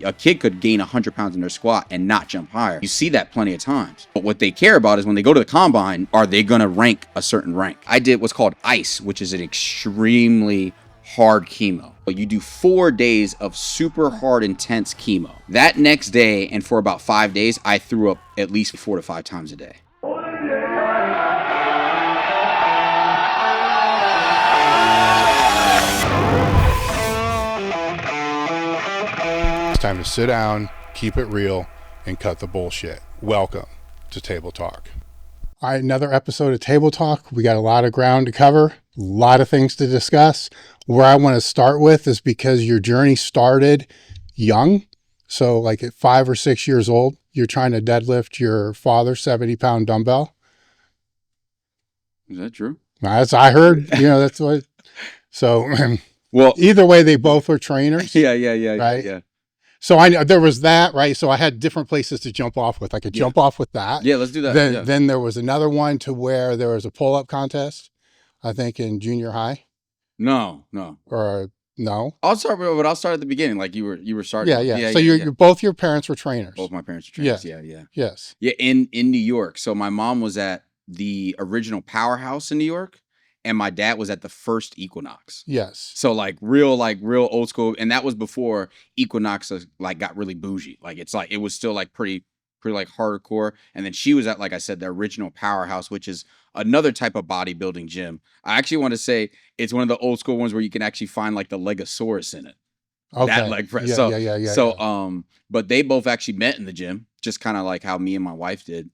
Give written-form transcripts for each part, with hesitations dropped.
A kid could gain 100 pounds in their squat and not jump higher. You see that plenty of times. But what they care about is when they go to the combine, are they going to rank a certain rank? I did what's called ICE, which is an extremely hard chemo. But you do 4 days of super hard, intense chemo. That next day, and for about 5 days, I threw up at least 4 to 5 times a day. Time to sit down, keep it real, and cut the bullshit. Welcome to Table Talk. All right, another episode of Table Talk. We got a lot of ground to cover, a lot of things to discuss. Where I want to start with is because your journey started young. So like at 5 or 6 years old, you're trying to deadlift your father's 70-pound dumbbell. Is that true? That's, I heard, that's what. So well, either way, they both were trainers. Yeah. Right? Yeah. So I know there was that, right? So I had different places to jump off with. I could jump off with that. Yeah, let's do that. Then there was another one to where there was a pull-up contest, I think in junior high. No. Or no? I'll start at the beginning, like you were starting. Yeah. So you're both your parents were trainers. Both my parents were trainers. Yeah. Yes. Yeah, in New York. So my mom was at the original Powerhouse in New York, and my dad was at the first Equinox. Yes. So real old school, and that was before Equinox got really bougie. It was still pretty hardcore. And then she was at, like I said, the original Powerhouse, which is another type of bodybuilding gym. I actually want to say it's one of the old school ones where you can actually find the Legosaurus in it. Okay. That leg press. Yeah. But they both actually met in the gym, just kind of like how me and my wife did.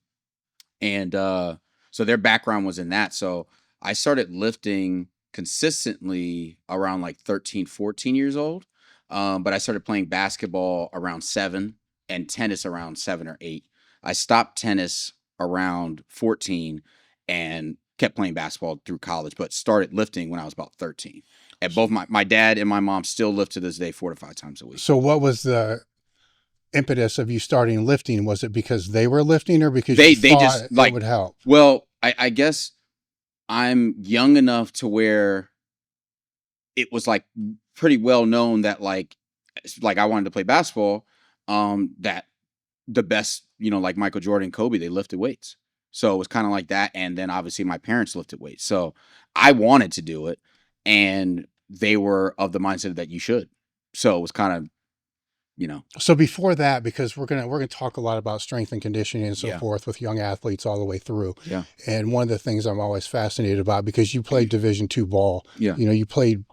And so their background was in that. So I started lifting consistently around 13, 14 years old. But I started playing basketball around 7 and tennis around 7 or 8. I stopped tennis around 14 and kept playing basketball through college, but started lifting when I was about 13. And both my dad and my mom still lift to this day 4 to 5 times a week. So what was the impetus of you starting lifting? Was it because they were lifting or because they just it would help? Well, I guess I'm young enough to where it was pretty well known that I wanted to play basketball, that the best, like Michael Jordan, Kobe, they lifted weights. So it was kind of like that. And then obviously my parents lifted weights. So I wanted to do it, and they were of the mindset that you should. So it was kind of, So before that, because we're gonna talk a lot about strength and conditioning and so forth with young athletes all the way through. Yeah. And one of the things I'm always fascinated about, because you played Division II ball, you played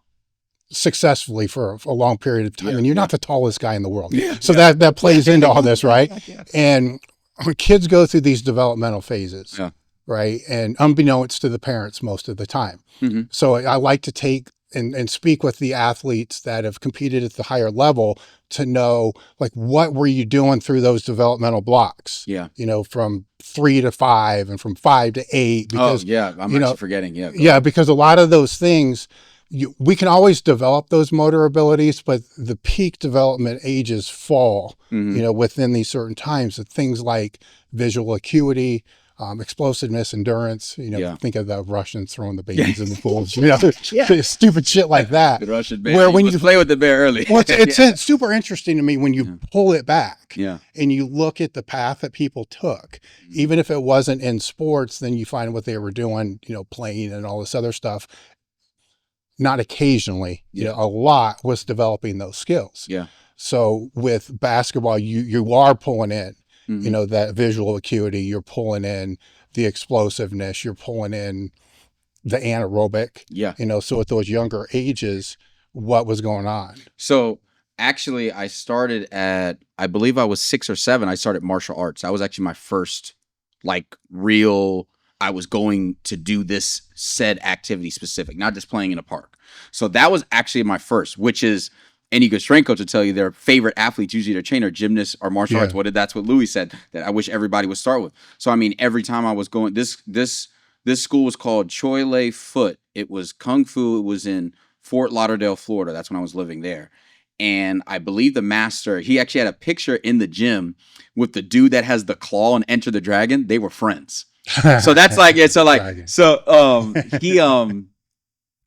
successfully for a long period of time, and you're not the tallest guy in the world. Yeah. So that plays into all this, right? Yeah. And kids go through these developmental phases, right? And unbeknownst to the parents most of the time. Mm-hmm. So I like to take and speak with the athletes that have competed at the higher level to know, what were you doing through those developmental blocks? Yeah. From 3 to 5 and from 5 to 8. Because, I'm actually forgetting. Because a lot of those things, we can always develop those motor abilities, but the peak development ages fall, within these certain times. So things like visual acuity, explosiveness, endurance, think of the Russians throwing the babies in the pools, stupid shit like that. The Russian baby. Where when you play with the bear early. Well, it's super interesting to me when you pull it back and you look at the path that people took, even if it wasn't in sports, then you find what they were doing, playing and all this other stuff. Not occasionally, a lot was developing those skills. Yeah. So with basketball, you are pulling in, that visual acuity, you're pulling in the explosiveness, you're pulling in the anaerobic. Yeah. So at those younger ages, what was going on? So actually I started at, I believe I was 6 or 7. I started martial arts. That was actually my first real, I was going to do this said activity specific, not just playing in a park. So that was actually my first, which is any good strength coach will tell you their favorite athletes, usually their trainer, gymnasts or martial arts. That's what Louis said, that I wish everybody would start with. So, every time I was going, this school was called Choi Lei Foot. It was Kung Fu. It was in Fort Lauderdale, Florida. That's when I was living there. And I believe the master, he actually had a picture in the gym with the dude that has the claw and Enter the Dragon. They were friends. So that's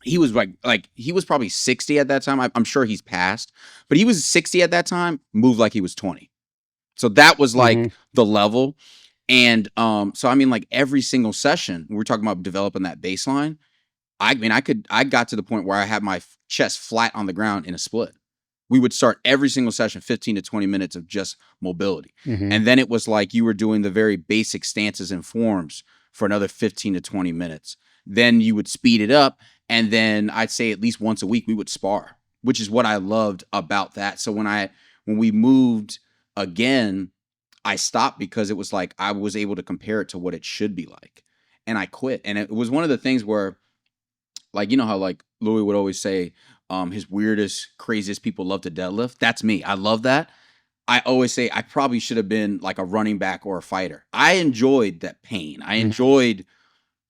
he was like he was probably 60 at that time. I'm sure he's passed, but he was 60 at that time, moved like he was 20. So that was like the level. And so I mean, like every single session, we're talking about developing that baseline. I mean, I got to the point where I had my chest flat on the ground in a split. We would start every single session 15 to 20 minutes of just mobility. And then it was like you were doing the very basic stances and forms for another 15 to 20 minutes. Then you would speed it up. And then I'd say at least once a week we would spar, which is what I loved about that. So when we moved again, I stopped because it was like I was able to compare it to what it should be like. And I quit. And it was one of the things where, like, you know how like Louis would always say, his weirdest, craziest people love to deadlift. That's me. I love that. I always say I probably should have been like a running back or a fighter. I enjoyed that pain. I enjoyed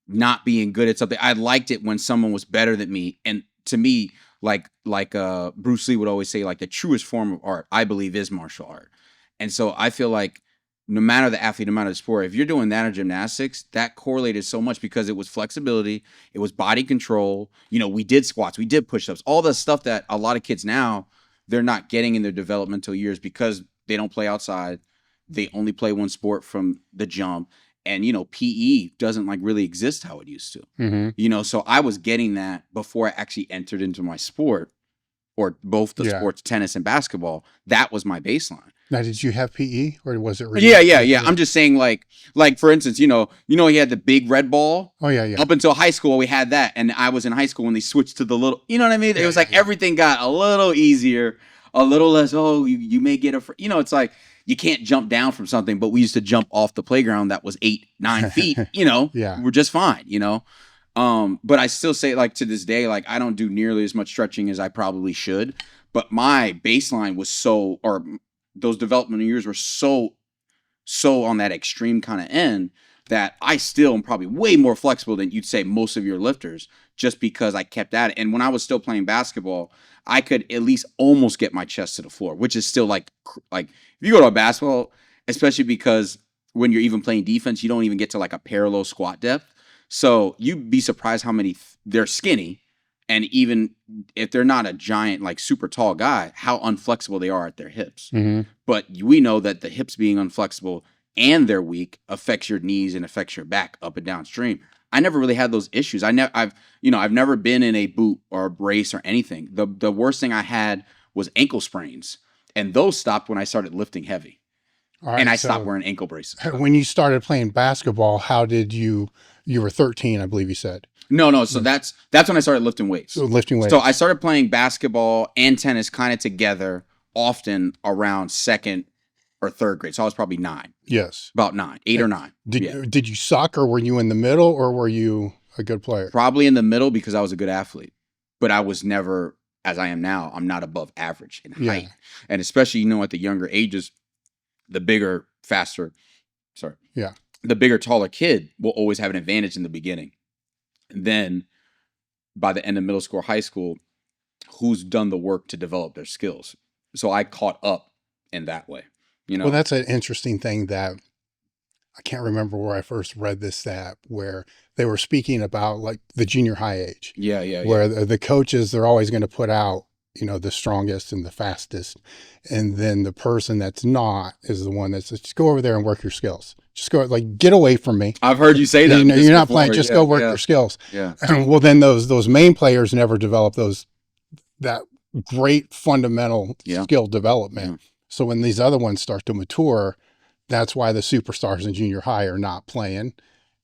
not being good at something. I liked it when someone was better than me. And to me, like Bruce Lee would always say, like the truest form of art, I believe, is martial art. And so I feel like no matter the athlete, no matter the sport, if you're doing that in gymnastics, that correlated so much because it was flexibility, it was body control. You know, we did squats, we did push-ups, all the stuff that a lot of kids now, they're not getting in their developmental years because they don't play outside. They only play one sport from the jump. And, you know, PE doesn't like really exist how it used to, you know? So I was getting that before I actually entered into my sport, or both the sports, tennis and basketball. That was my baseline. Now, did you have PE or was it? Yeah. I'm just saying, like for instance, you know, he had the big red ball. Oh yeah. Up until high school, we had that, and I was in high school when they switched to the little. You know what I mean? It was like everything got a little easier, a little less. Oh, you may get you know, it's like you can't jump down from something, but we used to jump off the playground that was 8-9 feet. You know, we're just fine. You know. But I still say, like, to this day, like, I don't do nearly as much stretching as I probably should, but my baseline was those developmental years were so on that extreme kind of end that I still am probably way more flexible than you'd say most of your lifters, just because I kept at it. And when I was still playing basketball, I could at least almost get my chest to the floor, which is still like if you go to a basketball, especially because when you're even playing defense, you don't even get to like a parallel squat depth. So you'd be surprised how many they're skinny. And even if they're not a giant, like super tall guy, how unflexible they are at their hips. But we know that the hips being unflexible and they're weak affects your knees and affects your back up and downstream. I never really had those issues. I've never been in a boot or a brace or anything. The worst thing I had was ankle sprains, and those stopped when I started lifting heavy. Right, and I stopped wearing ankle braces. When you started playing basketball, how did you were 13, I believe you said. No. So that's when I started lifting weights. So lifting weights. So I started playing basketball and tennis kind of together, often around second or third grade. So I was probably 9. Yes. About 9, 8 or 9. Did you suck, or were you in the middle, or were you a good player? Probably in the middle because I was a good athlete, but I was never, as I am now, I'm not above average in height. And especially, at the younger ages, the bigger, faster, the bigger, taller kid will always have an advantage in the beginning. And then by the end of middle school or high school, who's done the work to develop their skills? So I caught up in that way. Well, that's an interesting thing that I can't remember where I first read this stat, where they were speaking about like the junior high age. Where the coaches, they're always going to put out, the strongest and the fastest. And then the person that's not is the one that's just go over there and work your skills. Just go, like, get away from me. I've heard you say that. You're not playing. Just go work your skills. Yeah. Well, then those main players never develop that great fundamental skill development. Yeah. So when these other ones start to mature, that's why the superstars in junior high are not playing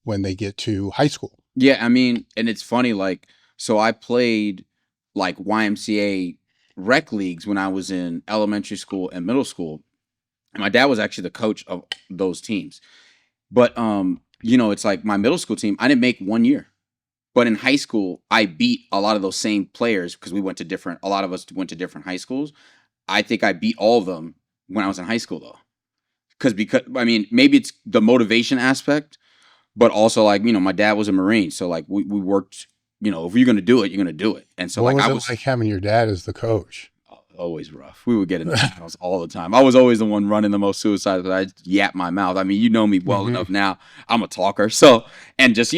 when they get to high school. Yeah. I mean, and it's funny, like, so I played like YMCA rec leagues when I was in elementary school and middle school. And my dad was actually the coach of those teams. But, it's like my middle school team, I didn't make 1 year. But in high school, I beat a lot of those same players because a lot of us went to different high schools. I think I beat all of them when I was in high school, though. Because maybe it's the motivation aspect, but also, like, my dad was a Marine. So, like, we worked, if you're going to do it, you're going to do it. And so, what was it like having your dad as the coach? Always rough. We would get into battles all the time. I was always the one running the most suicides, but I yap my mouth. I mean, you know me well enough now. I'm a talker. So, and just,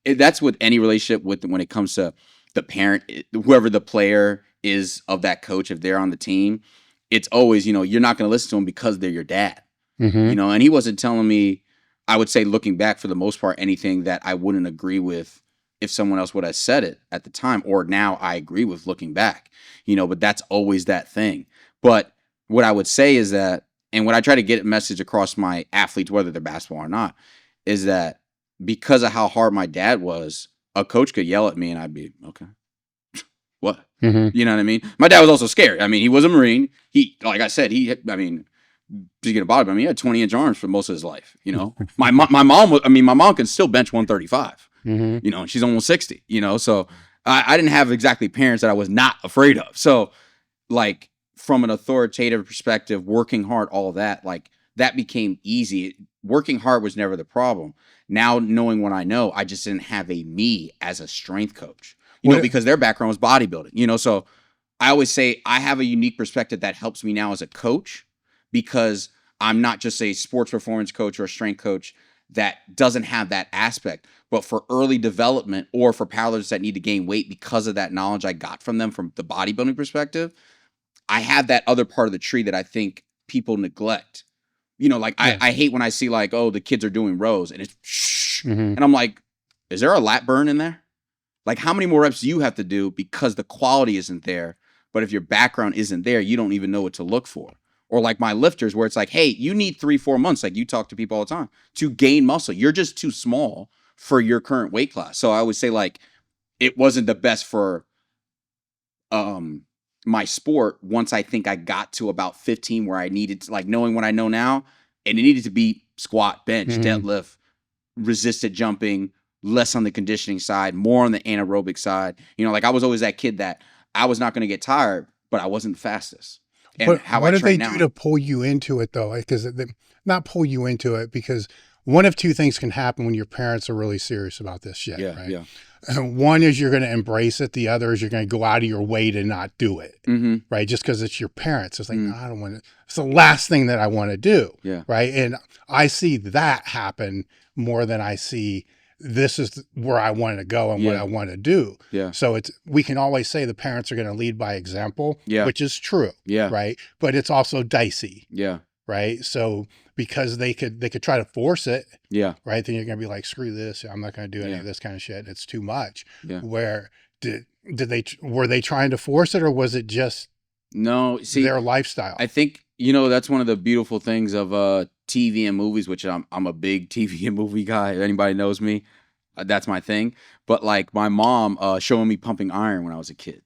that's with any relationship when it comes to the parent, whoever the player is of that coach, if they're on the team, it's always, you're not going to listen to them because they're your dad, and he wasn't telling me, I would say looking back for the most part, anything that I wouldn't agree with if someone else would have said it at the time, or now I agree with looking back, but that's always that thing. But what I would say is that, and what I try to get a message across my athletes, whether they're basketball or not, is that because of how hard my dad was, a coach could yell at me and I'd be, okay, what? You know what I mean? My dad was also scared. I mean, he was a Marine. He, like I said, just get a body, he had 20-inch arms for most of his life. My mom can still bench 135, and she's almost 60, so I didn't have exactly parents that I was not afraid of. So like from an authoritative perspective, working hard, all that, like that became easy. Working hard was never the problem. Now knowing what I know, I just didn't have a me as a strength coach, because their background was bodybuilding, so I always say I have a unique perspective that helps me now as a coach, because I'm not just a sports performance coach or a strength coach that doesn't have that aspect, but for early development or for powerlifters that need to gain weight, because of that knowledge I got from them from the bodybuilding perspective, I have that other part of the tree that I think people neglect. I hate when I see like, oh, the kids are doing rows and it's shh. And I'm like, is there a lat burn in there? Like, how many more reps do you have to do because the quality isn't there? But if your background isn't there, you don't even know what to look for. Or like my lifters, where it's like, hey, you need 3-4 months, like you talk to people all the time, to gain muscle. You're just too small for your current weight class. So I would say like it wasn't the best for my sport once I think I got to about 15, where I needed to, like, knowing what I know now, and it needed to be squat, bench, deadlift, resisted jumping, less on the conditioning side, more on the anaerobic side. Like I was always that kid that I was not going to get tired, but I wasn't the fastest. And what did they do to pull you into it though? Because not pull you into it, because one of two things can happen when your parents are really serious about this shit. Yeah, right? Yeah. One is you're going to embrace it. The other is you're going to go out of your way to not do it. Right. Just because it's your parents. It's like, no, I don't want to, it's the last thing that I want to do. Yeah. Right. And I see that happen more than I see this is where I want to go and what I want to do. Yeah. So we can always say the parents are going to lead by example, which is true. Yeah. Right. But it's also dicey. Yeah. Right. So because they could try to force it. Yeah. Right. Then you're going to be like, screw this. I'm not going to do any of this kind of shit. It's too much. Yeah. Where were they trying to force it, or was it just their lifestyle? I think, that's one of the beautiful things of TV and movies, which I'm a big TV and movie guy. If anybody knows me, that's my thing. But like my mom showing me pumping iron when I was a kid,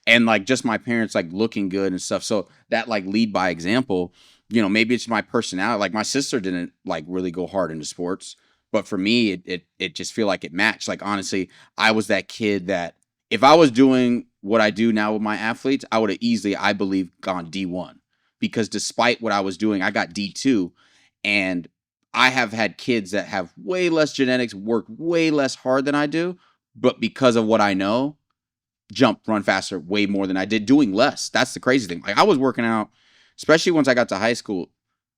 and like just my parents like looking good and stuff. So that like lead by example, maybe it's my personality. Like my sister didn't like really go hard into sports, but for me, it just feel like it matched. Like honestly, I was that kid that if I was doing what I do now with my athletes, I would have easily, I believe, gone D1, because despite what I was doing, I got D2. And I have had kids that have way less genetics, work way less hard than I do, but because of what I know, jump, run faster, way more than I did, doing less. That's the crazy thing. Like I was working out, especially once I got to high school,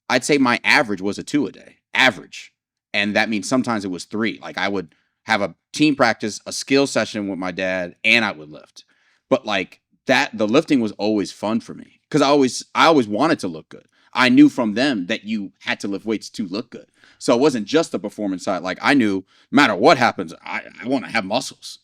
I'd say my average was a 2 a day, average. And that means sometimes it was 3. Like I would have a team practice, a skill session with my dad, and I would lift. But like that, the lifting was always fun for me because I always wanted to look good. I knew from them that you had to lift weights to look good. So it wasn't just the performance side. Like I knew no matter what happens, I want to have muscles,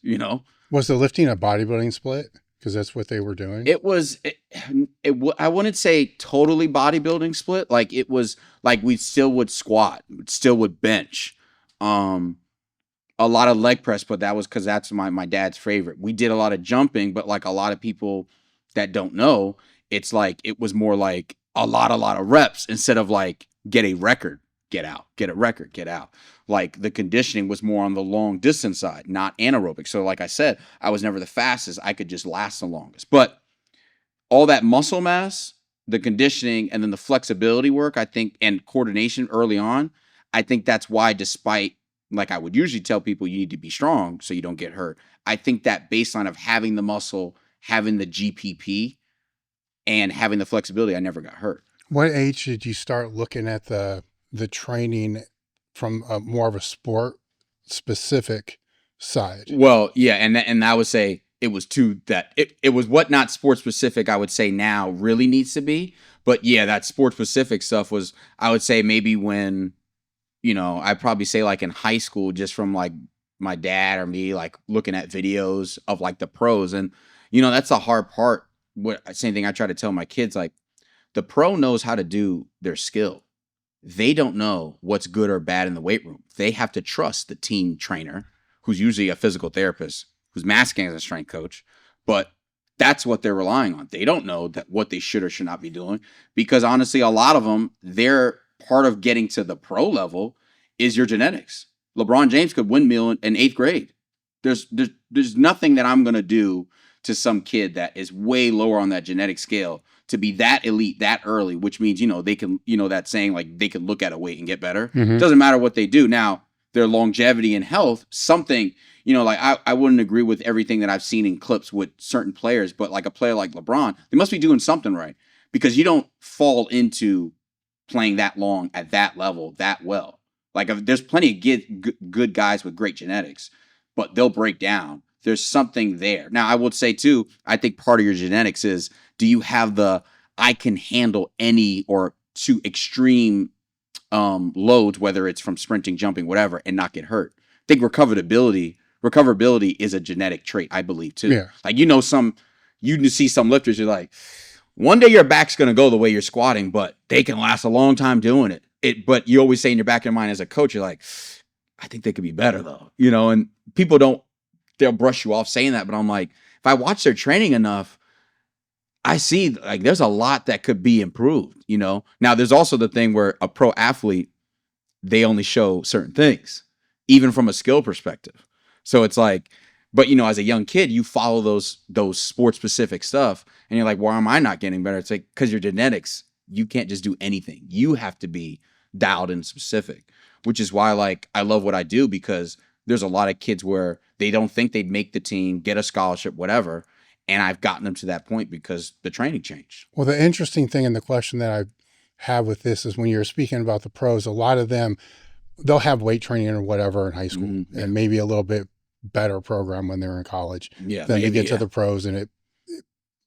Was the lifting a bodybuilding split? Because that's what they were doing. I wouldn't say totally bodybuilding split. Like it was like we still would squat, still would bench, a lot of leg press, but that was because that's my dad's favorite. We did a lot of jumping, but like a lot of people that don't know, it's like it was more like a lot of reps instead of like get a record, get out, get a record, get out. Like the conditioning was more on the long distance side, not anaerobic. So like I said, I was never the fastest. I could just last the longest. But all that muscle mass, the conditioning, and then the flexibility work, I think, and coordination early on, I think that's why, despite, like I would usually tell people, you need to be strong so you don't get hurt. I think that baseline of having the muscle, having the GPP, and having the flexibility, I never got hurt. What age did you start looking at the training from more of a sport specific side? Well, yeah, and I would say it was too that it was what not sports specific I would say now really needs to be. But yeah, that sports specific stuff was, I would say, maybe when, I'd probably say like in high school, just from like my dad or me, like looking at videos of like the pros. And, that's the hard part. Same thing I try to tell my kids, like the pro knows how to do their skill. They don't know what's good or bad in the weight room. They have to trust the team trainer, who's usually a physical therapist, who's masking as a strength coach. But that's what they're relying on. They don't know that what they should or should not be doing, because honestly, a lot of them, they're part of getting to the pro level is your genetics. LeBron James could windmill in 8th grade. There's nothing that I'm going to do to some kid that is way lower on that genetic scale to be that elite that early, which means, they can, that saying like they can look at a weight and get better. Mm-hmm. Doesn't matter what they do. Now, their longevity and health, something, like I wouldn't agree with everything that I've seen in clips with certain players, but like a player like LeBron, they must be doing something right, because you don't fall into playing that long at that level that well. Like there's plenty of good guys with great genetics, but they'll break down. There's something there. Now, I would say too, I think part of your genetics is, do you have I can handle any or too extreme loads, whether it's from sprinting, jumping, whatever, and not get hurt. I think recoverability is a genetic trait, I believe too. Yeah. Like, you see some lifters, you're like, one day your back's going to go the way you're squatting, but they can last a long time doing it. But you always say in your back of your mind as a coach, you're like, I think they could be better though, and people they'll brush you off saying that. But I'm like, if I watch their training enough, I see like there's a lot that could be improved, Now there's also the thing where a pro athlete, they only show certain things, even from a skill perspective. So it's like, but as a young kid, you follow those sports specific stuff and you're like, why am I not getting better? It's like, because your genetics, you can't just do anything. You have to be dialed in specific, which is why like I love what I do, because there's a lot of kids where they don't think they'd make the team, get a scholarship, whatever. And I've gotten them to that point because the training changed. Well, the interesting thing in the question that I have with this is when you're speaking about the pros, a lot of them, they'll have weight training or whatever in high school, mm-hmm. and maybe a little bit better program when they're in college. Yeah, then they get to the pros and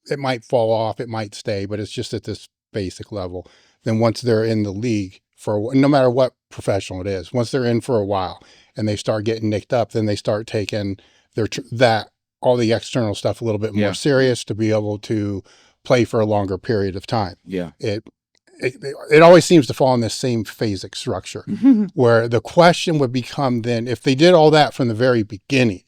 it might fall off, it might stay, but it's just at this basic level. Then once they're in the league no matter what professional it is, once they're in for a while and they start getting nicked up, then they start taking all the external stuff a little bit more serious to be able to play for a longer period of time. Yeah. It always seems to fall in this same phasic structure where the question would become then, if they did all that from the very beginning,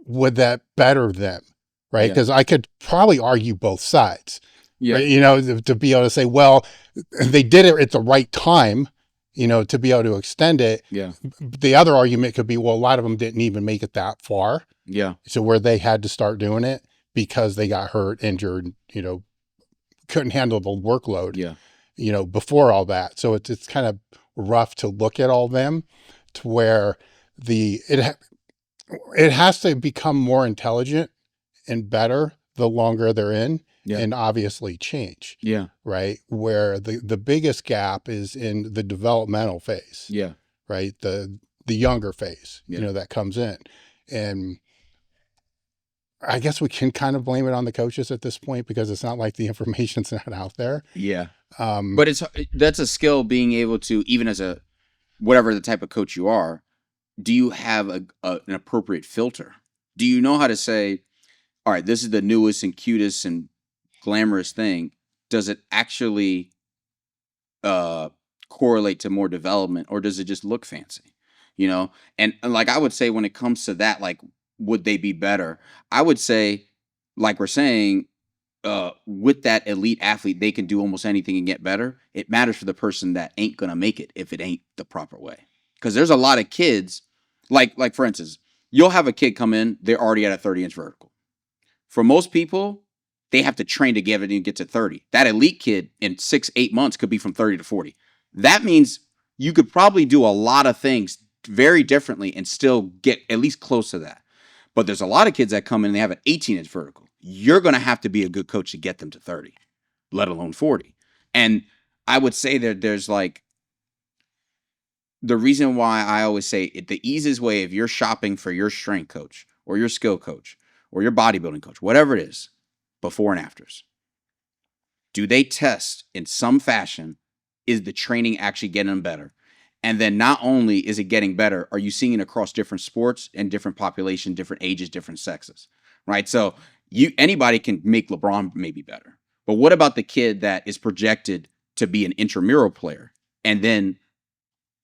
would that better them? Right. Because I could probably argue both sides, right? To be able to say, well, they did it at the right time, to be able to extend it. Yeah. The other argument could be, well, a lot of them didn't even make it that far. Yeah. So where they had to start doing it because they got hurt, injured, couldn't handle the workload, before all that. So it's kind of rough to look at all them to where it has to become more intelligent and better the longer they're in. Yeah. And obviously change. Yeah. Right. Where the biggest gap is in the developmental phase. Yeah. Right. The younger phase, that comes in. And I guess we can kind of blame it on the coaches at this point, because it's not like the information's not out there. Yeah. But that's a skill, being able to, even as whatever the type of coach you are, do you have an appropriate filter? Do you know how to say, all right, this is the newest and cutest and glamorous thing? Does it actually correlate to more development, or does it just look fancy? And like I would say, when it comes to that, like, would they be better? I would say, like we're saying, with that elite athlete, they can do almost anything and get better. It matters for the person that ain't gonna make it if it ain't the proper way. Because there's a lot of kids, like for instance, you'll have a kid come in, they're already at a 30-inch vertical. For most people, they have to train to get to 30. That elite kid in 6-8 months could be from 30 to 40. That means you could probably do a lot of things very differently and still get at least close to that. But there's a lot of kids that come in and they have an 18-inch vertical. You're going to have to be a good coach to get them to 30, let alone 40. And I would say that there's like, the reason why I always say the easiest way, if you're shopping for your strength coach or your skill coach or your bodybuilding coach, whatever it is, before and afters. Do they test in some fashion? Is the training actually getting them better? And then not only is it getting better, are you seeing it across different sports and different population, different ages, different sexes, right? So anybody can make LeBron maybe better. But what about the kid that is projected to be an intramural player, and then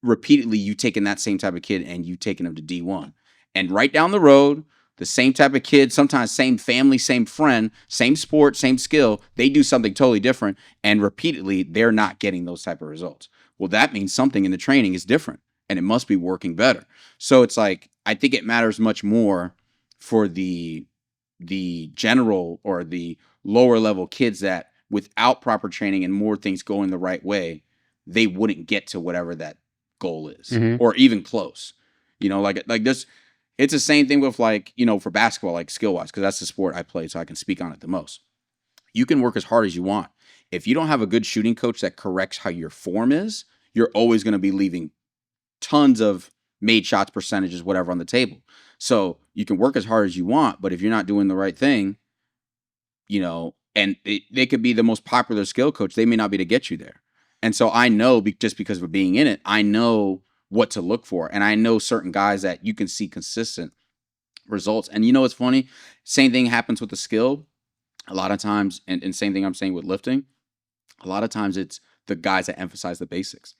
repeatedly you taking that same type of kid and you taking him to D1, and right down the road, the same type of kid, sometimes same family, same friend, same sport, same skill, they do something totally different, and repeatedly they're not getting those type of results. Well, that means something in the training is different and it must be working better. So it's like, I think it matters much more for the general or the lower level kids that without proper training and more things going the right way, they wouldn't get to whatever that goal is, or even close. You know, like this, it's the same thing with, like, you know, for basketball, like skill wise, because that's the sport I play, so I can speak on it the most. You can work as hard as you want. If you don't have a good shooting coach that corrects how your form is, you're always going to be leaving tons of made shots, percentages, whatever on the table. So you can work as hard as you want, but if you're not doing the right thing, you know, and they could be the most popular skill coach, they may not be to get you there. And so I know, just because of being in it, I know what to look for. And I know certain guys that you can see consistent results. And you know, it's funny. Same thing happens with the skill. A lot of times, and same thing I'm saying with lifting, a lot of times it's the guys that emphasize the basics.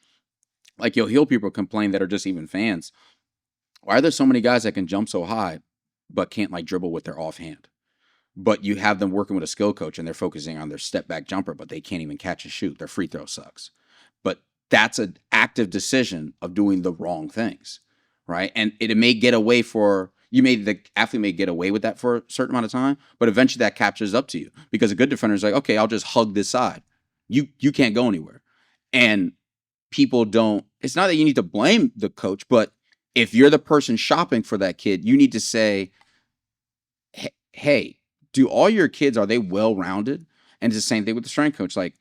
Like, you'll hear people complain that are just even fans. Why are there so many guys that can jump so high, but can't like dribble with their offhand? But you have them working with a skill coach and they're focusing on their step back jumper, but they can't even catch and shoot. Their free throw sucks. But that's an active decision of doing the wrong things, right? And it may get away the athlete may get away with that for a certain amount of time, but eventually that captures up to you, because a good defender is like, okay, I'll just hug this side. You can't go anywhere. And people don't, it's not that you need to blame the coach, but if you're the person shopping for that kid, you need to say, hey, do all your kids, are they well-rounded? And it's the same thing with the strength coach. Like,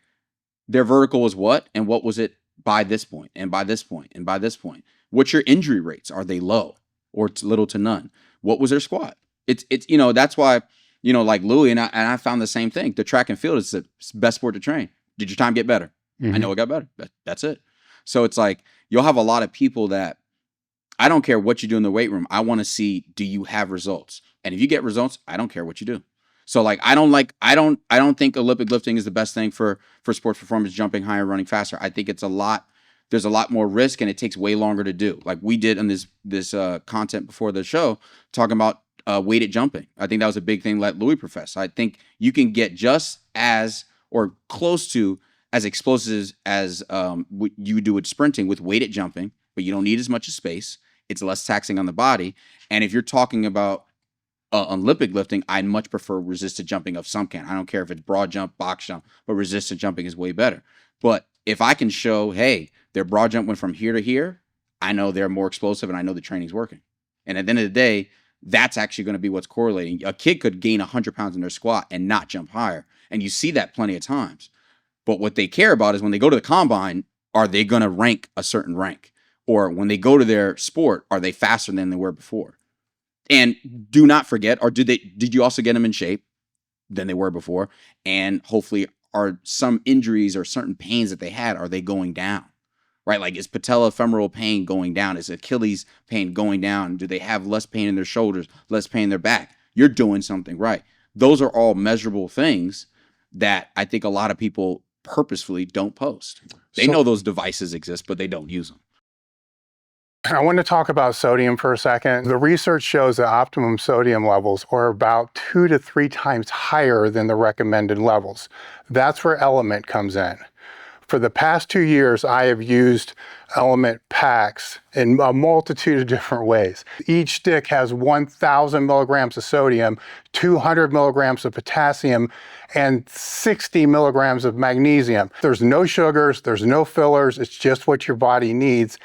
their vertical was what, and what was it by this point, and by this point, and by this point? What's your injury rates? Are they low or little to none? What was their squat? It's you know, that's why, you know, like Louis and I found the same thing. The track and field is the best sport to train. Did your time get better? I know it got better. That's it. So it's like, you'll have a lot of people that, I don't care what you do in the weight room. I want to see, do you have results? And if you get results, I don't care what you do. So like, I don't think Olympic lifting is the best thing for sports performance, jumping higher, running faster. I think there's a lot more risk, and it takes way longer to do. Like we did in this content before the show, talking about weighted jumping. I think that was a big thing that Louis professed. I think you can get just as, or close to as explosive as what you do with sprinting with weighted jumping, but you don't need as much space. It's less taxing on the body. And if you're talking about Olympic lifting, I'd much prefer resisted jumping of some kind. I don't care if it's broad jump, box jump, but resisted jumping is way better. But if I can show, hey, their broad jump went from here to here, I know they're more explosive and I know the training's working. And at the end of the day, that's actually going to be what's correlating. A kid could gain 100 pounds in their squat and not jump higher. And you see that plenty of times. But what they care about is when they go to the combine, are they going to rank a certain rank? Or when they go to their sport, are they faster than they were before? And do not forget, or did you also get them in shape than they were before? And hopefully, are some injuries or certain pains that they had, are they going down? Right? Like, is patellofemoral pain going down? Is Achilles pain going down? Do they have less pain in their shoulders, less pain in their back? You're doing something right. Those are all measurable things that I think a lot of people purposefully don't post. They know those devices exist, but they don't use them. I want to talk about sodium for a second. The research shows that optimum sodium levels are about 2 to 3 times higher than the recommended levels. That's where Element comes in. For the past 2 years, I have used Element packs in a multitude of different ways. Each stick has 1,000 milligrams of sodium, 200 milligrams of potassium, and 60 milligrams of magnesium. There's no sugars, there's no fillers, it's just what your body needs.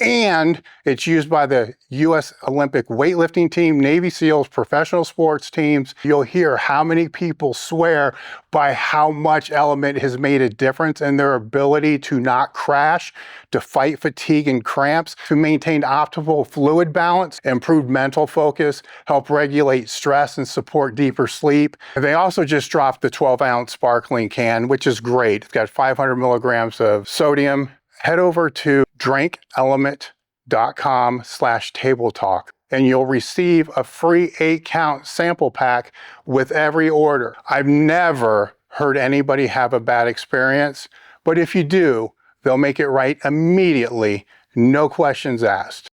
And it's used by the U.S. Olympic weightlifting team, Navy SEALs, professional sports teams. You'll hear how many people swear by how much Element has made a difference in their ability to not crash, to fight fatigue and cramps, to maintain optimal fluid balance, improve mental focus, help regulate stress, and support deeper sleep. They also just dropped the 12-ounce sparkling can, which is great. It's got 500 milligrams of sodium. Head over to drinkelement.com/table talk and you'll receive a free 8-count sample pack with every order. I've never heard anybody have a bad experience, but if you do, they'll make it right immediately, no questions asked.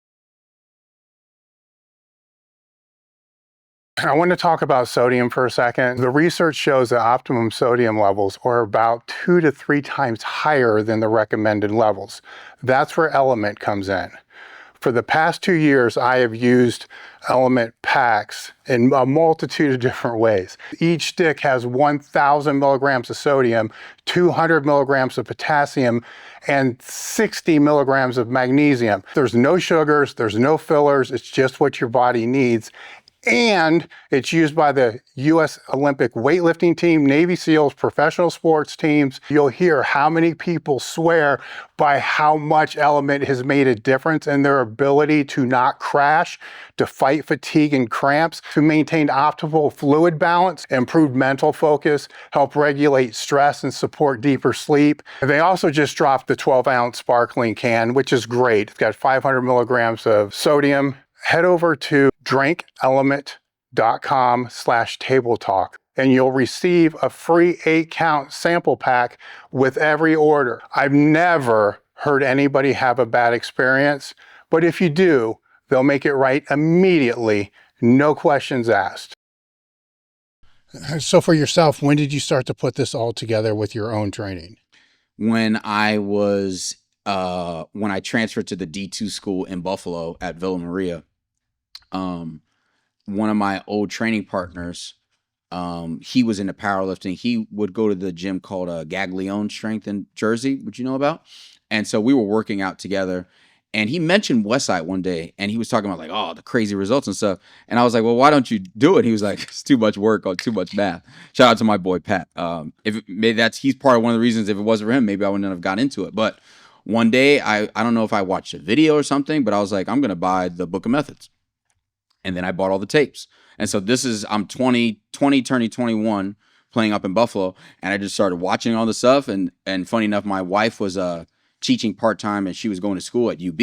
I want to talk about sodium for a second. The research shows that optimum sodium levels are about 2 to 3 times higher than the recommended levels. That's where Element comes in. For the past 2 years, I have used Element packs in a multitude of different ways. Each stick has 1,000 milligrams of sodium, 200 milligrams of potassium, and 60 milligrams of magnesium. There's no sugars, there's no fillers, it's just what your body needs. And it's used by the U.S. Olympic weightlifting team, Navy SEALs, professional sports teams. You'll hear how many people swear by how much Element has made a difference in their ability to not crash, to fight fatigue and cramps, to maintain optimal fluid balance, improve mental focus, help regulate stress, and support deeper sleep. They also just dropped the 12-ounce sparkling can, which is great. It's got 500 milligrams of sodium. Head over to drinkelement.com/table talk and you'll receive a free 8-count sample pack with every order. I've never heard anybody have a bad experience, but if you do, they'll make it right immediately, no questions asked. So for yourself, when did you start to put this all together with your own training? When I transferred to the D2 school in Buffalo at Villa Maria, one of my old training partners, he was into powerlifting. He would go to the gym called Gaglione Strength in Jersey, which you know about. And so we were working out together. And he mentioned Westside one day, and he was talking about like, oh, the crazy results and stuff. And I was like, well, why don't you do it? He was like, it's too much work or too much math. Shout out to my boy Pat. He's part of one of the reasons. If it wasn't for him, maybe I wouldn't have got into it. But one day, I don't know if I watched a video or something, but I was like, I'm gonna buy the book of methods. And then I bought all the tapes. And so I'm 20 turning 21, playing up in Buffalo. And I just started watching all the stuff. And funny enough, my wife was teaching part-time and she was going to school at UB.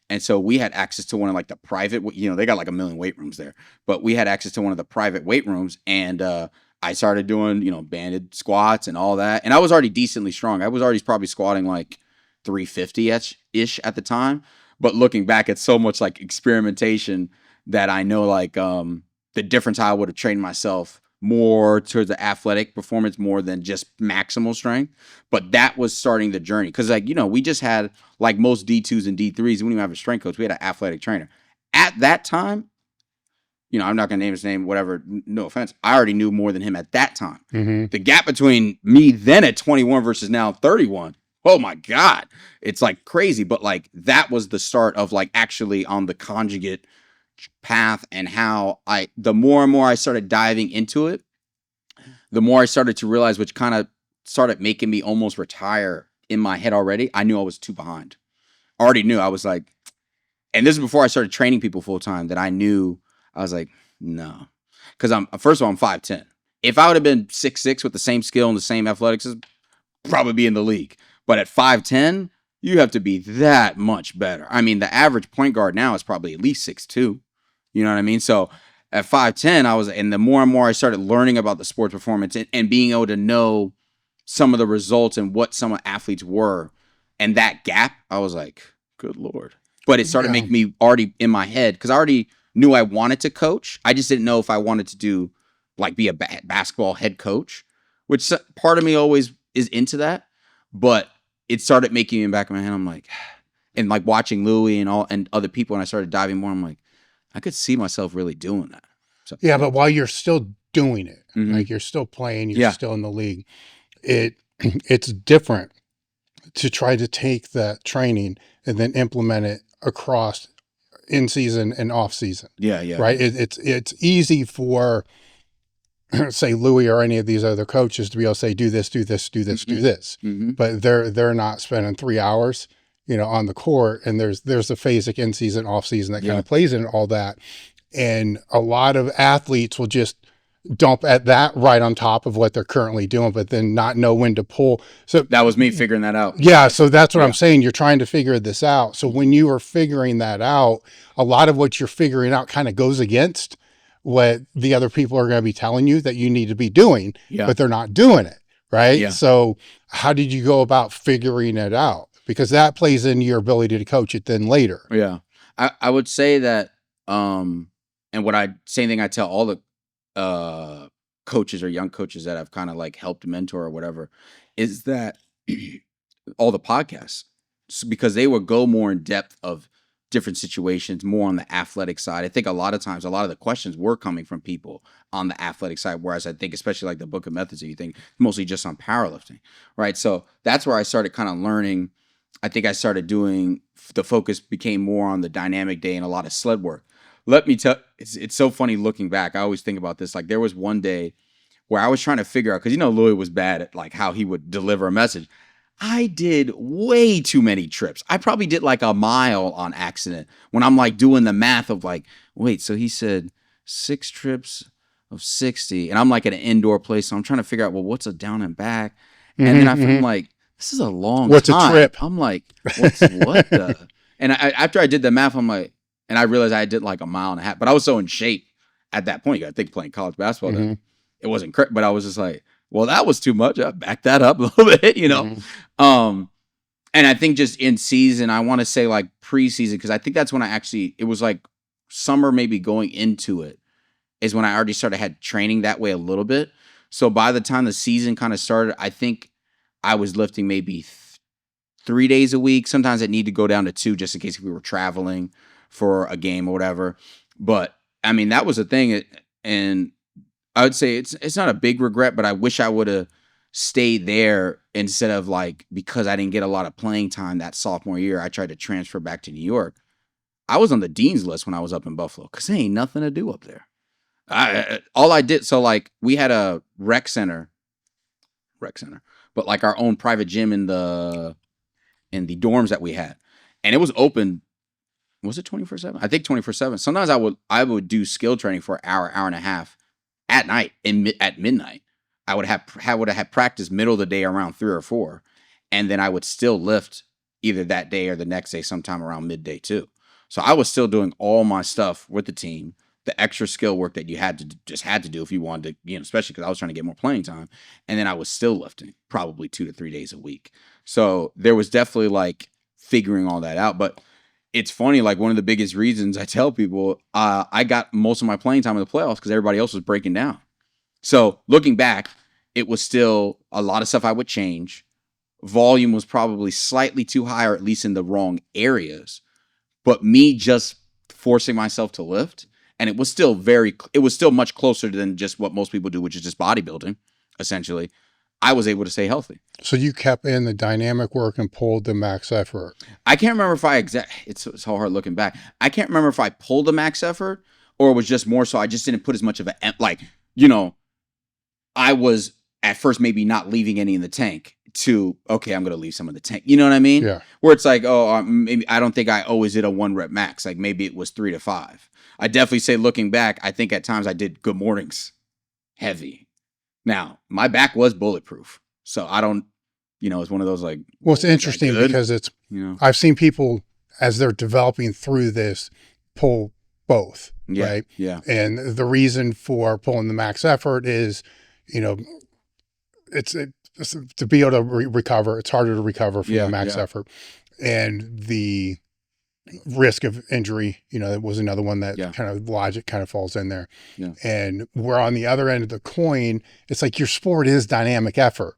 And so we had access to one of like the private, they got like 1 million weight rooms there. But we had access to one of the private weight rooms. And I started doing, banded squats and all that. And I was already decently strong. I was already probably squatting like 350-ish at the time. But looking back, it's so much like experimentation that I know like the difference how I would have trained myself more towards the athletic performance more than just maximal strength. But that was starting the journey. Because we just had like most D2s and D3s, we didn't even have a strength coach. We had an athletic trainer. At that time, I'm not going to name his name, whatever, no offense. I already knew more than him at that time. Mm-hmm. The gap between me then at 21 versus now 31, oh my God, it's like crazy. But like that was the start of like actually on the conjugate path, and how the more and more I started diving into it, the more I started to realize, which kind of started making me almost retire in my head already. I knew I was too behind. I already knew. I was like, and this is before I started training people full time, that I knew I was like, no. Because first of all, I'm 5'10". If I would have been 6'6" with the same skill and the same athletics, I'd probably be in the league. But at 5'10", you have to be that much better. I mean, the average point guard now is probably at least 6'2". You know what I mean? So at 5'10", and the more and more I started learning about the sports performance and being able to know some of the results and what some athletes were, and that gap, I was like, good Lord. But it started making me already in my head, because I already knew I wanted to coach. I just didn't know if I wanted to do like be a basketball head coach, which part of me always is into that. But it started making me in the back of my head, I'm like, and like watching Louis and other people, and I started diving more, I'm like, I could see myself really doing that. So, yeah, but while you're still doing it, like you're still playing, you're still in the league, it's different to try to take that training and then implement it across in season and off season. Yeah. Yeah. Right. It's easy for, say, Louis or any of these other coaches to be able to say, do this, do this, do this, do this. But they're not spending 3 hours, on the court. And there's the phasic in season, off season that kind of plays in all that. And a lot of athletes will just dump at that right on top of what they're currently doing, but then not know when to pull. So that was me figuring that out. Yeah. So that's what I'm saying. You're trying to figure this out. So when you are figuring that out, a lot of what you're figuring out kind of goes against what the other people are going to be telling you that you need to be doing, but they're not doing it. Right. Yeah. So how did you go about figuring it out? Because that plays into your ability to coach it then later. Yeah. I would say that, and same thing I tell all the coaches or young coaches that I've kind of like helped mentor or whatever, is that all the podcasts, because they would go more in depth of different situations, more on the athletic side. I think a lot of times, a lot of the questions were coming from people on the athletic side, whereas I think, especially like the Book of Methods, you think mostly just on powerlifting, right? So that's where I started kind of learning. I think I started doing, the focus became more on the dynamic day and a lot of sled work. Let me tell, it's so funny looking back. I always think about this. Like there was one day where I was trying to figure out, because Louis was bad at like how he would deliver a message. I did way too many trips. I probably did like a mile on accident when I'm like doing the math of like, wait, so he said 6 trips of 60, and I'm like at an indoor place. So I'm trying to figure out, well, what's a down and back? And then I'm like, this is a long what's time. A trip? I'm like, what the? And after I did the math, I'm like, and I realized I did like a mile and a half, but I was so in shape at that point. You got to think, playing college basketball, that it wasn't correct, but I was just like, well, that was too much. I backed that up a little bit, And I think just in season, I want to say like preseason, because I think that's when it was like summer, maybe going into it is when I already had training that way a little bit. So by the time the season kind of started, I think I was lifting maybe 3 days a week. Sometimes it needed to go down to 2 just in case we were traveling for a game or whatever. But I mean, that was a thing. And I would say it's not a big regret, but I wish I would have stayed there instead of like, because I didn't get a lot of playing time that sophomore year, I tried to transfer back to New York. I was on the dean's list when I was up in Buffalo because there ain't nothing to do up there. All I did, so like we had a rec center, but like our own private gym in the dorms that we had, and it was open. Was it 24/7? I think 24/7. Sometimes I would do skill training for an hour and a half at night at midnight. I would have had practice middle of the day around 3 or 4, and then I would still lift either that day or the next day sometime around midday too. So I was still doing all my stuff with the team, the extra skill work that you had to do if you wanted to, especially because I was trying to get more playing time, and then I was still lifting probably 2 to 3 days a week. So there was definitely like figuring all that out, but it's funny, like one of the biggest reasons I tell people, I got most of my playing time in the playoffs because everybody else was breaking down. So looking back, it was still a lot of stuff I would change. Volume was probably slightly too high, or at least in the wrong areas. But me just forcing myself to lift, and it was still much closer than just what most people do, which is just bodybuilding, essentially. I was able to stay healthy. So you kept in the dynamic work and pulled the max effort. I can't remember if it's so hard looking back. I can't remember if I pulled the max effort or it was just more so I just didn't put as much of I was at first maybe not leaving any in the tank to, okay, I'm going to leave some in the tank. You know what I mean? Yeah. Where it's like, maybe I don't think I always did a 1 rep max. Like maybe it was 3 to 5. I definitely say looking back, I think at times I did good mornings heavy. Now, my back was bulletproof. So I don't, it's one of those like. Well, it's interesting because I've seen people as they're developing through this pull both, right? Yeah. And the reason for pulling the max effort is, it's to be able to recover. It's harder to recover from the max effort, and the risk of injury, that was another one that kind of logic kind of falls in there. Yeah. And we're on the other end of the coin. It's like your sport is dynamic effort,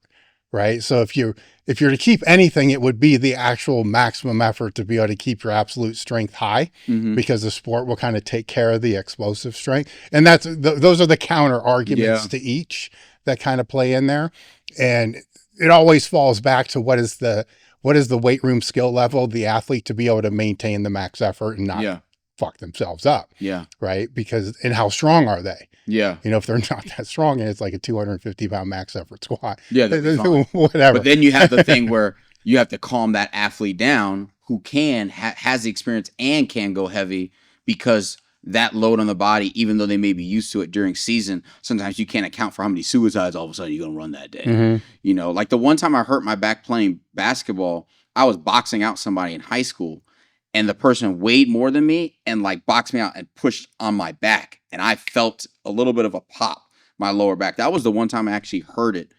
right? So if you're to keep anything, it would be the actual maximum effort to be able to keep your absolute strength high, because the sport will kind of take care of the explosive strength. And those are the counter arguments to each that kind of play in there. And it always falls back to what is the what is the weight room skill level of the athlete to be able to maintain the max effort and not fuck themselves up. Yeah. Right. Because, and how strong are they? Yeah. You know, if they're not that strong and it's like a 250-pound max effort squat. Yeah. Whatever. But then you have the thing where you have to calm that athlete down who has the experience and can go heavy, because that load on the body, even though they may be used to it during season, sometimes you can't account for how many suicides all of a sudden you're going to run that day. Mm-hmm. You know, like the one time I hurt my back playing basketball, I was boxing out somebody in high school, and the person weighed more than me and like boxed me out and pushed on my back. And I felt a little bit of a pop, my lower back. That was the one time I actually heard it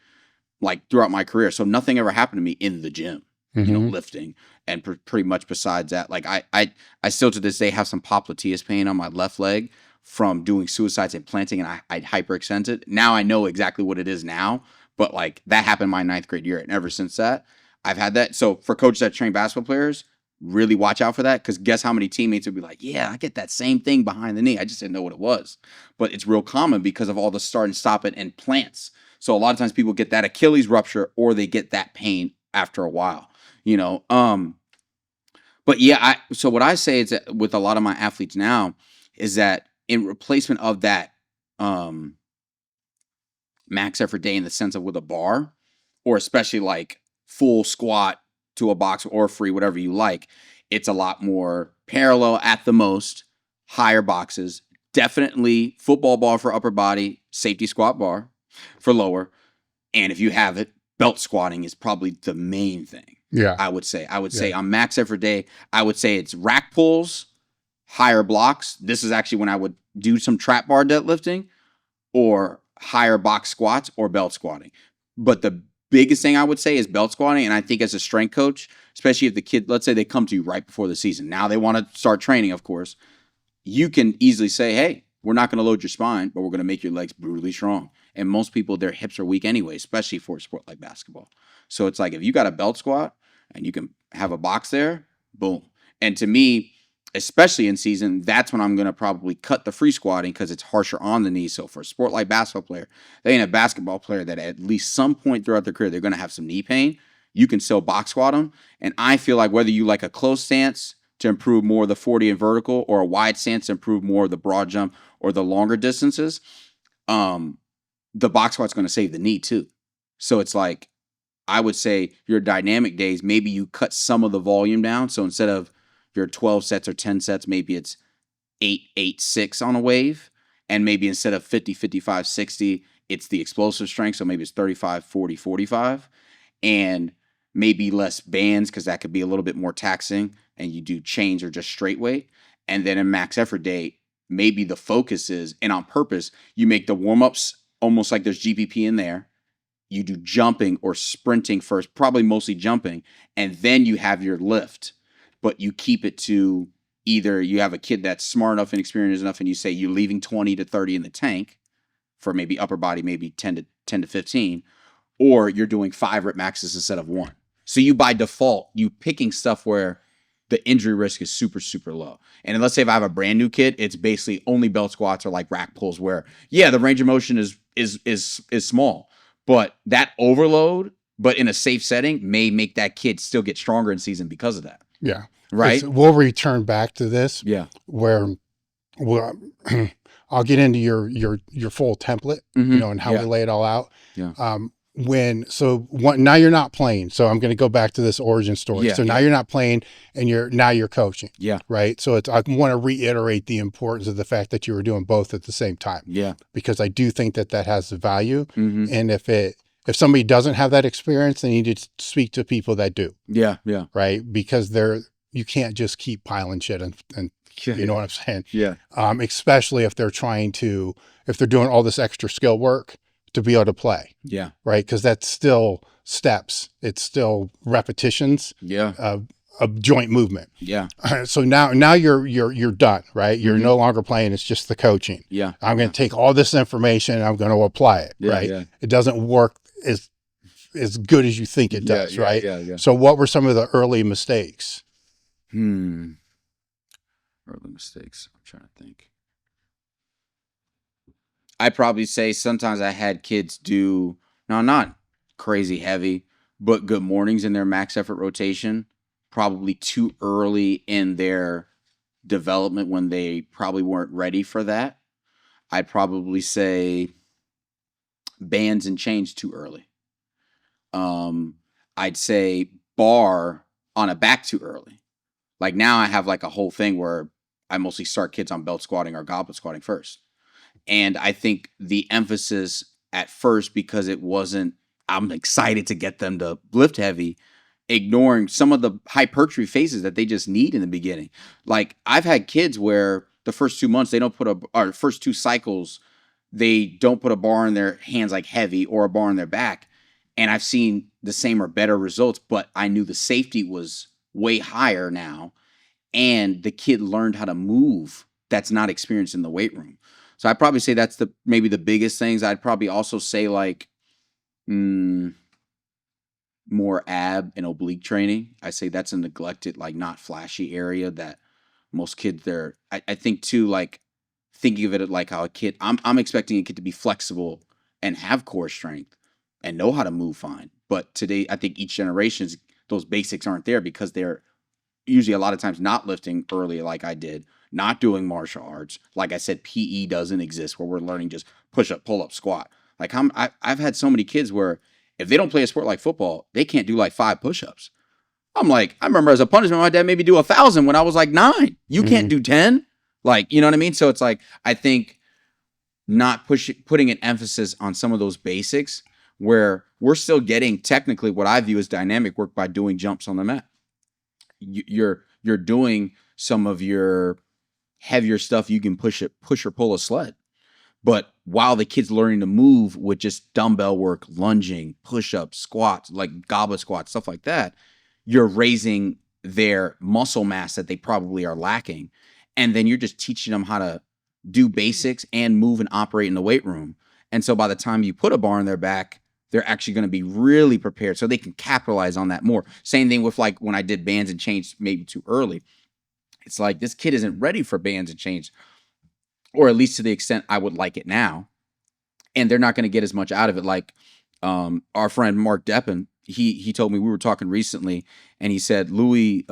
like throughout my career. So nothing ever happened to me in the gym, you know, lifting. And pretty much besides that, like I still to this day have some popliteus pain on my left leg from doing suicides and planting, and I hyperextend it. Now I know exactly what it is now, but like that happened my 9th grade year. And ever since that, I've had that. So for coaches that train basketball players, really watch out for that, because guess how many teammates would be like, yeah, I get that same thing behind the knee. I just didn't know what it was. But it's real common because of all the start and stop it and plants. So a lot of times people get that Achilles rupture or they get that pain after a while, you know. But yeah, so what I say is that with a lot of my athletes now is that in replacement of that max effort day in the sense of with a bar, or especially like full squat to a box or free, whatever you like, it's a lot more parallel at the most, higher boxes, definitely football bar for upper body, safety squat bar for lower. And if you have it, belt squatting is probably the main thing. Yeah. I would say on max effort day, I would say it's rack pulls, higher blocks. This is actually when I would do some trap bar deadlifting, or higher box squats or belt squatting. But the biggest thing I would say is belt squatting. And I think as a strength coach, especially if the kid, let's say they come to you right before the season, now they want to start training, of course, you can easily say, hey, we're not going to load your spine, but we're going to make your legs brutally strong. And most people, their hips are weak anyway, especially for a sport like basketball. So it's like, if you got a belt squat and you can have a box there, boom. And to me, especially in season, that's when I'm going to probably cut the free squatting, because it's harsher on the knee. So for a sport like basketball player, they ain't a basketball player that at least some point throughout their career, they're going to have some knee pain. You can still box squat them. And I feel like whether you like a close stance to improve more of the 40 and vertical, or a wide stance to improve more of the broad jump or the longer distances, the box squat's going to save the knee too. So it's like, I would say your dynamic days, maybe you cut some of the volume down. So instead of your 12 sets or 10 sets, maybe it's 8, 8, 6 on a wave. And maybe instead of 50, 55, 60, it's the explosive strength. So maybe it's 35, 40, 45. And maybe less bands, because that could be a little bit more taxing. And you do chains or just straight weight. And then in max effort day, maybe the focus is, and on purpose, you make the warm-ups almost like there's GPP in there. You do jumping or sprinting first, probably mostly jumping, and then you have your lift. But you keep it to either you have a kid that's smart enough and experienced enough, and you say you're leaving 20 to 30 in the tank for maybe upper body, maybe 10 to 15, or you're doing 5 rep maxes instead of 1. So you, by default, you picking stuff where the injury risk is super, super low. And let's say if I have a brand new kid, it's basically only belt squats or like rack pulls, where the range of motion is small, but that overload, but in a safe setting, may make that kid still get stronger in season because of that. Yeah. Right. We'll return back to this. Yeah. Where I'll get into your full template, and how we lay it all out. Yeah. Now you're not playing. So I'm going to go back to this origin story. So now you're not playing, and you're coaching. Yeah. Right. So I want to reiterate the importance of the fact that you were doing both at the same time. Yeah. Because I do think that has value. Mm-hmm. And if somebody doesn't have that experience, they need to speak to people that do. Yeah. Yeah. Right. Because you can't just keep piling shit and you know what I'm saying? Yeah. Especially if they're doing all this extra skill work to be able to play. Yeah. Right. Because that's still steps. It's still repetitions. Yeah. Of joint movement. Yeah. So now you're done, right? You're no longer playing. It's just the coaching. Yeah. I'm going to take all this information and I'm going to apply it. Yeah, right. Yeah. It doesn't work as good as you think it does. Right. Yeah. So what were some of the early mistakes? Early mistakes. I'm trying to think. I probably say sometimes I had kids do, no, not crazy heavy, but good mornings in their max effort rotation, probably too early in their development when they probably weren't ready for that. I'd probably say bands and chains too early. I'd say bar on a back too early. Like now I have like a whole thing where I mostly start kids on belt squatting or goblet squatting first. And I think the emphasis at first, because it wasn't, I'm excited to get them to lift heavy, ignoring some of the hypertrophy phases that they just need in the beginning. Like I've had kids where the first 2 months, they don't put or first 2 cycles, they don't put a bar in their hands like heavy or a bar in their back. And I've seen the same or better results, but I knew the safety was way higher now. And the kid learned how to move that's not experienced in the weight room. So I'd probably say that's maybe the biggest things. I'd probably also say like more ab and oblique training. I say that's a neglected, like not flashy area that most kids I think too, like thinking of it like how a kid, I'm expecting a kid to be flexible and have core strength and know how to move fine. But today, I think each generation's, those basics aren't there because they're usually a lot of times not lifting early like I did, not doing martial arts. Like I said, PE doesn't exist where we're learning just push up, pull up, squat. Like I've had so many kids where if they don't play a sport like football, they can't do like 5 push-ups. I'm like, I remember as a punishment, my dad made me do 1,000 when I was like 9. You can't do 10. Like, you know what I mean? So it's like, I think not putting an emphasis on some of those basics where we're still getting technically what I view as dynamic work by doing jumps on the mat. You're doing some of your heavier stuff. You can push or pull a sled. But while the kid's learning to move with just dumbbell work, lunging, push-ups, squats, like goblet squats, stuff like that, you're raising their muscle mass that they probably are lacking. And then you're just teaching them how to do basics and move and operate in the weight room. And so by the time you put a bar on their back, they're actually going to be really prepared so they can capitalize on that more. Same thing with like when I did bands and chains maybe too early. It's like this kid isn't ready for bands and chains, or at least to the extent I would like it now. And they're not going to get as much out of it. Like our friend Mark Deppen, he told me, we were talking recently, and he said, Louis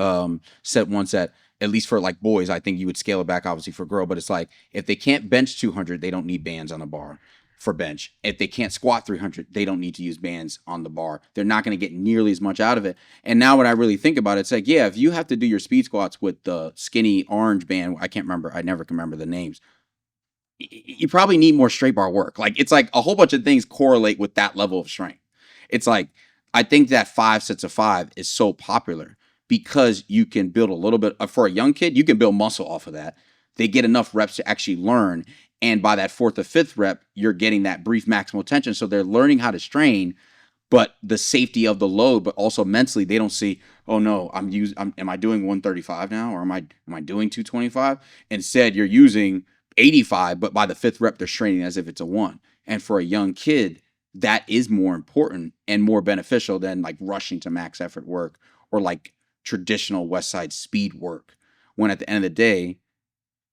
said once that, at least for like boys, I think you would scale it back obviously for girl, but it's like, if they can't bench 200, they don't need bands on the bar for bench. If they can't squat 300, they don't need to use bands on the bar. They're not going to get nearly as much out of it. And now when I really think about it, it's like, yeah, if you have to do your speed squats with the skinny orange band, I never can remember the names. You probably need more straight bar work. Like, it's like a whole bunch of things correlate with that level of strength. It's like, I think that 5 sets of 5 is so popular because you can build a little bit for a young kid. You can build muscle off of that. They get enough reps to actually learn. And by that 4th or 5th rep, you're getting that brief maximal tension. So they're learning how to strain, but the safety of the load, but also mentally, they don't see, oh no, am I doing 135 now? Or am I doing 225? Instead, you're using 85, but by the 5th rep, they're straining as if it's a 1. And for a young kid, that is more important and more beneficial than like rushing to max effort work or like traditional Westside speed work. When at the end of the day,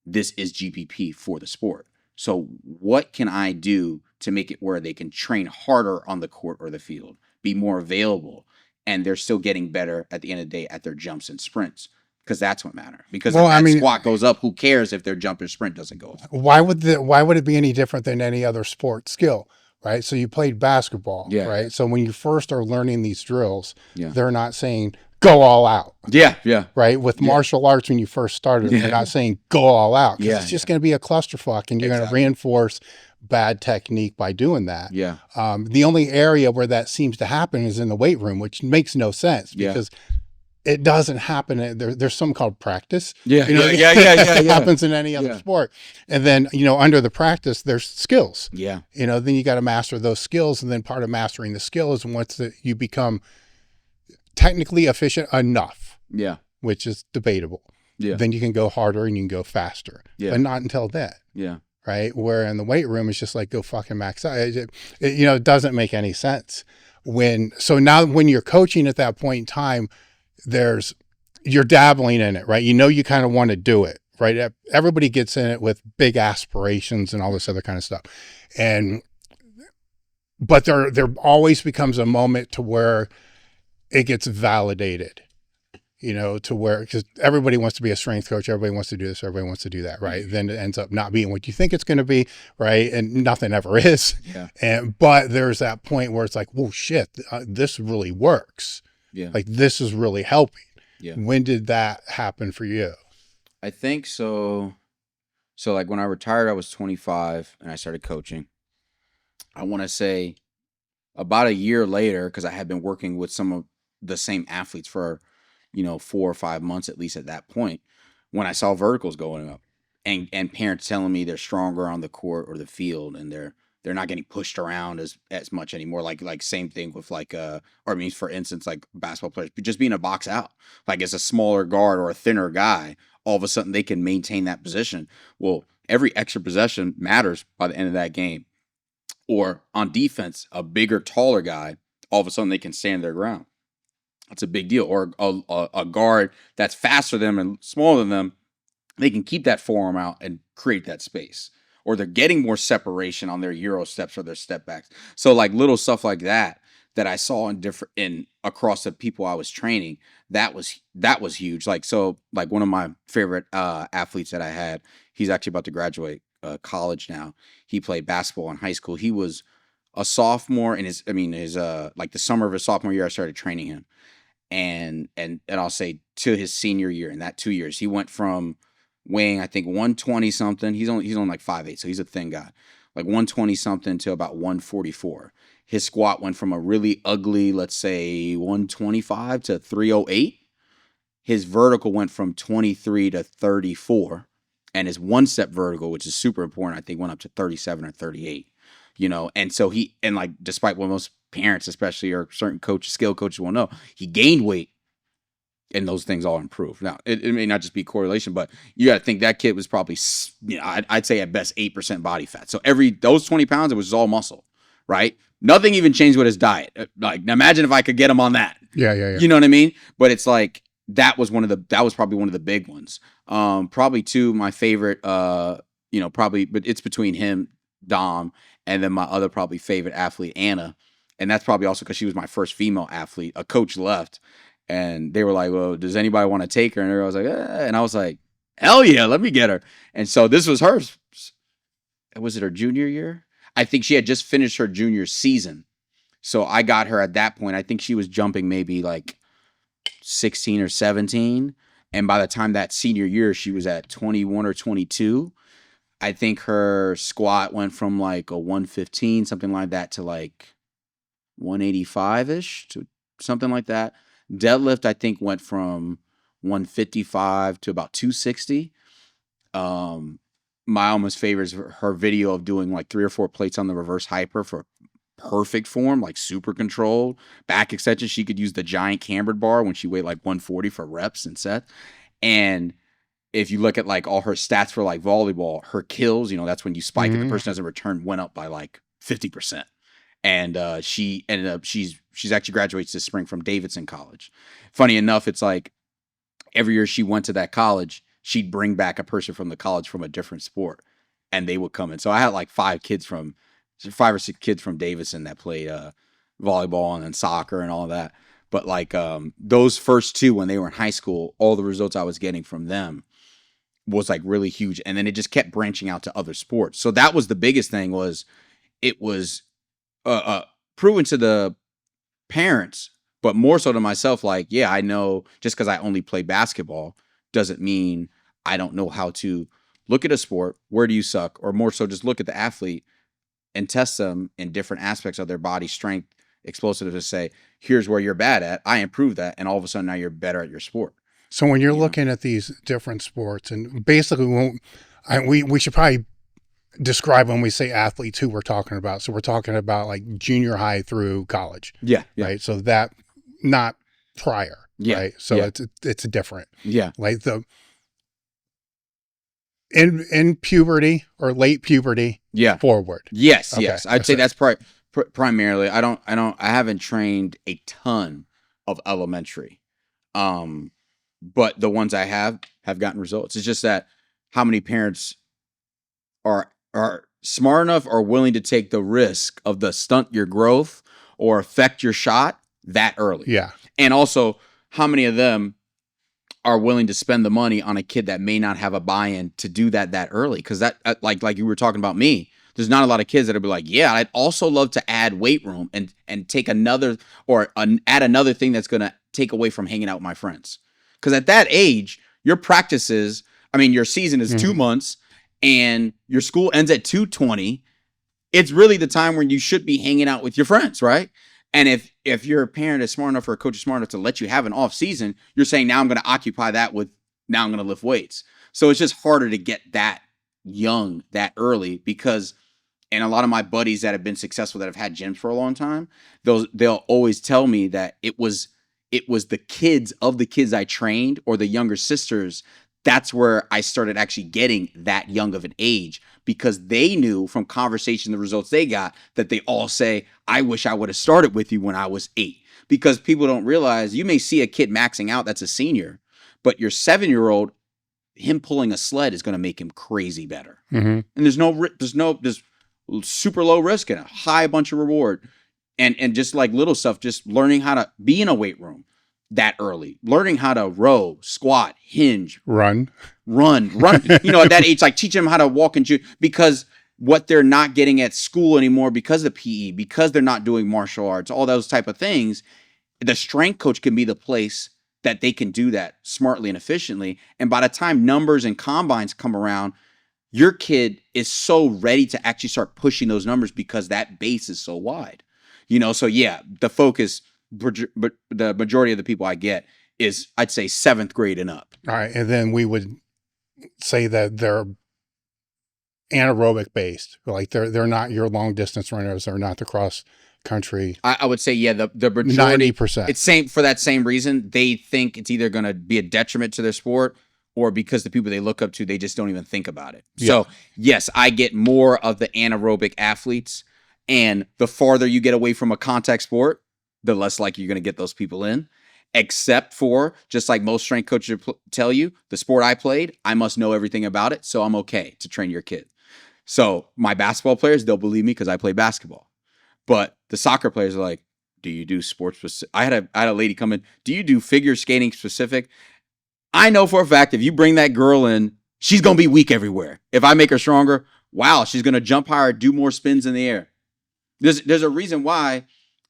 this is GPP for the sport. So what can I do to make it where they can train harder on the court or the field, be more available, and they're still getting better at the end of the day at their jumps and sprints? Because that's what matters. Because if that squat goes up, who cares if their jump or sprint doesn't go up? Why would it be any different than any other sport skill? Right. So you played basketball, right? So when you first are learning these drills, they're not saying go all out. Yeah. Yeah. Right. With martial arts, when you first started, they're not saying go all out because it's just going to be a clusterfuck and you're going to reinforce bad technique by doing that. Yeah. The only area where that seems to happen is in the weight room, which makes no sense because it doesn't happen. There's something called practice. Yeah. It happens in any other sport. And then, under the practice, there's skills. Yeah. Then you got to master those skills. And then part of mastering the skill is once you become technically efficient enough. Yeah. Which is debatable. Yeah. Then you can go harder and you can go faster. Yeah. But not until then. Yeah. Right. Where in the weight room, it's just like, go fucking max out. It doesn't make any sense. So now when you're coaching at that point in time, you're dabbling in it, right? You kind of want to do it, right? Everybody gets in it with big aspirations and all this other kind of stuff. But there always becomes a moment to where it gets validated, you know, to where, because everybody wants to be a strength coach, everybody wants to do this, everybody wants to do that, right? Then it ends up not being what you think it's going to be, right? And nothing ever is. Yeah. But there's that point where it's like, whoa, shit, this really works. Yeah. Like, this is really helping. Yeah. When did that happen for you? I think so. So like when I retired, I was 25 and I started coaching. I want to say about a year later, because I had been working with some of the same athletes for, 4 or 5 months at least at that point, when I saw verticals going up and parents telling me they're stronger on the court or the field and they're not getting pushed around as much anymore. Like same thing with for instance, like basketball players, but just being a box out, like as a smaller guard or a thinner guy, all of a sudden they can maintain that position. Well, every extra possession matters by the end of that game. Or on defense, a bigger, taller guy, all of a sudden they can stand their ground. That's a big deal. Or a guard that's faster than them and smaller than them, they can keep that forearm out and create that space. Or they're getting more separation on their Euro steps or their step backs. So like little stuff like that I saw in across the people I was training, that was huge. Like one of my favorite athletes that I had, he's actually about to graduate college now. He played basketball in high school. He was a sophomore in his like the summer of his sophomore year, I started training him. And I'll say to his senior year, in that 2 years, he went from weighing, I think 120 something. He's only like 5'8", so he's a thin guy. Like 120 something to about 144. His squat went from a really ugly, let's say 125 to 308. His vertical went from 23 to 34. And his one step vertical, which is super important, I think went up to 37 or 38. And so despite what most parents, especially, or certain skill coaches will know, he gained weight and those things all improved. Now, it may not just be correlation, but you got to think that kid was probably, I'd say at best 8% body fat. So those 20 pounds, it was all muscle, right? Nothing even changed with his diet. Like, imagine if I could get him on that. Yeah. You know what I mean? But it's like, that was probably one of the big ones. Probably two, my favorite, but it's between him, Dom, and then my other probably favorite athlete, Anna. And that's probably also because she was my first female athlete. A coach left and they were like, well, does anybody want to take her? And I was like, and I was like, hell yeah, let me get her. And so this was hers. Was it her junior year? I think she had just finished her junior season. So I got her at that point. I think she was jumping maybe like 16 or 17. And by the time that senior year, she was at 21 or 22. I think her squat went from like a 115, something like that, to like 185-ish to something like that. Deadlift, I think, went from 155 to about 260. My almost favors her video of doing like 3 or 4 plates on the reverse hyper for perfect form, like super controlled. Back extension, she could use the giant cambered bar when she weighed like 140 for reps and sets. And if you look at like all her stats for like volleyball, her kills, that's when you spike and the person doesn't return, went up by like 50%. And she ended up, she's actually graduates this spring from Davidson College. Funny enough, it's like every year she went to that college, she'd bring back a person from the college from a different sport and they would come in. So I had like 5 or 6 kids from Davidson that played volleyball and then soccer and all of that. But like those first 2, when they were in high school, all the results I was getting from them was like really huge. And then it just kept branching out to other sports. So that was the biggest thing, was it was proven to the parents, but more so to myself, like, yeah, I know just because I only play basketball doesn't mean I don't know how to look at a sport. Where do you suck? Or more so just look at the athlete and test them in different aspects of their body strength, explosiveness, to say, here's where you're bad at. I improve that. And all of a sudden now you're better at your sport. So when you're looking at these different sports, and basically we should probably describe when we say athletes who we're talking about. So we're talking about like junior high through college. Yeah. Right. So that, not prior. Yeah. Right. So it's different. Yeah. Like in puberty or late puberty. Yeah. Forward. Yes. Okay. Yes. I'd say that's primarily. I haven't trained a ton of elementary. But the ones I have gotten results. It's just that how many parents are smart enough or willing to take the risk of the stunt your growth or affect your shot that early. Yeah. And also, how many of them are willing to spend the money on a kid that may not have a buy-in to do that early? Because that, like you were talking about me, there's not a lot of kids that'll be like, yeah, I'd also love to add weight room and take another or add another thing that's going to take away from hanging out with my friends. Because at that age, your practices, I mean, your season is 2 months and your school ends at 2:20. It's really the time when you should be hanging out with your friends, right? And if your parent is smart enough or a coach is smart enough to let you have an off season, you're saying, now I'm going to occupy that with, now I'm going to lift weights. So it's just harder to get that young, that early, because, and a lot of my buddies that have been successful that have had gyms for a long time, they'll always tell me that it was the kids of the kids I trained or the younger sisters. That's where I started actually getting that young of an age, because they knew from conversation, the results they got, that they all say, I wish I would have started with you when I was 8. Because people don't realize, you may see a kid maxing out that's a senior, but your 7-year-old, him pulling a sled is going to make him crazy better. And there's super low risk and a high bunch of reward. And just like little stuff, just learning how to be in a weight room that early, learning how to row, squat, hinge, run, at that age, like teach them how to walk and chew, because what they're not getting at school anymore, because of PE, because they're not doing martial arts, all those type of things, the strength coach can be the place that they can do that smartly and efficiently. And by the time numbers and combines come around, your kid is so ready to actually start pushing those numbers because that base is so wide. So yeah, the focus, but the majority of the people I get is, I'd say, 7th grade and up. All right. And then we would say that they're anaerobic based, like they're not your long distance runners, they're not the cross country. I would say, yeah, the majority, 90%. It's same for that same reason. They think it's either going to be a detriment to their sport, or because the people they look up to, they just don't even think about it. Yeah. So yes, I get more of the anaerobic athletes, and the farther you get away from a contact sport, the less likely you're going to get those people in. Except for, just like most strength coaches tell you, the sport I played, I must know everything about it, so I'm okay to train your kid. So my basketball players, they'll believe me because I play basketball. But the soccer players are like, do you do sports specific? I had a lady come in, do you do figure skating specific? I know for a fact if you bring that girl in, she's going to be weak everywhere. If I make her stronger, wow, she's going to jump higher, do more spins in the air. There's a reason why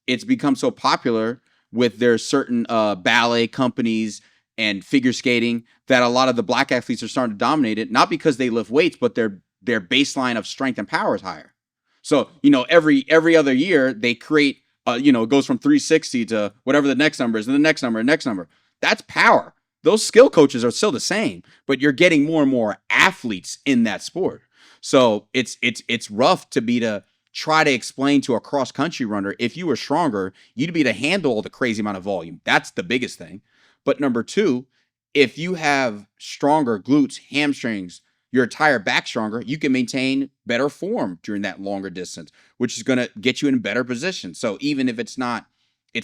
it's become so popular with their certain ballet companies and figure skating, that a lot of the black athletes are starting to dominate it, not because they lift weights, but their baseline of strength and power is higher. So, every other year they create, it goes from 360 to whatever the next number is, and the next number, and next number. That's power. Those skill coaches are still the same, but you're getting more and more athletes in that sport. So it's rough to try to explain to a cross country runner, if you were stronger, you'd be able to handle all the crazy amount of volume. That's the biggest thing. But number 2, if you have stronger glutes, hamstrings, your entire back stronger, you can maintain better form during that longer distance, which is going to get you in better position. So even if it's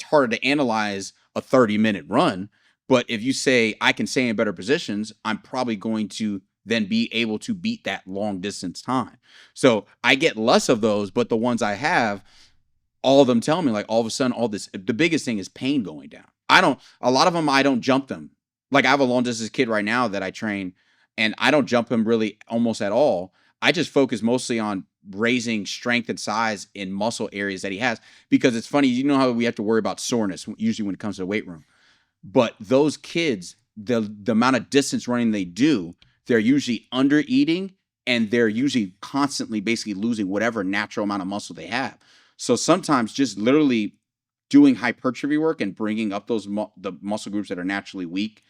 harder to analyze a 30-minute run, but if you say, I can stay in better positions, I'm probably going to then be able to beat that long distance time. So I get less of those, but the ones I have, all of them tell me, like, all of a sudden, the biggest thing is pain going down. A lot of them, I don't jump them. Like, I have a long distance kid right now that I train, and I don't jump him really almost at all. I just focus mostly on raising strength and size in muscle areas that he has, because it's funny, you know how we have to worry about soreness usually when it comes to the weight room. But those kids, the amount of distance running they do, they're usually under eating, and they're usually constantly basically losing whatever natural amount of muscle they have. So sometimes just literally doing hypertrophy work and bringing up the muscle groups that are naturally weak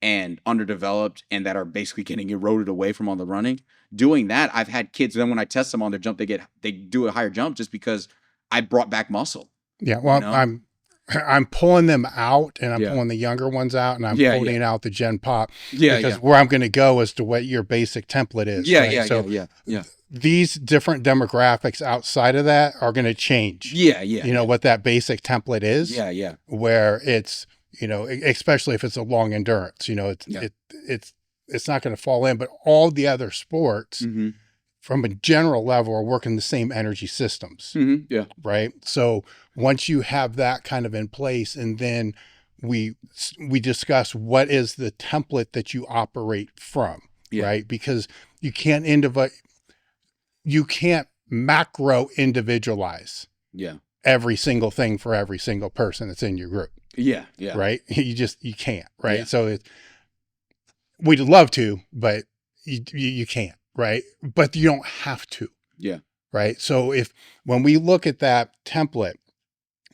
and underdeveloped and that are basically getting eroded away from all the running, doing that, I've had kids, then when I test them on their jump, they do a higher jump just because I brought back muscle. Yeah, well, I'm pulling them out, and I'm pulling the younger ones out, and I'm pulling out the Gen Pop, because where I'm going to go is to what your basic template is. Yeah. These different demographics outside of that are going to change. What that basic template is. Where it's, especially if it's a long endurance, it's not going to fall in, but all the other sports from a general level are working the same energy systems. Right. So once you have that kind of in place, and then we discuss what is the template that you operate from, right? Because you can't macro individualize every single thing for every single person that's in your group. Right. You can't. Right. So we'd love to, but you can't. Right. But you don't have to. Right. So when we look at that template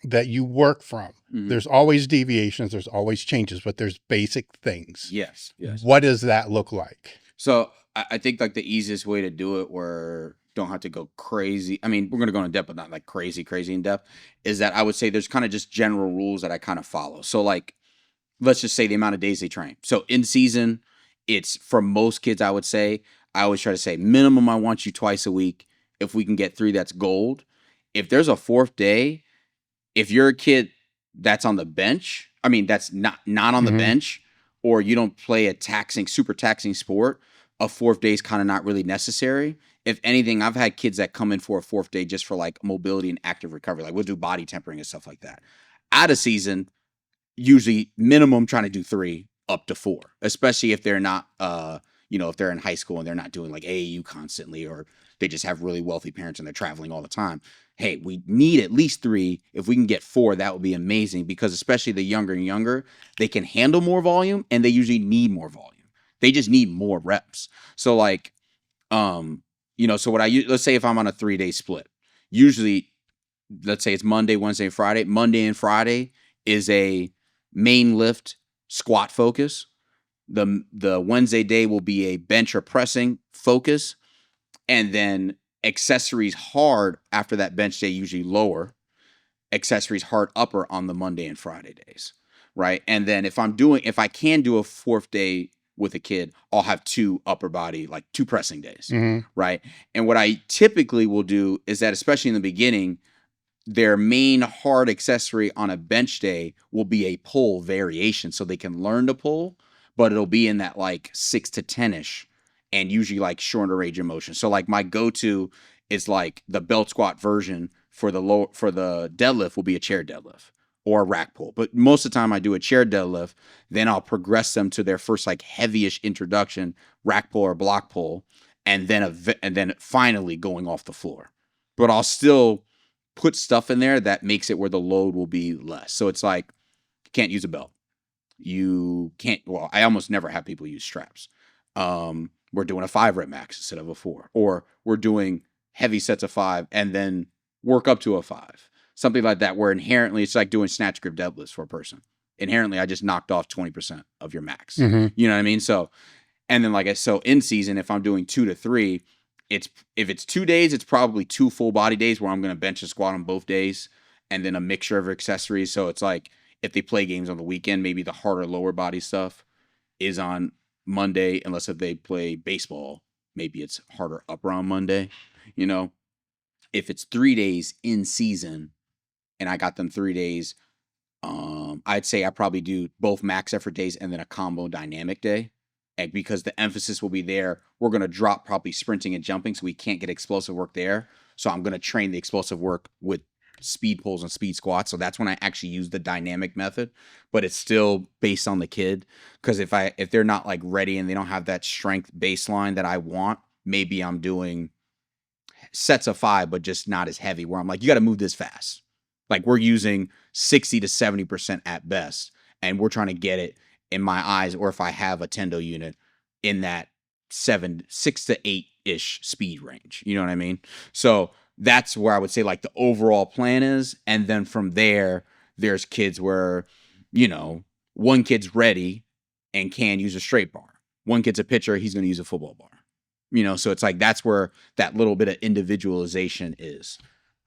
that you work from, there's always deviations, there's always changes, but there's basic things. Yes. What does that look like? So I think like the easiest way to do it where don't have to go crazy. I mean, we're going to go in depth, but not like crazy in depth, is that I would say there's kind of just general rules that I kind of follow. So like, let's just say the amount of days they train. So in season, it's for most kids, I would say, I always try to say minimum, I want you twice a week. If we can get 3, that's gold. If there's a 4th day, if you're a kid that's on the bench, I mean, that's not on the bench, or you don't play a super taxing sport, a 4th day is kind of not really necessary. If anything, I've had kids that come in for a 4th day just for like mobility and active recovery. Like we'll do body tempering and stuff like that. Out of season, usually minimum trying to do 3 up to 4, especially if they're not, if they're in high school and they're not doing like AAU constantly, or they just have really wealthy parents and they're traveling all the time. Hey, we need at least 3. If we can get 4, that would be amazing, because especially the younger and younger, they can handle more volume and they usually need more volume. They just need more reps. So like, so what let's say if I'm on a 3-day split, usually, let's say it's Monday, Wednesday, Friday. Monday and Friday is a main lift squat focus. The Wednesday day will be a bench or pressing focus. And then accessories hard after that bench day, usually lower. Accessories hard upper on the Monday and Friday days, right? And then if I can do a 4th day with a kid, I'll have 2 upper body, like 2 pressing days, right? And what I typically will do is that, especially in the beginning, their main hard accessory on a bench day will be a pull variation, so they can learn to pull, but it'll be in that like 6 to 10-ish, and usually like shorter range of motion. So like my go-to is like the belt squat version for the deadlift will be a chair deadlift or a rack pull. But most of the time I do a chair deadlift, then I'll progress them to their first like heavyish introduction, rack pull or block pull, and then finally going off the floor. But I'll still put stuff in there that makes it where the load will be less. So it's like, you can't use a belt. You can't, well, I almost never have people use straps. We're doing a 5 rep max instead of a 4, or we're doing heavy sets of 5 and then work up to a 5, something like that, where inherently it's like doing snatch grip deadlifts for a person. Inherently, I just knocked off 20% of your max. You know what I mean? So, and then in season, if I'm doing 2 to 3, if it's 2 days, it's probably 2 full body days where I'm going to bench and squat on both days, and then a mixture of accessories. So it's like, if they play games on the weekend, maybe the harder lower body stuff is on Monday, unless if they play baseball, maybe it's harder upper on Monday. If it's 3 days in season and I got them 3 days, I'd say I probably do both max effort days and then a combo dynamic day. And because the emphasis will be there, we're going to drop probably sprinting and jumping, so we can't get explosive work there. So I'm going to train the explosive work with speed pulls and speed squats. So that's when I actually use the dynamic method, but it's still based on the kid. Because if they're not like ready and they don't have that strength baseline that I want, maybe I'm doing sets of 5, but just not as heavy, where I'm like, you got to move this fast. Like we're using 60 to 70% at best, and we're trying to get it, in my eyes, or if I have a tendo unit, in that 6 to 8-ish speed range. You know what I mean? So that's where I would say like the overall plan is. And then from there, there's kids where, one kid's ready and can use a straight bar. One kid's a pitcher, he's going to use a football bar. So it's like, that's where that little bit of individualization is.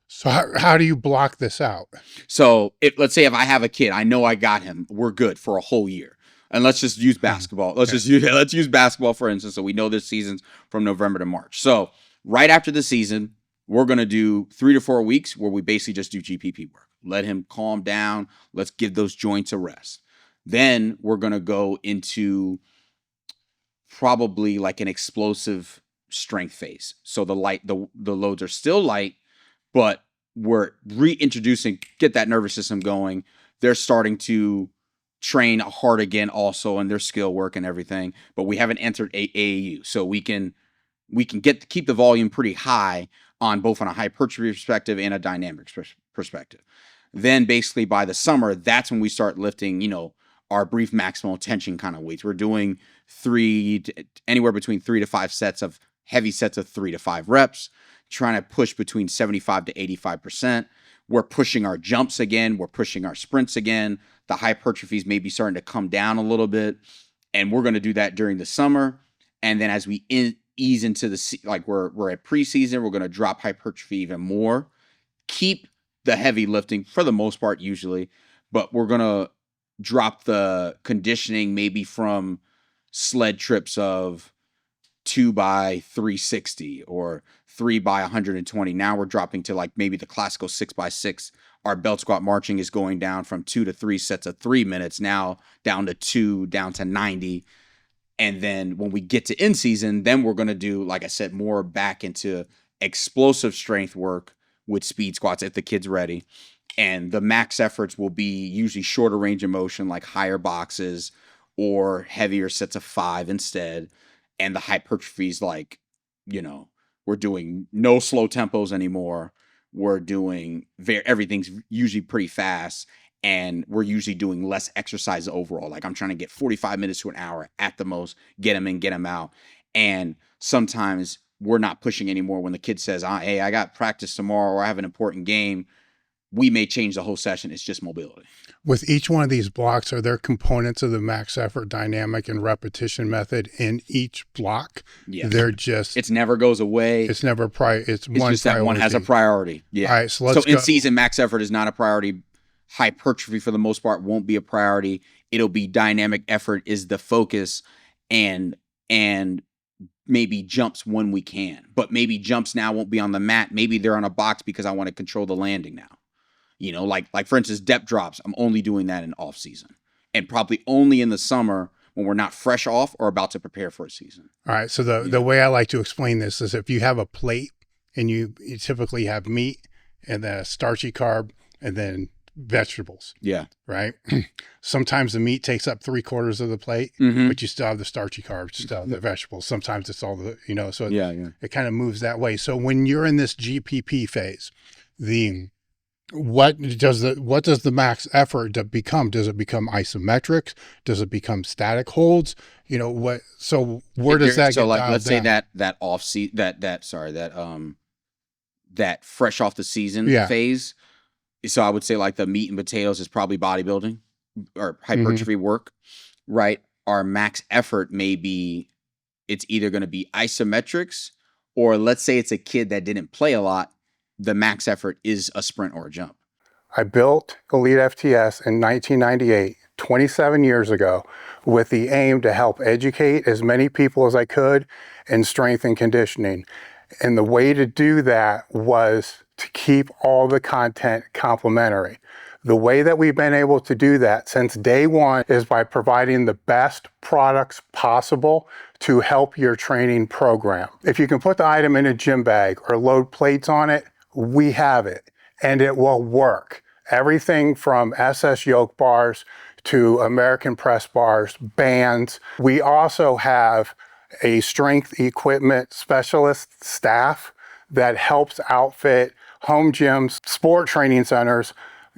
So how do you block this out? So let's say if I have a kid, I know I got him, we're good for a whole year. And let's just use basketball. Let's use basketball, for instance. So we know this season's from November to March. So right after the season, we're going to do 3 to 4 weeks where we basically just do GPP work. Let him calm down. Let's give those joints a rest. Then we're going to go into probably like an explosive strength phase. So the loads are still light, but we're reintroducing, get that nervous system going. They're starting to train hard again also in their skill work and everything, but we haven't entered AAU. So we can keep the volume pretty high on both on a hypertrophy perspective and a dynamic perspective. Then basically by the summer, that's when we start lifting, our brief maximal tension kind of weights. We're doing anywhere between 3 to 5 sets of heavy sets of 3 to 5 reps, trying to push between 75 to 85%. We're pushing our jumps again. We're pushing our sprints again. The hypertrophies may be starting to come down a little bit. And we're going to do that during the summer. And then as we ease into we're at preseason, we're going to drop hypertrophy even more. Keep the heavy lifting for the most part usually, but we're going to drop the conditioning maybe from sled trips of 2 by 360 or 3 by 120. Now we're dropping to like maybe the classical 6 by 6. Our belt squat marching is going down from 2 to 3 sets of 3 minutes, now down to 2, down to 90. And then when we get to in season, then we're going to do, like I said, more back into explosive strength work with speed squats if the kid's ready. And the max efforts will be usually shorter range of motion, like higher boxes or heavier sets of 5 instead. And the hypertrophies, like, we're doing no slow tempos anymore. We're doing everything's usually pretty fast. And we're usually doing less exercise overall. Like I'm trying to get 45 minutes to an hour at the most, get them in, get them out. And sometimes we're not pushing anymore when the kid says, hey, I got practice tomorrow or I have an important game. We may change the whole session. It's just mobility. With each one of these blocks, are there components of the max effort dynamic and repetition method in each block? Yeah. They're just... It never goes away. It's never... It's one just that one has a priority. Yeah. All right, so let's go. In season, max effort is not a priority. Hypertrophy for the most part won't be a priority. It'll be dynamic effort is the focus, and maybe jumps when we can. But maybe jumps now won't be on the mat. Maybe they're on a box because I want to control the landing now. Like for instance, depth drops. I'm only doing that in off season, and probably only in the summer when we're not fresh off or about to prepare for a season. All right. So the way I like to explain this is if you have a plate and you typically have meat and then a starchy carb and then vegetables. Yeah. Right. Sometimes the meat takes up 3/4 of the plate, but you still have the starchy carbs, still have the vegetables. Sometimes it's all the, so it kind of moves that way. So when you're in this GPP phase, what does the max effort become? Does it become isometrics? Does it become static holds? So where does that get so like dialed let's down? say that off season that fresh off the season phase. So I would say like the meat and potatoes is probably bodybuilding or hypertrophy work, right? Our max effort it's either going to be isometrics, or let's say it's a kid that didn't play a lot. The max effort is a sprint or a jump. I built Elite FTS in 1998, 27 years ago, with the aim to help educate as many people as I could in strength and conditioning. And the way to do that was to keep all the content complementary. The way that we've been able to do that since day one is by providing the best products possible to help your training program. If you can put the item in a gym bag or load plates on it, we have it, and it will work. Everything from SS yoke bars to American press bars, bands. We also have a strength equipment specialist staff that helps outfit home gyms, sport training centers,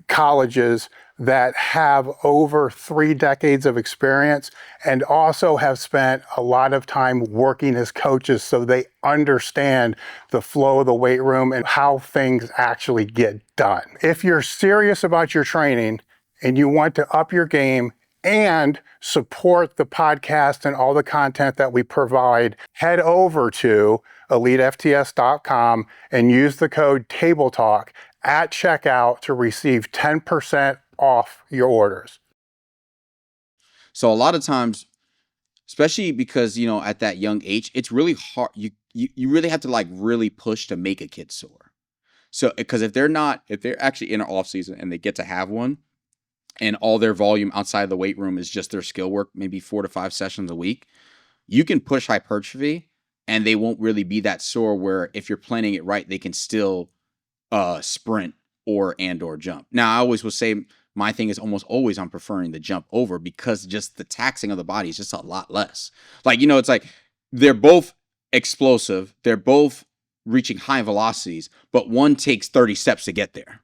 colleges that have over 3 decades of experience and also have spent a lot of time working as coaches so they understand the flow of the weight room and how things actually get done. If you're serious about your training and you want to up your game and support the podcast and all the content that we provide, head over to elitefts.com and use the code TABLETALK at checkout to receive 10% off your orders. So a lot of times, especially because, at that young age, it's really hard. You really have to like really push to make a kid sore. So, because if they're actually in an off season and they get to have one and all their volume outside of the weight room is just their skill work, maybe 4 to 5 sessions a week, you can push hypertrophy and they won't really be that sore where if you're planning it right, they can still sprint or jump. Now, I always will say my thing is almost always I'm preferring the jump over, because just the taxing of the body is just a lot less. Like, it's like they're both explosive. They're both reaching high velocities, but one takes 30 steps to get there.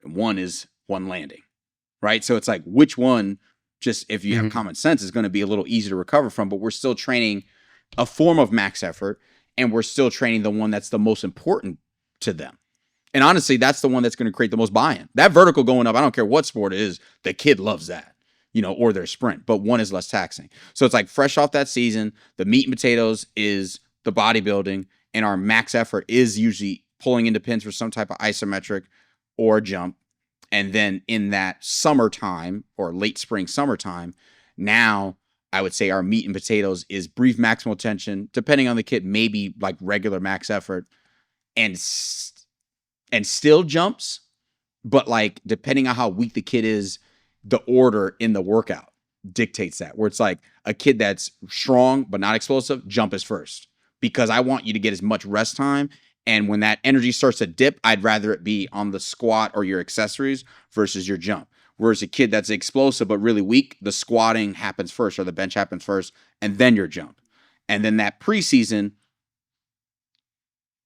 And one is one landing, right? So it's like, which one, just if you have common sense, is going to be a little easier to recover from, but we're still training a form of max effort, and we're still training the one that's the most important to them. And honestly, that's the one that's going to create the most buy-in. That vertical going up, I don't care what sport it is, the kid loves that, or their sprint, but one is less taxing. So it's like fresh off that season, the meat and potatoes is the bodybuilding, and our max effort is usually pulling into pins for some type of isometric or jump. And then in that summertime or late spring, summertime, now I would say our meat and potatoes is brief maximal tension, depending on the kid, maybe like regular max effort, and still jumps. But like, depending on how weak the kid is, the order in the workout dictates that, where it's like a kid that's strong but not explosive, jump is first, because I want you to get as much rest time. And when that energy starts to dip, I'd rather it be on the squat or your accessories versus your jump. Whereas a kid that's explosive but really weak, the squatting happens first or the bench happens first, and then your jump. And then that preseason,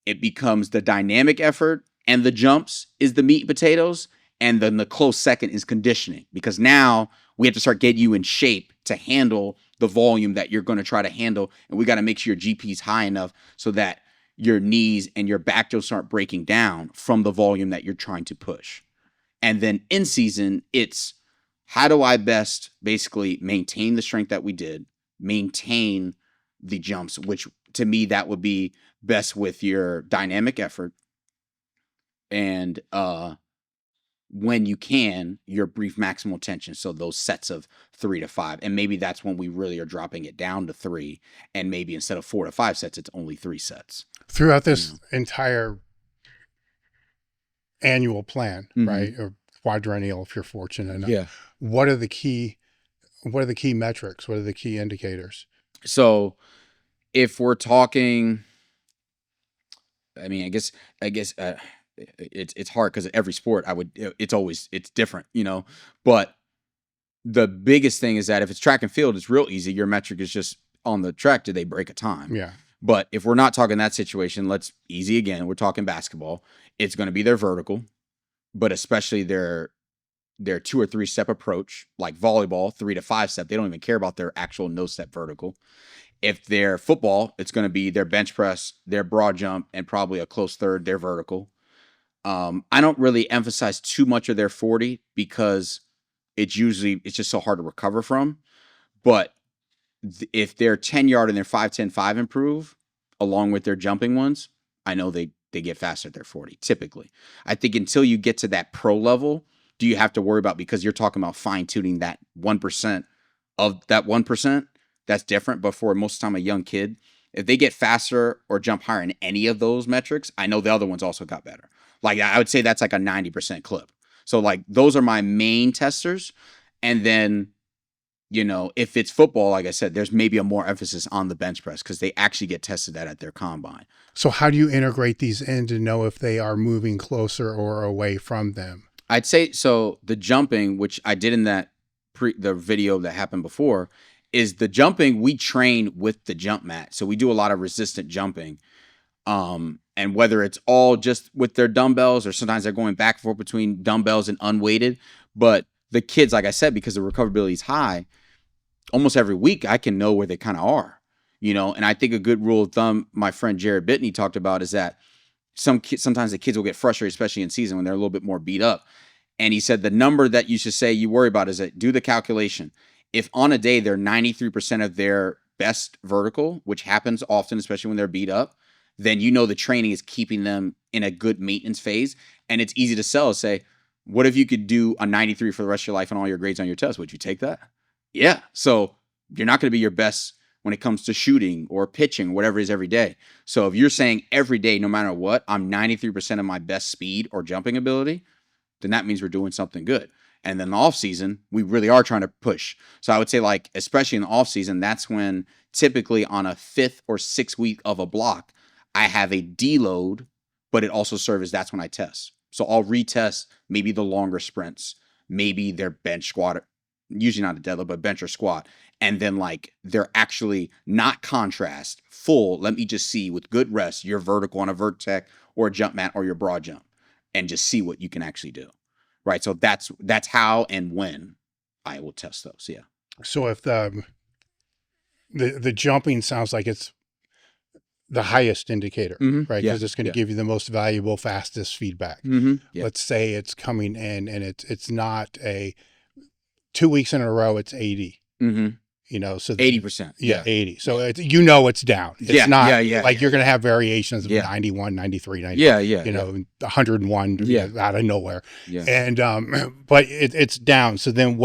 it becomes the dynamic effort, and the jumps is the meat and potatoes. And then the close second is conditioning, because now we have to start getting you in shape to handle the volume that you're going to try to handle. And we got to make sure your GP is high enough so that your knees and your back just aren't breaking down from the volume that you're trying to push. And then in season, it's how do I best basically maintain the strength that we did, maintain the jumps, which to me, that would be best with your dynamic effort. And when you can, your brief maximal tension. So those sets of 3 to 5. And maybe that's when we really are dropping it down to 3. And maybe instead of 4 to 5 sets, it's only 3 sets. Throughout this entire annual plan, right? Or quadrennial, if you're fortunate enough. Yeah. What are the key metrics? What are the key indicators? So if we're talking, I mean, I guess it's hard because every sport it's different, but the biggest thing is that if it's track and field, it's real easy. Your metric is just on the track, did they break a time? Yeah. But if we're not talking that situation, let's easy again. We're talking basketball. It's going to be their vertical, but especially their 2 or 3 step approach, like volleyball, 3 to 5 step. They don't even care about their actual no step vertical. If they're football, it's going to be their bench press, their broad jump, and probably a close third, their vertical. I don't really emphasize too much of their 40 because it's just so hard to recover from. But if their 10-yard and their 5-10-5 improve along with their jumping ones, I know they get faster at their 40 typically. I think until you get to that pro level, do you have to worry about, because you're talking about fine tuning that 1% of that 1%, that's different. But for most of the time, a young kid, if they get faster or jump higher in any of those metrics, I know the other ones also got better. Like I would say that's like a 90% clip. So like those are my main testers. And then, if it's football, like I said, there's maybe a more emphasis on the bench press because they actually get tested at their combine. So how do you integrate these in to know if they are moving closer or away from them? I'd say, so the jumping, which I did in that the video that happened before, is the jumping we train with the jump mat. So we do a lot of resistant jumping. And whether it's all just with their dumbbells or sometimes they're going back and forth between dumbbells and unweighted. But the kids, like I said, because the recoverability is high, almost every week I can know where they kind of are, and I think a good rule of thumb my friend Jared Bittney talked about is that sometimes the kids will get frustrated, especially in season when they're a little bit more beat up. And he said the number that you should say you worry about is that do the calculation. If on a day they're 93% of their best vertical, which happens often, especially when they're beat up, then the training is keeping them in a good maintenance phase. And it's easy to sell. Say, what if you could do a 93 for the rest of your life on all your grades on your test? Would you take that? Yeah. So you're not going to be your best when it comes to shooting or pitching, whatever it is every day. So if you're saying every day, no matter what, I'm 93% of my best speed or jumping ability, then that means we're doing something good. And then the off season, we really are trying to push. So I would say, like, especially in the off season, that's when typically on a 5th or 6th week of a block, I have a deload, but it also serves as that's when I test. So I'll retest maybe the longer sprints, maybe their bench squat, usually not a deadlift, but bench or squat. And then like they're actually not contrast full. Let me just see with good rest, your vertical on a vertec or a jump mat or your broad jump, and just see what you can actually do. Right. So that's how and when I will test those. Yeah. So if the jumping sounds like it's the highest indicator, right? Because it's going to give you the most valuable, fastest feedback. Let's say it's coming in and it's not 2 weeks in a row, it's 80. You know, so 80%. 80. So it's, you know, it's down. It's not like you're going to have variations of 91, 93, 90, you know, 101 out of nowhere. And, but it's down. So then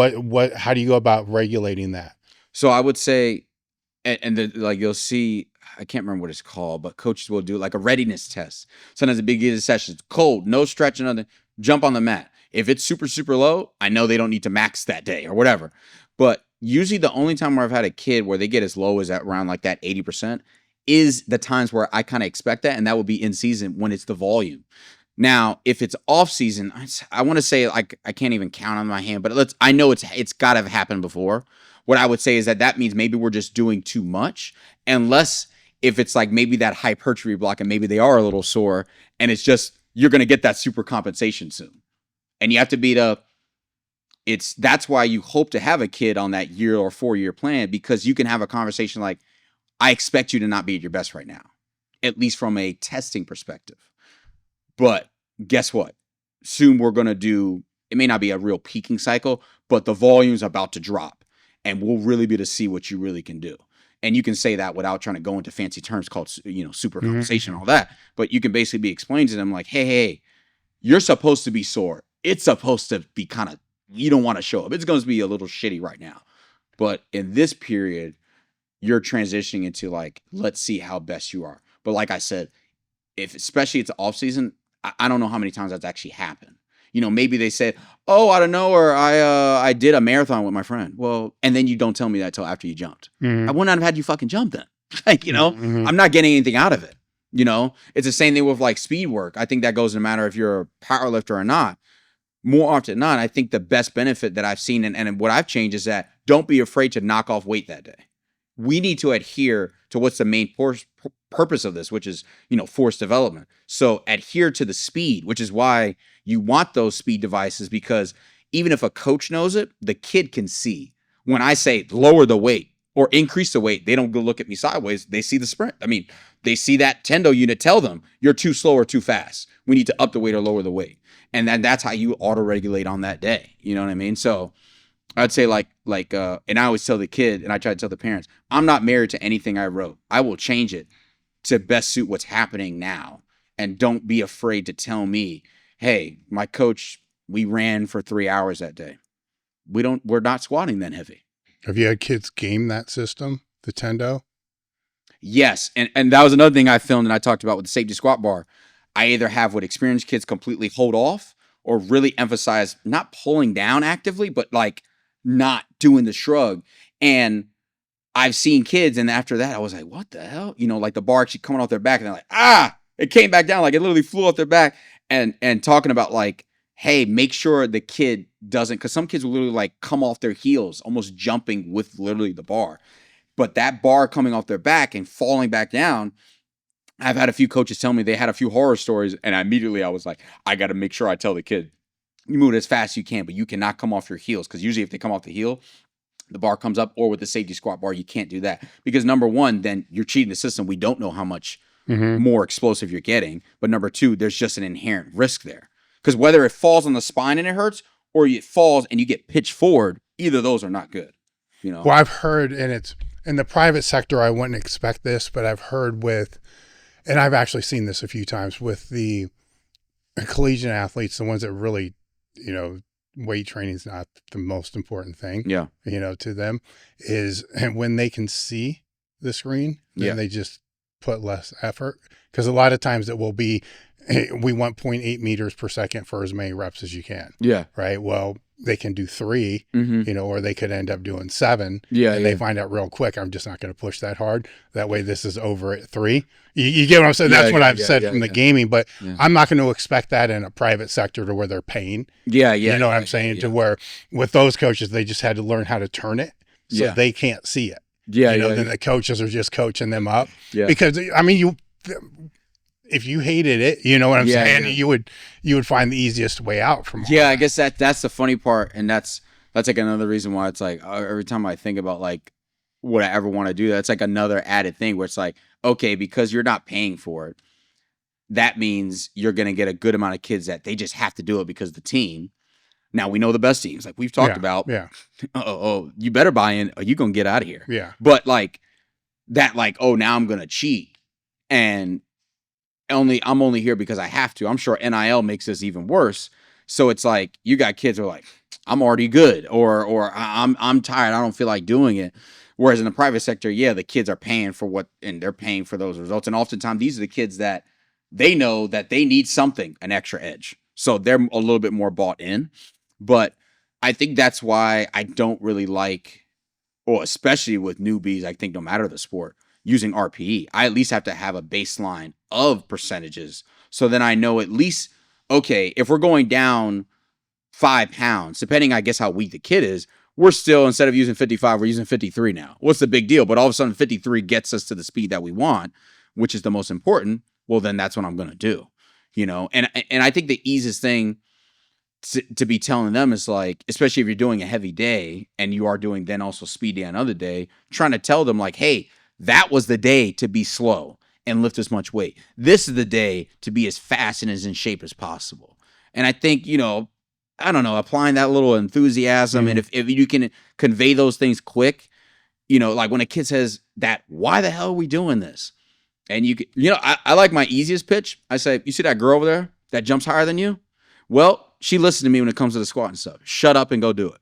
how do you go about regulating that? So I would say, like you'll see, I can't remember what it's called, but coaches will do like a readiness test. Sometimes the beginning of the session, it's cold, no stretching, nothing. Jump on the mat. If it's super, super low, I know they don't need to max that day or whatever. But usually the only time where I've had a kid where they get as low as at around like that 80% is the times where I kind of expect that. And that will be in season when it's the volume. Now, if it's off season, I want to say like I can't even count on my hand, but I know it's got to have happened before. What I would say is that means maybe we're just doing too much, unless if it's like maybe that hypertrophy block and maybe they are a little sore and it's just, you're going to get that super compensation soon. And you have to be that's why you hope to have a kid on that year or 4-year plan, because you can have a conversation like, I expect you to not be at your best right now, at least from a testing perspective. But guess what? Soon we're going to do, it may not be a real peaking cycle, but the volume's about to drop and we'll really be able to see what you really can do. And you can say that without trying to go into fancy terms called, you know, super compensation and all that. But you can basically be explaining to them like, hey, you're supposed to be sore. It's supposed to be kind of, you don't want to show up. It's going to be a little shitty right now. But in this period, you're transitioning into like, let's see how best you are. But like I said, especially it's off season, I don't know how many times that's actually happened. You know, maybe they said, oh, out of nowhere, I did a marathon with my friend. Well, and then you don't tell me that till after you jumped. I would not have had you fucking jump then. Like, you know, I'm not getting anything out of it. You know, it's the same thing with like speed work. I think that goes no matter if you're a power lifter or not. More often than not, I think the best benefit that I've seen and what I've changed is that don't be afraid to knock off weight that day. We need to adhere to what's the main purpose of this, which is, you know, force development. So adhere to the speed, which is why you want those speed devices, because even if a coach knows it, the kid can see. When I say lower the weight or increase the weight, they don't go look at me sideways. They see the sprint. I mean, they see that tendo unit tell them you're too slow or too fast. We need to up the weight or lower the weight. And then that's how you auto-regulate on that day. You know what I mean? So I'd say and I always tell the kid, and I try to tell the parents, I'm not married to anything I wrote. I will change it to best suit what's happening now. And don't be afraid to tell me, hey, my coach, we ran for 3 hours that day. We're not squatting that heavy. Have you had kids game that system, the Tendo? Yes. And that was another thing I filmed and I talked about with the safety squat bar. I either have what experienced kids completely hold off or really emphasize not pulling down actively, but like not doing the shrug. And I've seen kids, and after that, I was like, what the hell? You know, like the bar actually coming off their back, and they're like, it came back down. Like it literally flew off their back. And talking about like, hey, make sure the kid doesn't, because some kids will literally like come off their heels, almost jumping with literally the bar. But that bar coming off their back and falling back down, I've had a few coaches tell me they had a few horror stories, and I was like, I got to make sure I tell the kid, you move it as fast as you can, but you cannot come off your heels, because usually if they come off the heel, the bar comes up, or with the safety squat bar, you can't do that. Because number one, then you're cheating the system. We don't know how much more explosive you're getting. But number two, there's just an inherent risk there. Because whether it falls on the spine and it hurts, or it falls and you get pitched forward, either of those are not good. You know? Well, I've heard, and it's in the private sector, I wouldn't expect this, but I've heard and I've actually seen this a few times with the collegiate athletes, the ones that really, you know, weight training is not the most important thing, you know, to them, is and when they can see the screen, then they just put less effort. Because a lot of times it will be, hey, we want 0.8 meters per second for as many reps as you can. Yeah. Right. Well, they can do 3, or they could end up doing 7. Yeah. And they find out real quick, I'm just not going to push that hard. That way this is over at 3. You get what I'm saying? That's what I've said from the gaming, but I'm not going to expect that in a private sector to where they're paying. Yeah. You know what I'm saying? To where with those coaches, they just had to learn how to turn it so they can't see it. Then the coaches are just coaching them up. Yeah. Because, I mean, if you hated it, you know what I'm saying? You would find the easiest way out from all I guess that's the funny part. And that's like another reason why it's like every time I think about like would I ever want to do that, it's like another added thing where it's like, okay, because you're not paying for it, that means you're going to get a good amount of kids that they just have to do it because the team. Now we know the best teams, like we've talked about. Yeah. Oh, you better buy in or you're going to get out of here. Yeah. But like that, like, oh, now I'm going to cheat and I'm only here because I have to. I'm sure NIL makes this even worse. So it's like you got kids who are like, I'm already good, or I'm tired. I don't feel like doing it. Whereas in the private sector, the kids are paying for and they're paying for those results. And oftentimes these are the kids that they know that they need something, an extra edge. So they're a little bit more bought in. But I think that's why I don't really like, or especially with newbies, I think no matter the sport, using RPE. I at least have to have a baseline of percentages. So then I know at least, okay, if we're going down 5 pounds, depending, I guess, how weak the kid is, we're still, instead of using 55, we're using 53 now. What's the big deal? But all of a sudden 53 gets us to the speed that we want, which is the most important. Well, then that's what I'm going to do, And I think the easiest thing to be telling them is like, especially if you're doing a heavy day and you are doing then also speed day another day, trying to tell them like, hey, that was the day to be slow and lift as much weight. This is the day to be as fast and as in shape as possible. And I think, I don't know, applying that little enthusiasm and if you can convey those things quick, like when a kid says that, why the hell are we doing this? And I like my easiest pitch. I say, you see that girl over there that jumps higher than you? Well, she listened to me when it comes to the squat and stuff. Shut up and go do it.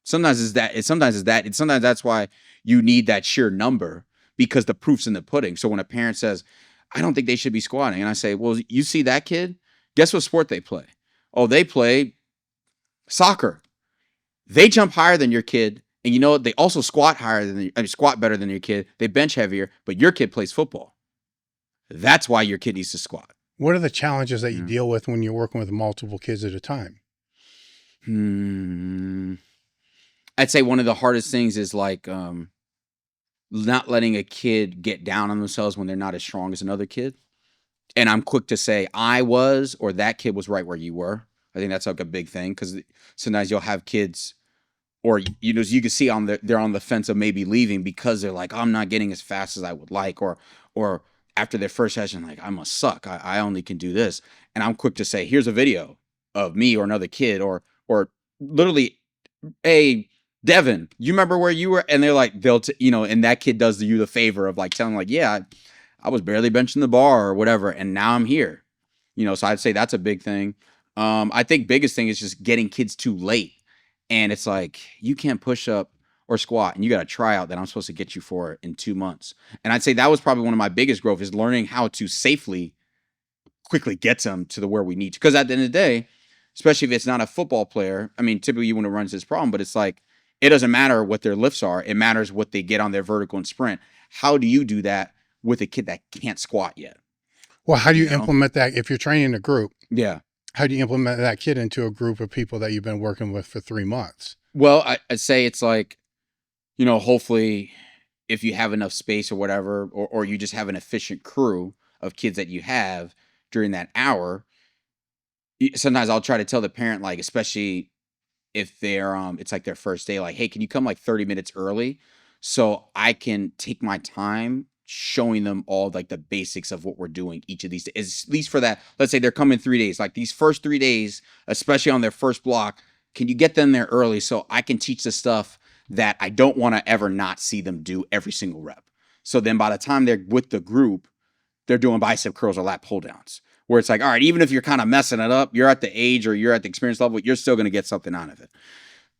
Sometimes that's why you need that sheer number, because the proof's in the pudding. So when a parent says, I don't think they should be squatting, and I say, well, you see that kid? Guess what sport they play? Oh, they play soccer. They jump higher than your kid, and they also squat squat better than your kid. They bench heavier, but your kid plays football. That's why your kid needs to squat. What are the challenges that you deal with when you're working with multiple kids at a time? I'd say one of the hardest things is like not letting a kid get down on themselves when they're not as strong as another kid. And I'm quick to say I was, or that kid was right where you were. I think that's like a big thing, because sometimes you'll have kids, or you can see they're on the fence of maybe leaving because they're like, oh, I'm not getting as fast as I would like, or after their first session, like, I must suck. I only can do this. And I'm quick to say, here's a video of me or another kid, or literally, hey, Devin, you remember where you were? And they're like, and that kid does you the favor of like telling like, yeah, I was barely benching the bar or whatever, and now I'm here. So I'd say that's a big thing. I think biggest thing is just getting kids too late. And it's like, you can't push up or squat, and you got a tryout that I'm supposed to get you for in 2 months. And I'd say that was probably one of my biggest growth, is learning how to quickly get them to where we need to. Because at the end of the day, especially if it's not a football player, I mean, typically you wouldn't run into this problem, but it's like, it doesn't matter what their lifts are. It matters what they get on their vertical and sprint. How do you do that with a kid that can't squat yet? Well, how do you implement that if you're training a group? Yeah. How do you implement that kid into a group of people that you've been working with for 3 months? Well, I'd say it's like, hopefully if you have enough space or whatever, or you just have an efficient crew of kids that you have during that hour, sometimes I'll try to tell the parent, like, especially if they're, it's like their first day, like, hey, can you come like 30 minutes early so I can take my time showing them all like the basics of what we're doing each of these days, at least for that. Let's say they're coming 3 days, like these first 3 days, especially on their first block, can you get them there early so I can teach the stuff that I don't want to ever not see them do every single rep. So then by the time they're with the group, they're doing bicep curls or lat pull downs, where it's like, all right, even if you're kind of messing it up, you're at the age or you're at the experience level, you're still going to get something out of it.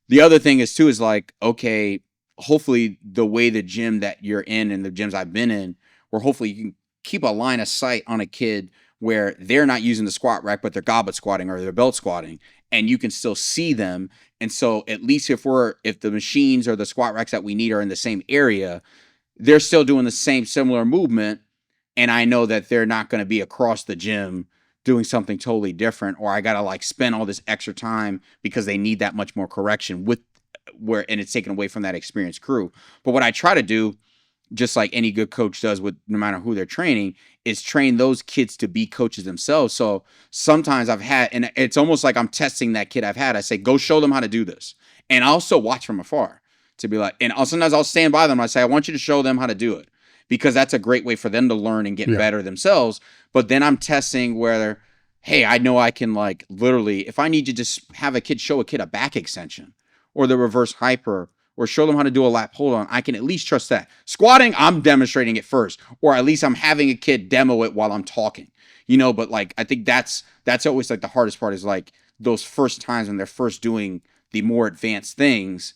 The other thing is too, is like, okay, hopefully the way the gym that you're in and the gyms I've been in, where hopefully you can keep a line of sight on a kid where they're not using the squat rack, but they're goblet squatting or they're belt squatting. and you can still see them. And so at least if the machines or the squat racks that we need are in the same area, they're still doing the same similar movement. And I know that they're not going to be across the gym doing something totally different, or I got to like spend all this extra time because they need that much more correction and it's taken away from that experienced crew. But what I try to do, just like any good coach does with no matter who they're training, is train those kids to be coaches themselves. So sometimes and it's almost like I'm testing that kid I've had. I say, go show them how to do this. And I'll also watch from afar to be like, and sometimes I'll stand by them. I say, I want you to show them how to do it, because that's a great way for them to learn and get better themselves. But then I'm testing whether, hey, I know I can like literally, if I need to just have a kid show a kid a back extension or the reverse hyper, or show them how to do a lat hold on, I can at least trust that. Squatting, I'm demonstrating it first, or at least I'm having a kid demo it while I'm talking, but like, I think that's always like the hardest part, is like those first times when they're first doing the more advanced things,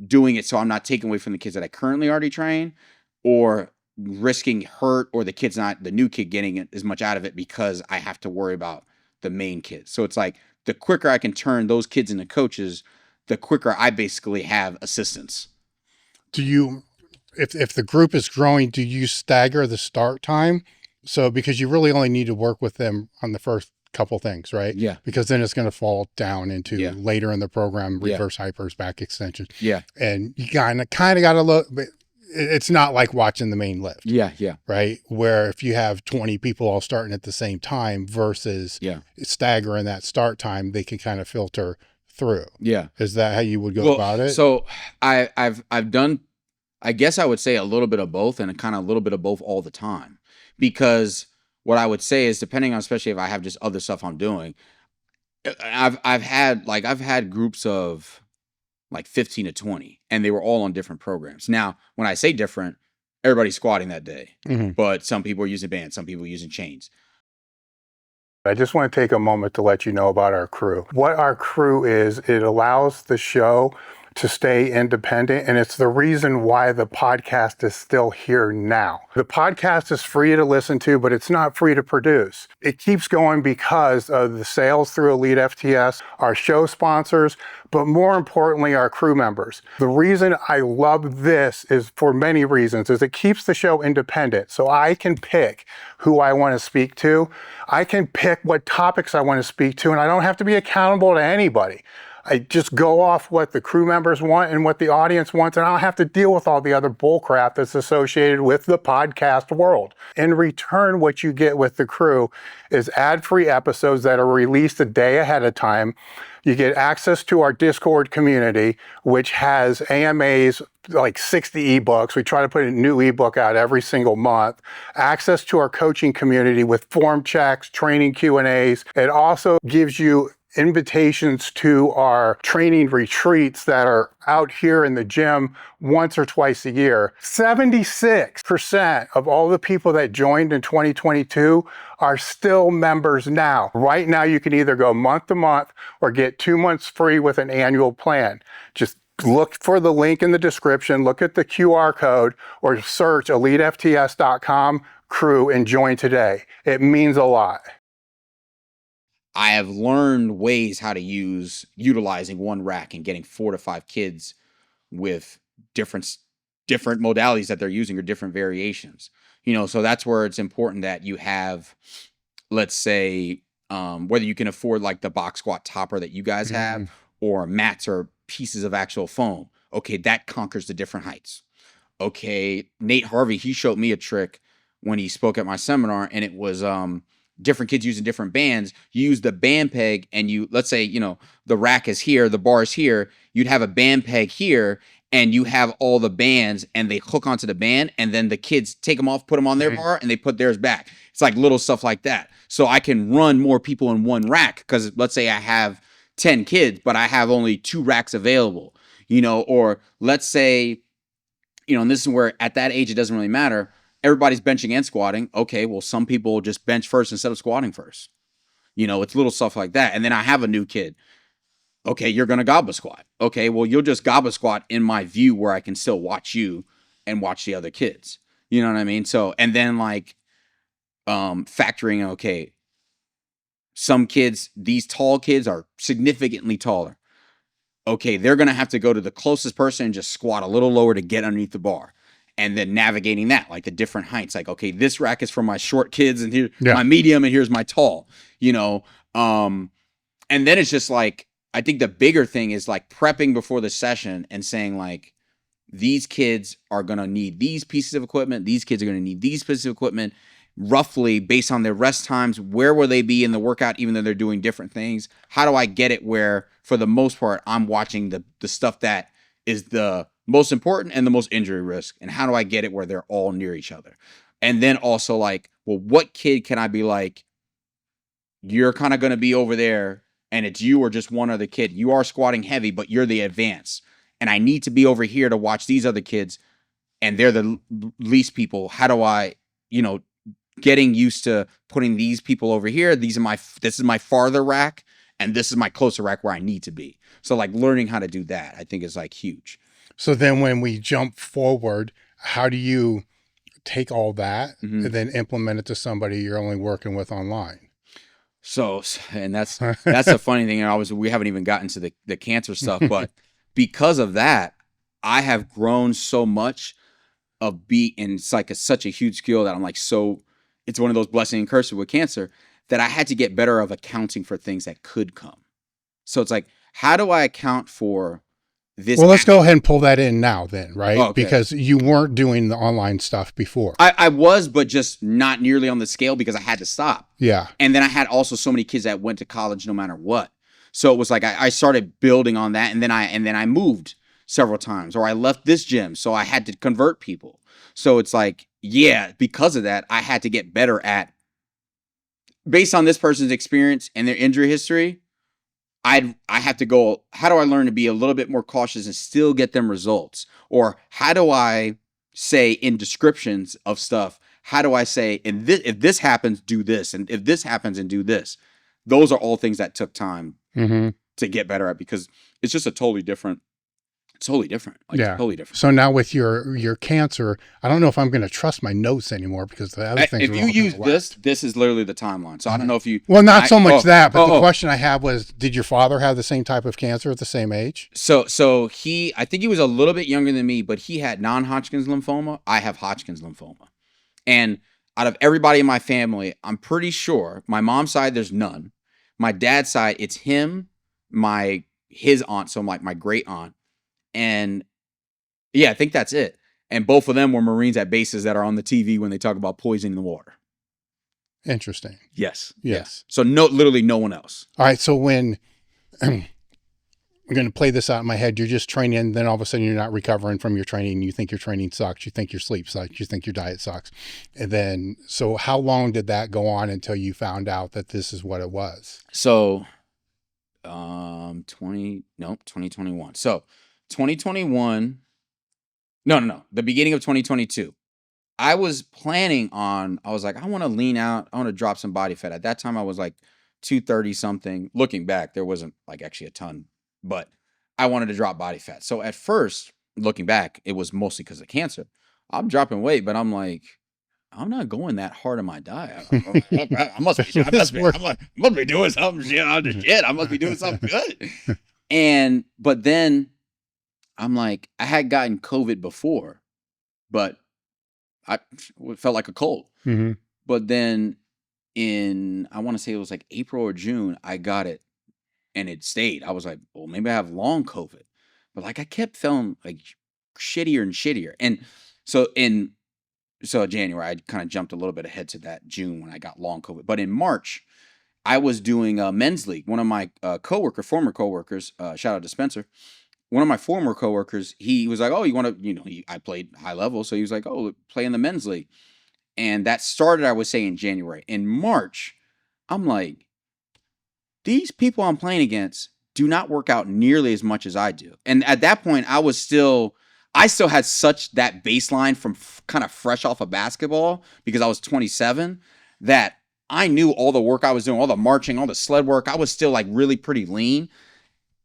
doing it so I'm not taking away from the kids that I currently already train, or risking hurt, or the new kid getting as much out of it because I have to worry about the main kids. So it's like the quicker I can turn those kids into coaches, the quicker I basically have assistants. Do you, if the group is growing, do you stagger the start time? So, because you really only need to work with them on the first couple things, right? Yeah. Because then it's going to fall down into later in the program, reverse hypers, back extension. Yeah. And you kind of got to look, but it's not like watching the main lift. Yeah. Yeah. Right. Where if you have 20 people all starting at the same time versus staggering that start time, they can kind of filter through. Yeah. Is that how you would go about it? So I've done, I guess I would say, a little bit of both, and kind of a little bit of both all the time, because what I would say is, depending on, especially if I have just other stuff I'm doing, I've had groups of like 15 to 20, and they were all on different programs. Now, when I say different, everybody's squatting that day, but some people are using bands, some people are using chains. I just want to take a moment to let you know about our crew. What our crew is, it allows the show to stay independent, and it's the reason why the podcast is still here now. The podcast is free to listen to, but it's not free to produce. It keeps going because of the sales through Elite FTS, our show sponsors, but more importantly, our crew members. The reason I love this is for many reasons, is it keeps the show independent. So I can pick who I want to speak to. I can pick what topics I want to speak to, and I don't have to be accountable to anybody. I just go off what the crew members want and what the audience wants, and I don't have to deal with all the other bullcrap that's associated with the podcast world. In return, what you get with the crew is ad-free episodes that are released a day ahead of time. You get access to our Discord community, which has AMAs, like 60 ebooks. We try to put a new ebook out every single month. Access to our coaching community with form checks, training Q&As. It also gives you invitations to our training retreats that are out here in the gym once or twice a year. 76% of all the people that joined in 2022 are still members now. Right now, you can either go month to month or get 2 months free with an annual plan. Just look for the link in the description, look at the QR code, or search elitefts.com crew and join today. It means a lot. I have learned ways how to utilizing one rack and getting 4 to 5 kids with different modalities that they're using, or different variations. So that's where it's important that you have, let's say, whether you can afford like the box squat topper that you guys have, or mats or pieces of actual foam. Okay, that conquers the different heights. Okay, Nate Harvey, he showed me a trick when he spoke at my seminar, and it was different kids using different bands. You use the band peg, and let's say, the rack is here, the bar is here. You'd have a band peg here, and you have all the bands, and they hook onto the band, and then the kids take them off, put them on their bar, and they put theirs back. It's like little stuff like that. So I can run more people in one rack, because let's say I have 10 kids, but I have only 2 racks available, or let's say, and this is where at that age, it doesn't really matter. Everybody's benching and squatting. Okay, well, some people just bench first instead of squatting first. It's little stuff like that. And then I have a new kid. Okay, you're going to goblet squat. Okay, well, you'll just goblet squat in my view where I can still watch you and watch the other kids. You know what I mean? So, and then like factoring, okay, some kids, these tall kids are significantly taller. Okay, they're going to have to go to the closest person and just squat a little lower to get underneath the bar. And then navigating that, like the different heights. Like, okay, this rack is for my short kids, and here's my medium, and here's my tall, and then it's just like, I think the bigger thing is like prepping before the session and saying like, these kids are going to need these pieces of equipment. These kids are going to need these pieces of equipment, roughly based on their rest times. Where will they be in the workout, even though they're doing different things? How do I get it where, for the most part, I'm watching the stuff that is the most important and the most injury risk? And how do I get it where they're all near each other? And then also like, well, what kid can I be like, you're kind of going to be over there and it's you or just one other kid. You are squatting heavy, but you're the advanced. And I need to be over here to watch these other kids, and they're the least people. How do I, getting used to putting these people over here. This is my farther rack, and this is my closer rack where I need to be. So like learning how to do that, I think is like huge. So then when we jump forward, how do you take all that and then implement it to somebody you're only working with online? So, and that's the funny thing. We haven't even gotten to the cancer stuff, but because of that, I have grown so much and it's like such a huge skill that I'm like, it's one of those blessing and curses with cancer that I had to get better of accounting for things that could come. So it's like, how do I account for this? Well, let's go ahead and pull that in now then, right? Oh, okay. Because you weren't doing the online stuff before. I was, but just not nearly on the scale because I had to stop. Yeah. And then I had also so many kids that went to college no matter what. So it was like I started building on that, and then I moved several times, or I left this gym, so I had to convert people. So it's like, yeah, because of that, I had to get better at, based on this person's experience and their injury history, I have to go, how do I learn to be a little bit more cautious and still get them results? Or how do I say in descriptions of stuff, how do I say, if this happens, do this, and if this happens, and do this? Those are all things that took time to get better at, because it's just totally different. Totally different. So now with your cancer, I don't know if I'm going to trust my notes anymore, because the other things. If you use this is literally the timeline. So I don't know if you. Well, not so much that, but the question I have was, did your father have the same type of cancer at the same age? So I think he was a little bit younger than me, but he had non-Hodgkin's lymphoma. I have Hodgkin's lymphoma, and out of everybody in my family, I'm pretty sure my mom's side there's none. My dad's side, it's him, his aunt, so like my great aunt. And yeah, I think that's it. And both of them were Marines at bases that are on the TV when they talk about poisoning the water. Interesting. Yes. Yeah. So literally no one else. All right. So when I'm going to play this out in my head, you're just training, and then all of a sudden you're not recovering from your training. You think your training sucks. You think your sleep sucks. You think your diet sucks. And then, so how long did that go on until you found out that this is what it was? So, 2021. So 2021, no, the beginning of 2022, I was planning on, I was like, I want to lean out. I want to drop some body fat. At that time, I was like 230 something. Looking back, there wasn't like actually a ton, but I wanted to drop body fat. So at first, looking back, it was mostly because of cancer. I'm dropping weight, but I'm like, I'm not going that hard on my diet. I must be doing something shit. I must be doing something good. But then I'm like, I had gotten COVID before, but it felt like a cold. But then I want to say it was like April or June, I got it and it stayed. I was like, well, maybe I have long COVID. But like I kept feeling like shittier and shittier. And so January, I kind of jumped a little bit ahead to that June when I got long COVID. But in March, I was doing a men's league. One of my former coworkers, shout out to Spencer. One of my former coworkers, he was like, oh, you want to, I played high level. So he was like, oh, play in the men's league. And that started, I would say, in January. In March, I'm like, these people I'm playing against do not work out nearly as much as I do. And at that point, I still had such that baseline from kind of fresh off of basketball, because I was 27, that I knew all the work I was doing, all the marching, all the sled work. I was still like really pretty lean.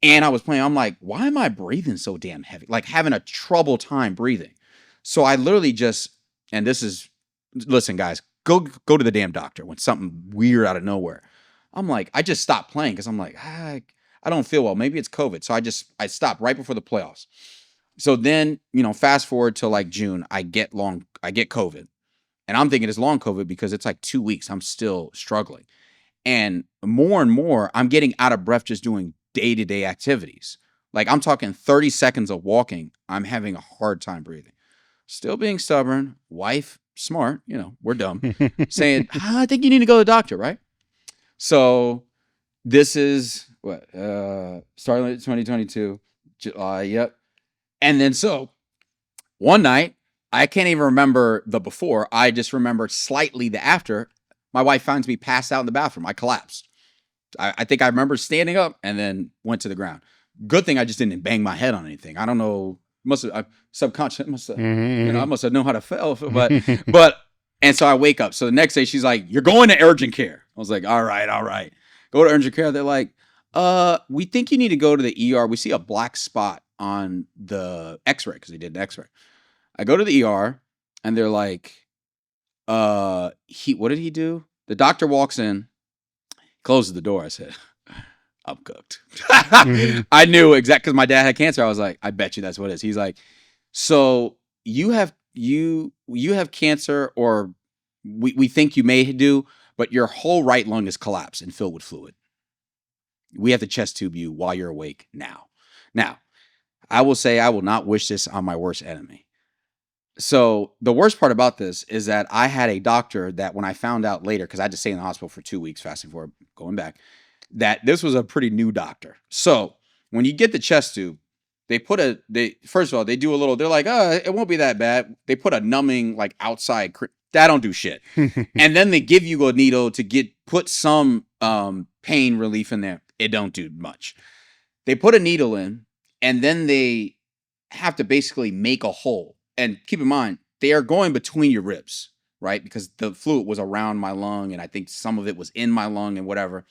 And I was playing, I'm like, why am I breathing so damn heavy? Like having a trouble time breathing. So I literally listen, guys, go to the damn doctor when something weird out of nowhere. I'm like, I just stopped playing because I'm like, I don't feel well. Maybe it's COVID. So I stopped right before the playoffs. So then, fast forward to like June, I get COVID. And I'm thinking it's long COVID because it's like 2 weeks. I'm still struggling. And more, I'm getting out of breath just doing day-to-day activities. Like I'm talking 30 seconds of walking. I'm having a hard time breathing. Still being stubborn. Wife, smart. We're dumb. Saying, I think you need to go to the doctor, right? So this is what? Starting in 2022, July. Yep. And then so one night, I can't even remember the before. I just remember slightly the after. My wife finds me passed out in the bathroom. I collapsed. I think I remember standing up and then went to the ground. Good thing I just didn't bang my head on anything. I don't know. Must have subconscious. Must have, I must have known how to fail. But and so I wake up. So the next day she's like, "You're going to urgent care." I was like, "All right." Go to urgent care. They're like, we think you need to go to the ER. We see a black spot on the X-ray because they did an X-ray. I go to the ER and they're like, what did he do? The doctor walks in, closes the door. I said, I'm cooked. I knew exactly because my dad had cancer. I was like, I bet you that's what it is. He's like, so you have cancer, or we think you may do, but your whole right lung is collapsed and filled with fluid. We have to chest tube you while you're awake now. Now, I will say I will not wish this on my worst enemy. So the worst part about this is that I had a doctor that when I found out later, because I had to stay in the hospital for 2 weeks, fasting forward, going back, that this was a pretty new doctor. So when you get the chest tube, first of all, they do a little, they're like, it won't be that bad. They put a numbing like outside, that don't do shit. And then they give you a needle to put some pain relief in there. It don't do much. They put a needle in and then they have to basically make a hole. And keep in mind, they are going between your ribs, right? Because the fluid was around my lung and I think some of it was in my lung and whatever.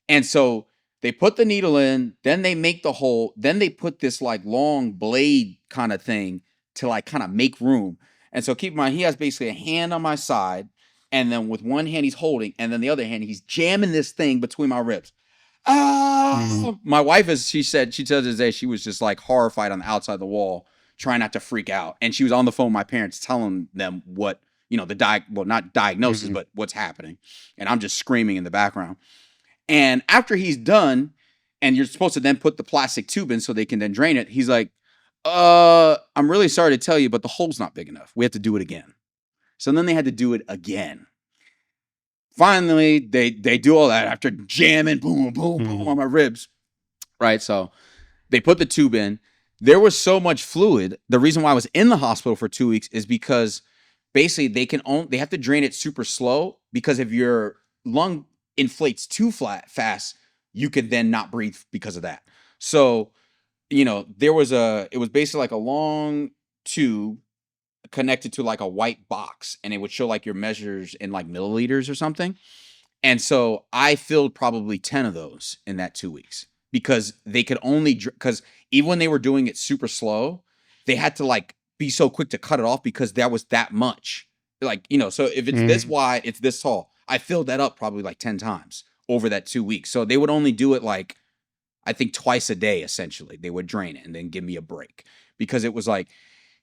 And so they put the needle in, then they make the hole, then they put this like long blade kind of thing to like kind of make room. And so keep in mind, he has basically a hand on my side, and then with one hand he's holding, and then the other hand he's jamming this thing between my ribs. My wife, she tells us that she was just like horrified on the outside of the wall, trying not to freak out. And she was on the phone with my parents telling them what, not diagnosis, but what's happening. And I'm just screaming in the background. And after he's done, and you're supposed to then put the plastic tube in so they can then drain it, he's like, I'm really sorry to tell you, but the hole's not big enough. We have to do it again. So then they had to do it again. Finally, they do all that after jamming, boom, boom, boom on my ribs. Right? So they put the tube in. There was so much fluid. The reason why I was in the hospital for 2 weeks is because basically they have to drain it super slow, because if your lung inflates too fast, you could then not breathe because of that. So, it was basically like a long tube connected to like a white box, and it would show like your measures in like milliliters or something. And so I filled probably 10 of those in that 2 weeks, because they could only, because even when they were doing it super slow, they had to like be so quick to cut it off because that was that much. Like, so if it's this wide, it's this tall. I filled that up probably like 10 times over that 2 weeks. So they would only do it like, I think twice a day, essentially. They would drain it and then give me a break, because it was like,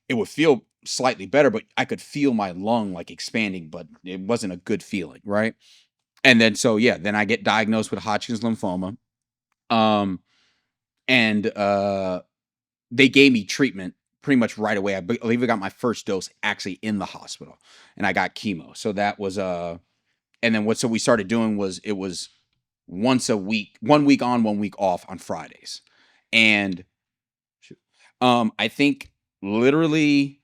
it would feel slightly better, but I could feel my lung like expanding, but it wasn't a good feeling, right? And then, so yeah, then I get diagnosed with Hodgkin's lymphoma. And they gave me treatment pretty much right away. I believe I got my first dose actually in the hospital, and I got chemo. So that was, and then so we started doing was, it was once a week, 1 week on, 1 week off on Fridays. And I think literally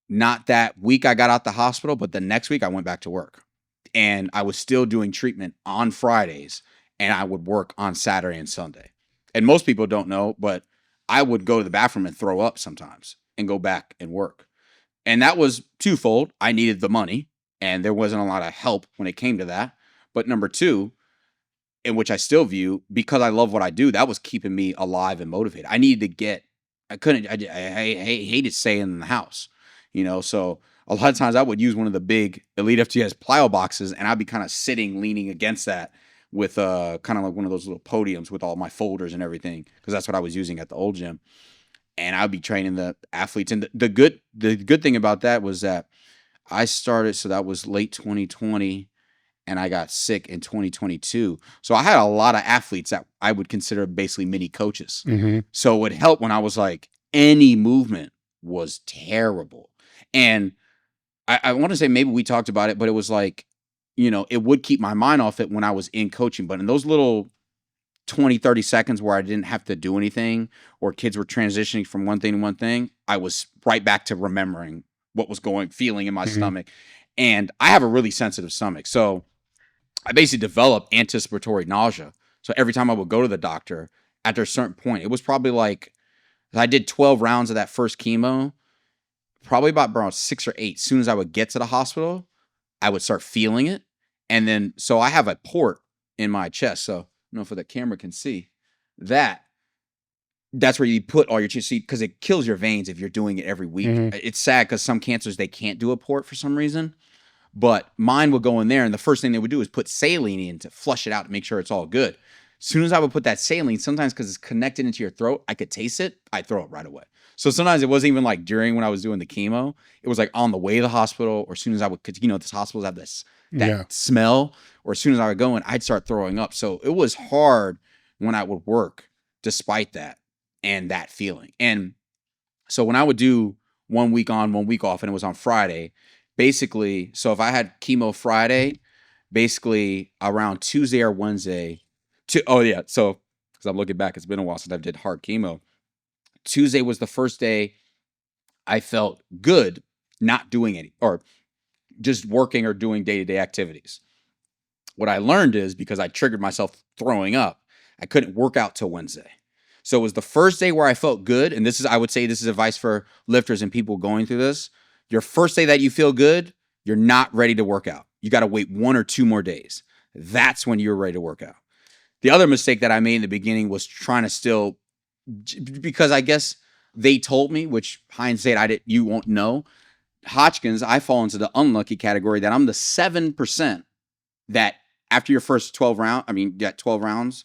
not that week I got out the hospital, but the next week I went back to work, and I was still doing treatment on Fridays, and I would work on Saturday and Sunday. And most people don't know, but I would go to the bathroom and throw up sometimes and go back and work. And that was twofold. I needed the money, and there wasn't a lot of help when it came to that. But number two, in which I still view, because I love what I do, that was keeping me alive and motivated. I hated staying in the house, so a lot of times I would use one of the big Elite FTS plyo boxes, and I'd be kind of sitting, leaning against that, with kind of like one of those little podiums with all my folders and everything, because that's what I was using at the old gym. And I'd be training the athletes. And the good thing about that was that I started, so that was late 2020, and I got sick in 2022. So I had a lot of athletes that I would consider basically mini coaches. Mm-hmm. So it would help when I was like, any movement was terrible. And I want to say maybe we talked about it, but it was like, you know, it would keep my mind off it when I was in coaching. But in those little 20, 30 seconds where I didn't have to do anything, or kids were transitioning from one thing to one thing, I was right back to remembering what was feeling in my stomach. And I have a really sensitive stomach. So I basically developed anticipatory nausea. So every time I would go to the doctor, at a certain point, it was probably like, I did 12 rounds of that first chemo, probably about around 6 or 8. As soon as I would get to the hospital, I would start feeling it. And then, so I have a port in my chest. So I don't know if the camera can see that. That's where you put all your juice, because it kills your veins if you're doing it every week. It's sad because some cancers, they can't do a port for some reason. But mine would go in there, and the first thing they would do is put saline in to flush it out to make sure it's all good. As soon as I would put that saline, sometimes because it's connected into your throat, I could taste it, I'd throw it right away. So sometimes it wasn't even like during when I was doing the chemo. It was like on the way to the hospital, or as soon as I would, because you know, this hospitals have that smell, or as soon as I would go in, I'd start throwing up. So it was hard when I would work despite that and that feeling. And so when I would do 1 week on, 1 week off, and it was on Friday, basically, so if I had chemo Friday, basically around Tuesday or Wednesday, so because I'm looking back, it's been a while since I did hard chemo. Tuesday was the first day I felt good not doing any, or just working or doing day-to-day activities. What I learned is, because I triggered myself throwing up, I couldn't work out till Wednesday. So it was the first day where I felt good. And this is, I would say this is advice for lifters and people going through this. Your first day that you feel good, you're not ready to work out. You got to wait 1 or 2 more days. That's when you're ready to work out. The other mistake that I made in the beginning was trying to still, because I guess they told me, which hindsight, you won't know. Hodgkin's, I fall into the unlucky category that I'm the 7% that after your first 12 rounds,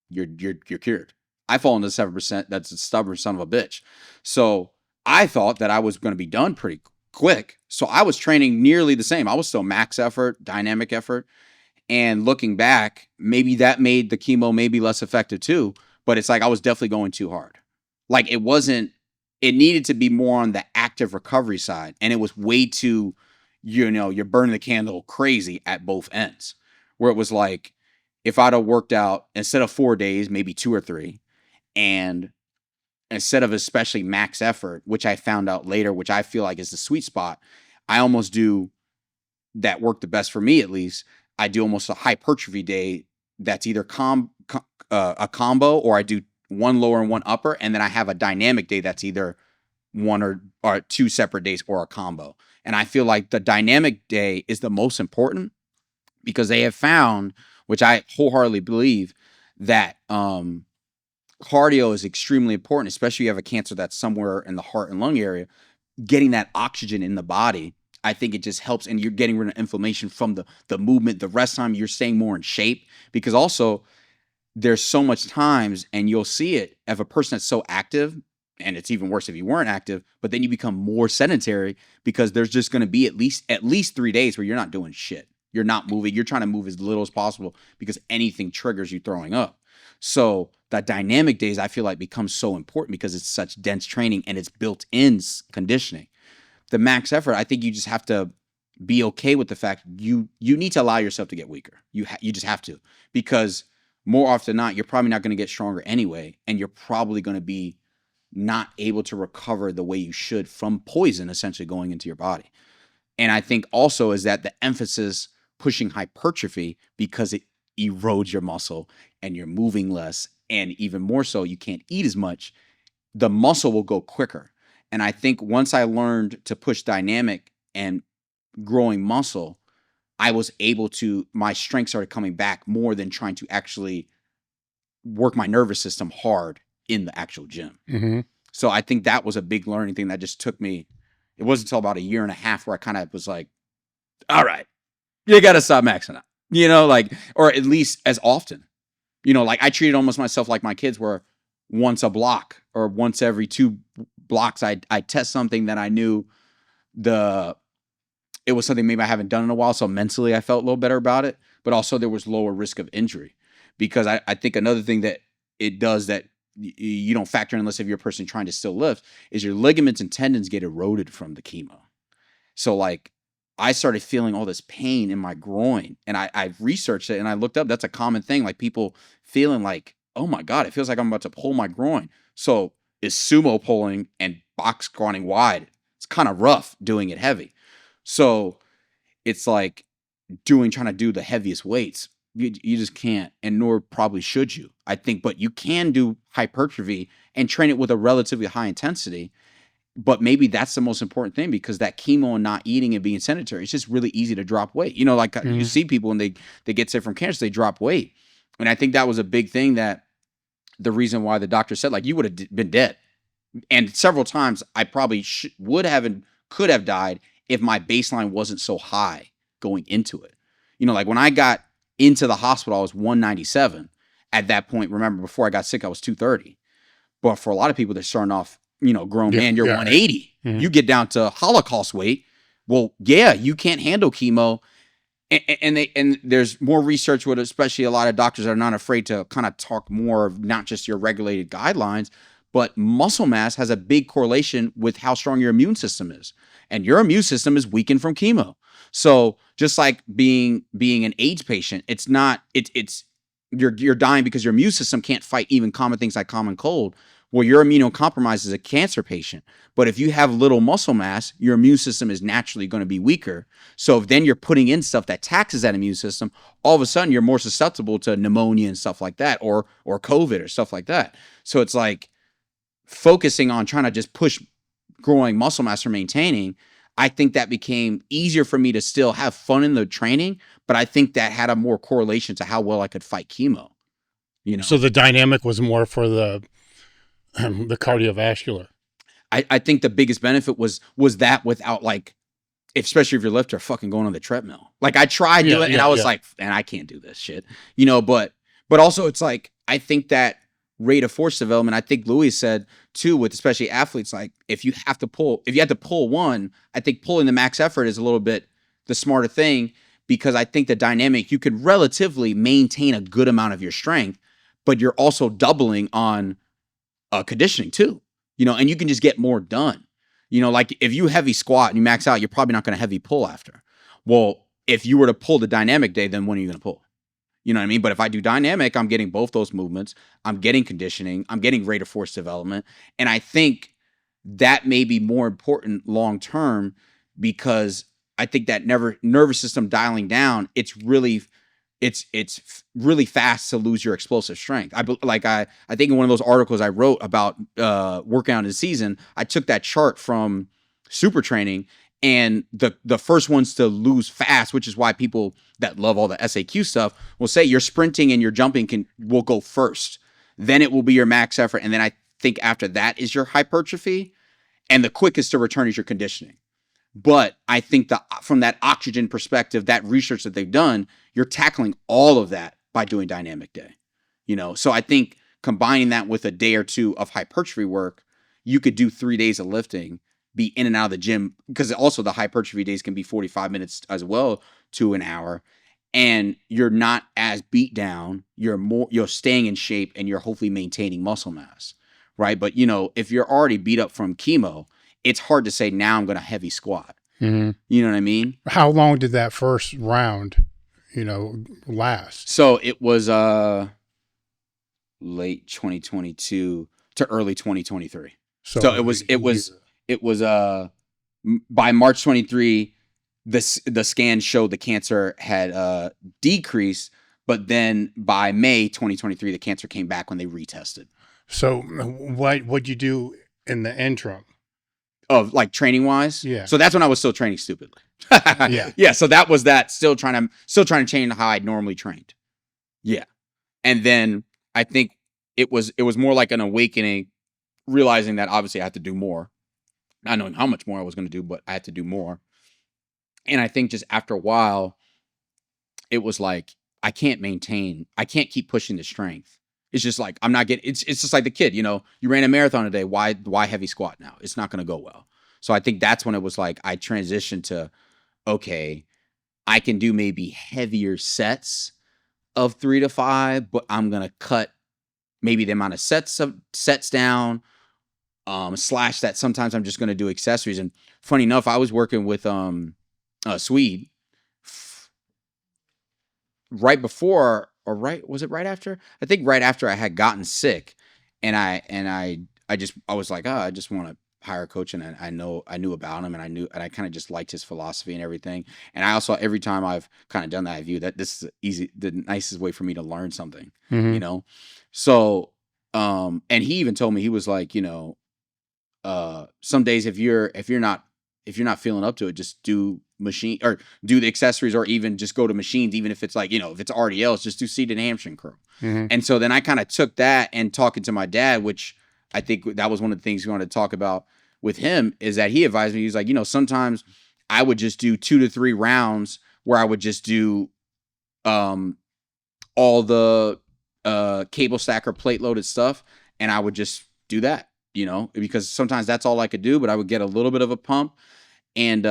you're cured. I fall into 7%. That's a stubborn son of a bitch. So I thought that I was going to be done pretty quick. So I was training nearly the same. I was still max effort, dynamic effort. And looking back, maybe that made the chemo maybe less effective too. But it's like I was definitely going too hard. Like it needed to be more on the active recovery side. And it was way too, you're burning the candle crazy at both ends. Where it was like, if I'd have worked out instead of 4 days, maybe 2 or 3, and instead of especially max effort, which I found out later, which I feel like is the sweet spot, I almost do that work the best for me, at least. I do almost a hypertrophy day that's either a combo, or I do 1 lower and 1 upper, and then I have a dynamic day that's either 1 or 2 separate days or a combo. And I feel like the dynamic day is the most important, because they have found, which I wholeheartedly believe, that cardio is extremely important, especially if you have a cancer that's somewhere in the heart and lung area. Getting that oxygen in the body, I think it just helps, and you're getting rid of inflammation from the movement. The rest time you're staying more in shape, because also there's so much times, and you'll see it if a person that's so active, and it's even worse if you weren't active, but then you become more sedentary, because there's just going to be at least 3 days where you're not doing shit. You're not moving. You're trying to move as little as possible, because anything triggers you throwing up. So the dynamic days, I feel like, become so important because it's such dense training and it's built-in conditioning. The max effort, I think you just have to be okay with the fact you need to allow yourself to get weaker. You just have to, because more often than not, you're probably not going to get stronger anyway, and you're probably going to be not able to recover the way you should from poison essentially going into your body. And I think also is that the emphasis pushing hypertrophy, because it erodes your muscle and you're moving less, and even more so, you can't eat as much, the muscle will go quicker. And I think once I learned to push dynamic and growing muscle, I was able to, my strength started coming back more than trying to actually work my nervous system hard in the actual gym. Mm-hmm. So I think that was a big learning thing that just took me, it wasn't until about 1.5 years where I kind of was like, all right, you got to stop maxing out. you know, like, or at least as often, you know, like I treated almost myself like my kids were once a block or once every 2 blocks. I test something that I knew it was something maybe I haven't done in a while. So mentally I felt a little better about it, but also there was lower risk of injury because I think another thing that it does that you don't factor in unless if you're a person trying to still lift is your ligaments and tendons get eroded from the chemo. So like I started feeling all this pain in my groin and I researched it and I looked up, that's a common thing. Like people feeling like, oh my God, it feels like I'm about to pull my groin. So is sumo pulling and box squatting wide. It's kind of rough doing it heavy. So it's like trying to do the heaviest weights. You just can't, and nor probably should you, I think, but you can do hypertrophy and train it with a relatively high intensity. But maybe that's the most important thing because that chemo and not eating and being sedentary, it's just really easy to drop weight. You know, like you see people when they get sick from cancer, they drop weight. And I think that was a big thing that the reason why the doctor said, like, you would have been dead. And several times I probably would have and could have died if my baseline wasn't so high going into it. You know, like when I got into the hospital, I was 197. At that point, remember, before I got sick, I was 230. But for a lot of people, they're starting off, you know, grown man, you're 180. Mm-hmm. You get down to Holocaust weight. Well, yeah, you can't handle chemo. And there's more research with, especially a lot of doctors are not afraid to kind of talk more of not just your regulated guidelines, but muscle mass has a big correlation with how strong your immune system is. And your immune system is weakened from chemo. So just like being an AIDS patient, it's not, it's you're dying because your immune system can't fight even common things like common cold. Well, you're immunocompromised as a cancer patient. But if you have little muscle mass, your immune system is naturally going to be weaker. So if then you're putting in stuff that taxes that immune system, all of a sudden you're more susceptible to pneumonia and stuff like that, or COVID or stuff like that. So it's like focusing on trying to just push growing muscle mass or maintaining. I think that became easier for me to still have fun in the training, but I think that had a more correlation to how well I could fight chemo. You know, so the dynamic was more for the cardiovascular. I think the biggest benefit was that without like, especially if you're lifter, fucking going on the treadmill. Like I tried doing it and I was like, man, I can't do this shit, you know, but also it's like, I think that rate of force development, I think Louis said too, with especially athletes, like if you have to pull one, I think pulling the max effort is a little bit the smarter thing because I think the dynamic, you could relatively maintain a good amount of your strength, but you're also doubling on conditioning too, you know, and you can just get more done. You know, like if you heavy squat and you max out, you're probably not going to heavy pull after. Well, if you were to pull the dynamic day, then when are you going to pull? You know what I mean? But if I do dynamic, I'm getting both those movements. I'm getting conditioning. I'm getting rate of force development. And I think that may be more important long term because I think that nervous system dialing down, it's really fast to lose your explosive strength. I think in one of those articles I wrote about working out in the season, I took that chart from super training, and the first ones to lose fast, which is why people that love all the SAQ stuff will say your sprinting and your jumping will go first. Then it will be your max effort, and then I think after that is your hypertrophy, and the quickest to return is your conditioning. But I think from that oxygen perspective, that research that they've done, you're tackling all of that by doing dynamic day. You know, so I think combining that with a day or two of hypertrophy work, you could do 3 days of lifting, be in and out of the gym, because also the hypertrophy days can be 45 minutes as well to an hour. And you're not as beat down, you're staying in shape, and you're hopefully maintaining muscle mass. Right. But, you know, if you're already beat up from chemo, it's hard to say now I'm going to heavy squat. Mm-hmm. You know what I mean? How long did that first round, last? So it was late 2022 to early 2023. So it was by March 23, the scan showed the cancer had decreased, but then by May 2023, the cancer came back when they retested. So what'd you do in the interim? Of like training wise, yeah. So that's when I was still training stupidly. Yeah. So that was that. Still trying to change how I normally trained. Yeah, and then I think it was more like an awakening, realizing that obviously I had to do more, not knowing how much more I was going to do, but I had to do more. And I think just after a while, it was like, I can't keep pushing the strength. It's just like, I'm not getting, it's just like the kid, you ran a marathon today. Why heavy squat now? It's not going to go well. So I think that's when it was like, I transitioned to, okay, I can do maybe heavier sets of 3 to 5, but I'm going to cut maybe the amount of sets down, slash that. Sometimes I'm just going to do accessories. And funny enough, I was working with Swede right before, or was it right after? I think right after I had gotten sick, and I was like, I just want to hire a coach, and I knew about him, and I kind of just liked his philosophy and everything. And I also, every time I've kind of done that, I view that this is the nicest way for me to learn something, So, and he even told me, he was like, some days if you're not feeling up to it, just do machine, or do the accessories, or even just go to machines, even if it's like, if it's RDLs, just do seated hamstring curl. And so then I kind of took that, and talking to my dad, which I think that was one of the things we wanted to talk about with him, is that he advised me, he's like, sometimes I would just do 2 to 3 rounds where I would just do all the cable stacker plate loaded stuff, and I would just do that, because sometimes that's all I could do, but I would get a little bit of a pump. And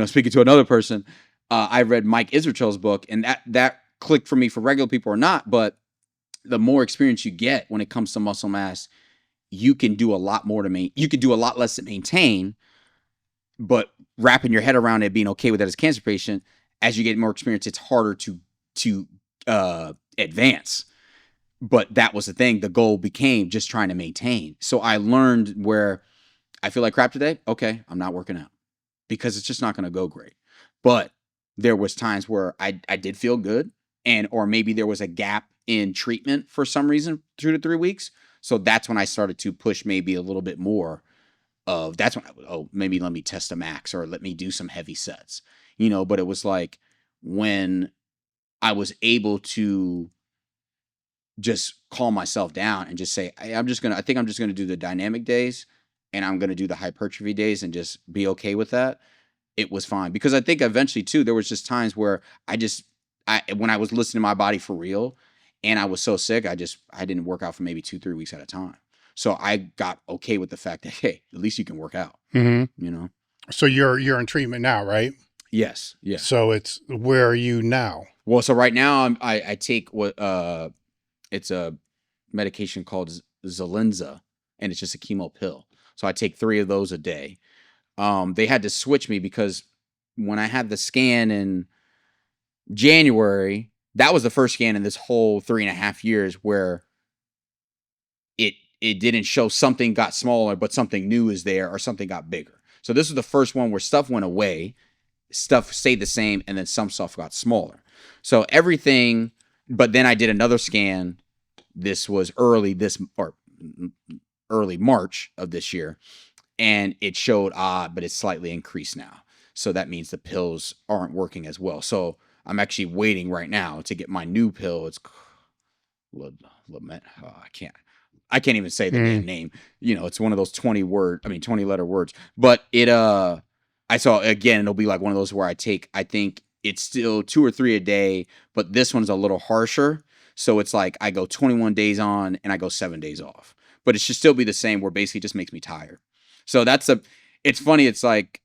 speaking to another person, I read Mike Israel's book, and that clicked for me, for regular people or not. But the more experience you get when it comes to muscle mass, you can do a lot more you could do a lot less to maintain. But wrapping your head around it, being okay with that as a cancer patient, as you get more experience, it's harder to advance. But that was the thing. The goal became just trying to maintain. So I learned, where I feel like crap today, okay, I'm not working out, because it's just not going to go great. But there was times where I did feel good, or maybe there was a gap in treatment for some reason, 2 to 3 weeks. So that's when I started to push maybe a little bit more of, that's when maybe let me test a max, or let me do some heavy sets, but it was like, when I was able to just calm myself down and just say, I think I'm just going to do the dynamic days, and I'm going to do the hypertrophy days, and just be okay with that. It was fine, because I think eventually too, there was just times where when I was listening to my body for real, and I was so sick, I didn't work out for maybe 2-3 weeks at a time. So I got okay with the fact that, hey, at least you can work out, So you're in treatment now, right? Yes. Yeah. So where are you now? Well, so right now I take what, it's a medication called Zelenza, and it's just a chemo pill. So I take 3 of those a day. They had to switch me, because when I had the scan in January, that was the first scan in this whole 3.5 years where it didn't show something got smaller, but something new is there, or something got bigger. So this was the first one where stuff went away, stuff stayed the same, and then some stuff got smaller. So everything, but then I did another scan. This was early March of this year, and it showed but it's slightly increased now. So that means the pills aren't working as well. So I'm actually waiting right now to get my new pill. It's I can't even say the damn name. It's one of those 20 letter words. But I saw, again, it'll be like one of those where I think it's still 2 or 3 a day, but this one's a little harsher. So it's like I go 21 days on, and I go 7 days off. But it should still be the same, where basically it just makes me tired. So it's funny. It's like,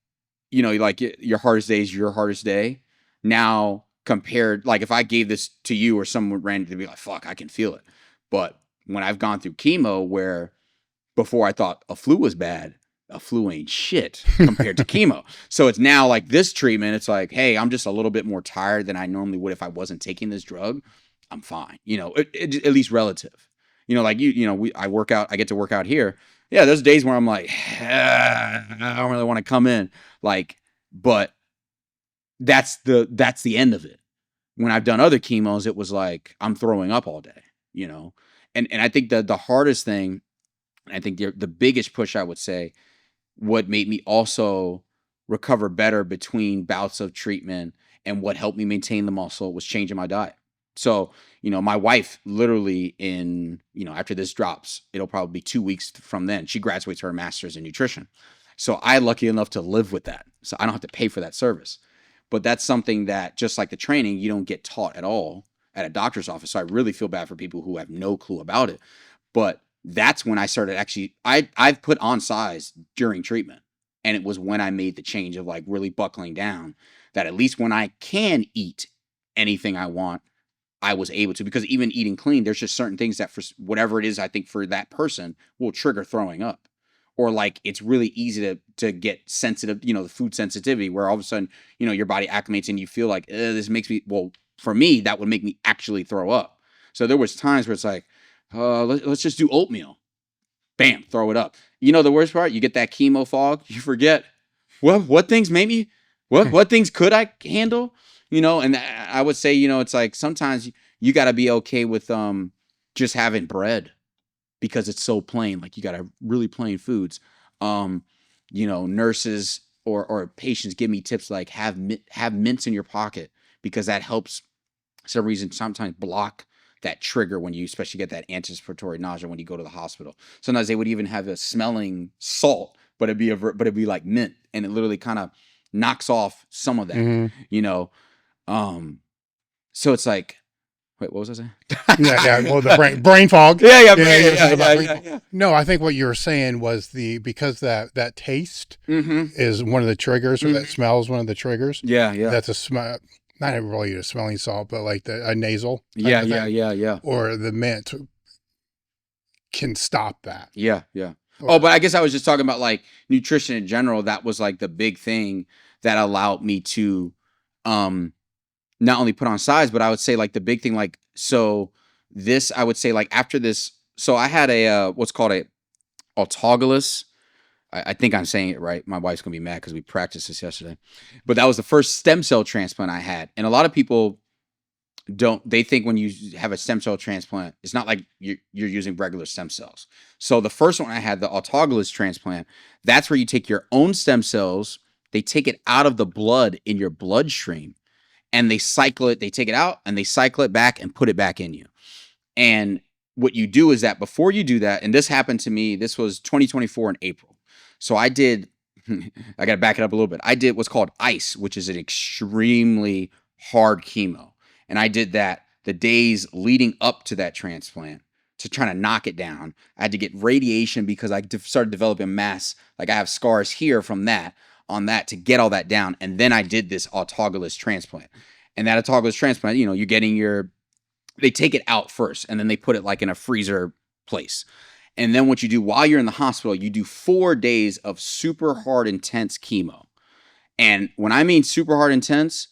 like your hardest day is your hardest day. Now compared, like if I gave this to you, or someone ran, to be like, fuck, I can feel it. But when I've gone through chemo, where before I thought a flu was bad, a flu ain't shit compared to chemo. So it's now like this treatment, it's like, hey, I'm just a little bit more tired than I normally would if I wasn't taking this drug. I'm fine, at least relative. Like I work out, I get to work out here. Yeah, there's days where I'm like, I don't really want to come in. Like, but that's the end of it. When I've done other chemos, it was like I'm throwing up all day, And I think the hardest thing, I think the biggest push, I would say, what made me also recover better between bouts of treatment, and what helped me maintain the muscle, was changing my diet. So, my wife literally after this drops, it'll probably be 2 weeks from then, she graduates her master's in nutrition. So I lucky enough to live with that. So I don't have to pay for that service. But that's something that, just like the training, you don't get taught at all at a doctor's office. So I really feel bad for people who have no clue about it. But that's when I started actually, I've put on size during treatment. And it was when I made the change of like really buckling down, that at least when I can eat anything I want, I was able to. Because even eating clean, there's just certain things that for whatever it is, I think for that person will trigger throwing up. Or like it's really easy to get sensitive, the food sensitivity, where all of a sudden, your body acclimates and you feel like, this makes me, well, for me, that would make me actually throw up. So there was times where it's like, let's just do oatmeal. Bam, throw it up. The worst part, you get that chemo fog. You forget what things made me, what things could I handle, and I would say, it's like sometimes you got to be okay with just having bread because it's so plain. Like you got to really plain foods. Nurses or patients give me tips like have mints in your pocket because that helps for some reason sometimes block that trigger when you especially get that anticipatory nausea when you go to the hospital. Sometimes they would even have a smelling salt, but it'd be like mint, and it literally kind of knocks off some of that, so it's like, wait, what was I saying? Yeah. Well, the brain fog. Yeah. No, I think what you were saying was because that taste is one of the triggers, or that smell is one of the triggers. Yeah. That's a smell. Not really a smelling salt, but like a nasal. Yeah. Or the mint can stop that. Yeah. But I guess I was just talking about like nutrition in general. That was like the big thing that allowed me to not only put on size, but I would say like the big thing, like, so this, I would say like after this, so I had a, what's called a autologous, I think I'm saying it right. My wife's gonna be mad because we practiced this yesterday, but that was the first stem cell transplant I had. And a lot of people they think when you have a stem cell transplant, it's not like you're using regular stem cells. So the first one I had, the autologous transplant, that's where you take your own stem cells, they take it out of the blood in your bloodstream, and they cycle it, they take it out and they cycle it back and put it back in you. And what you do is that before you do that, and this happened to me, this was 2024 in April. So I did, I got to back it up a little bit. I did what's called ICE, which is an extremely hard chemo. And I did that the days leading up to that transplant to try to knock it down. I had to get radiation because I started developing mass. Like I have scars here from that, on that, to get all that down. And then I did this autologous transplant. And that autologous transplant, you're getting they take it out first and then they put it like in a freezer place. And then what you do while you're in the hospital, you do 4 days of super hard, intense chemo. And when I mean super hard, intense,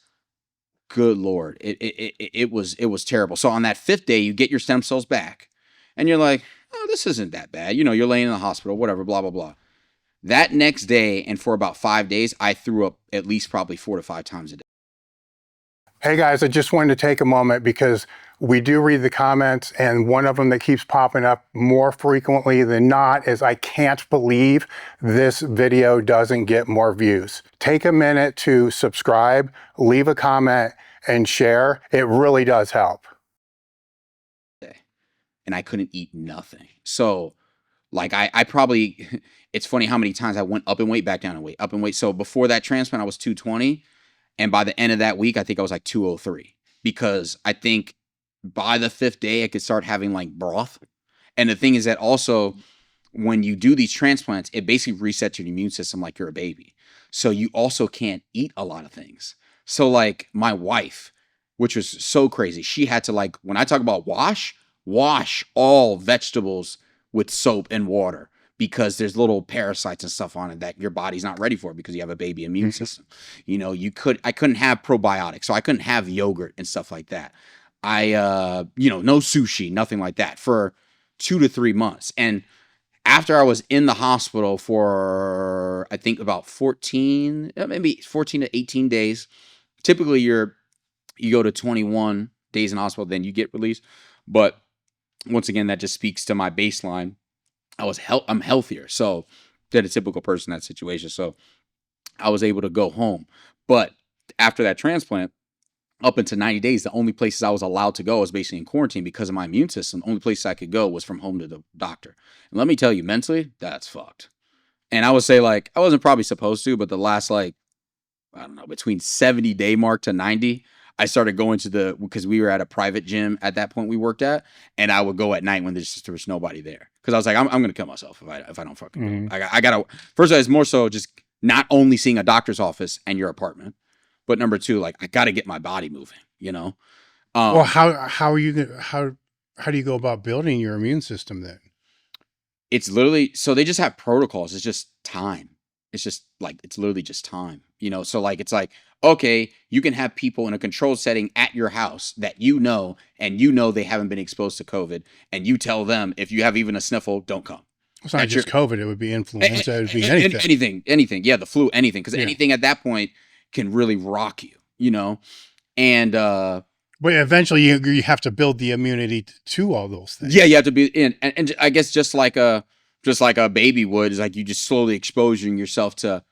good Lord, it was terrible. So on that 5th day, you get your stem cells back and you're like, oh, this isn't that bad. You're laying in the hospital, whatever, blah, blah, blah. That next day, and for about 5 days, I threw up at least probably 4 to 5 times a day. Hey guys, I just wanted to take a moment because we do read the comments, and one of them that keeps popping up more frequently than not is, I can't believe this video doesn't get more views. Take a minute to subscribe, leave a comment, and share. It really does help. And I couldn't eat nothing. So like I probably, it's funny how many times I went up in weight, back down in weight, up in weight. So before that transplant, I was 220. And by the end of that week, I think I was like 203, because I think by the 5th day, I could start having like broth. And the thing is that also when you do these transplants, it basically resets your immune system like you're a baby. So you also can't eat a lot of things. So like my wife, which was so crazy, she had to, like, when I talk about wash all vegetables with soap and water, because there's little parasites and stuff on it that your body's not ready for because you have a baby immune system. I couldn't have probiotics, so I couldn't have yogurt and stuff like that. No sushi, nothing like that for 2 to 3 months. And after I was in the hospital for, I think about 14 to 18 days, typically you go to 21 days in hospital, then you get released. But once again, that just speaks to my baseline. I'm healthier, so than a typical person in that situation. So I was able to go home. But after that transplant, up into 90 days, the only places I was allowed to go was basically in quarantine because of my immune system. The only place I could go was from home to the doctor. And let me tell you, mentally, that's fucked. And I would say, like, I wasn't probably supposed to, but the last, like, I don't know, between 70-day mark to 90, I started going to because we were at a private gym at that point we worked at, and I would go at night when there was nobody there. Because I was like, I'm going to kill myself if I don't fucking go. I got to, first of all, it's more so just not only seeing a doctor's office and your apartment, but number two, like, I got to get my body moving, you know? Well, how do you go about building your immune system then? It's literally, so they just have protocols. It's just time. It's just like, it's literally just time, you know? So like, it's like, okay, you can have people in a controlled setting at your house that you know, and you know they haven't been exposed to COVID, and you tell them if you have even a sniffle, don't come. It's not just COVID, it would be influenza, it would be anything. Anything. Yeah, the flu, anything. Because anything at that point can really rock you, you know? And but eventually you have to build the immunity to all those things. Yeah, you have to be in, and I guess just like a baby would, is like you just slowly exposing yourself to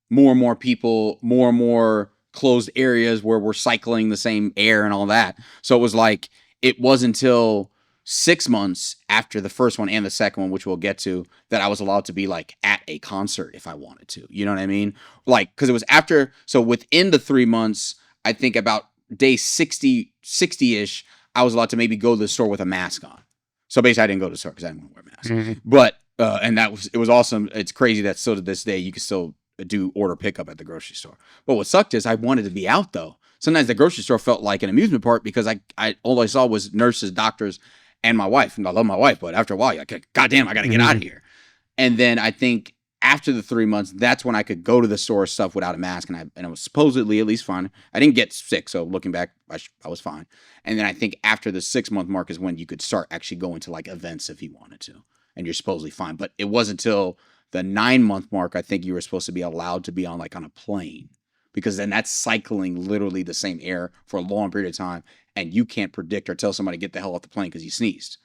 more and more people, more and more closed areas where we're cycling the same air and all that. So it was like, it wasn't until 6 months after the first one and the second one, which we'll get to, that I was allowed to be like at a concert if I wanted to. You know what I mean? Like, because it was after, so within the 3 months, I think about day 60-ish, I was allowed to maybe go to the store with a mask on. So basically I didn't go to the store because I didn't want to wear a mask. But, and it was awesome. It's crazy that still to this day, you can still do order pickup at the grocery store. But what sucked is I wanted to be out though. Sometimes the grocery store felt like an amusement park because all I saw was nurses, doctors, and my wife. And I love my wife, but after a while, you're like, God damn, I got to get out of here. And then I think after the 3 months, that's when I could go to the store stuff without a mask. And I was supposedly at least fine. I didn't get sick. So looking back, I was fine. And then I think after the 6 month mark is when you could start actually going to like events if you wanted to. And you're supposedly fine. But it wasn't until the 9 month mark, I think you were supposed to be allowed to be on a plane, because then that's cycling literally the same air for a long period of time. And you can't predict or tell somebody to get the hell off the plane because you sneezed.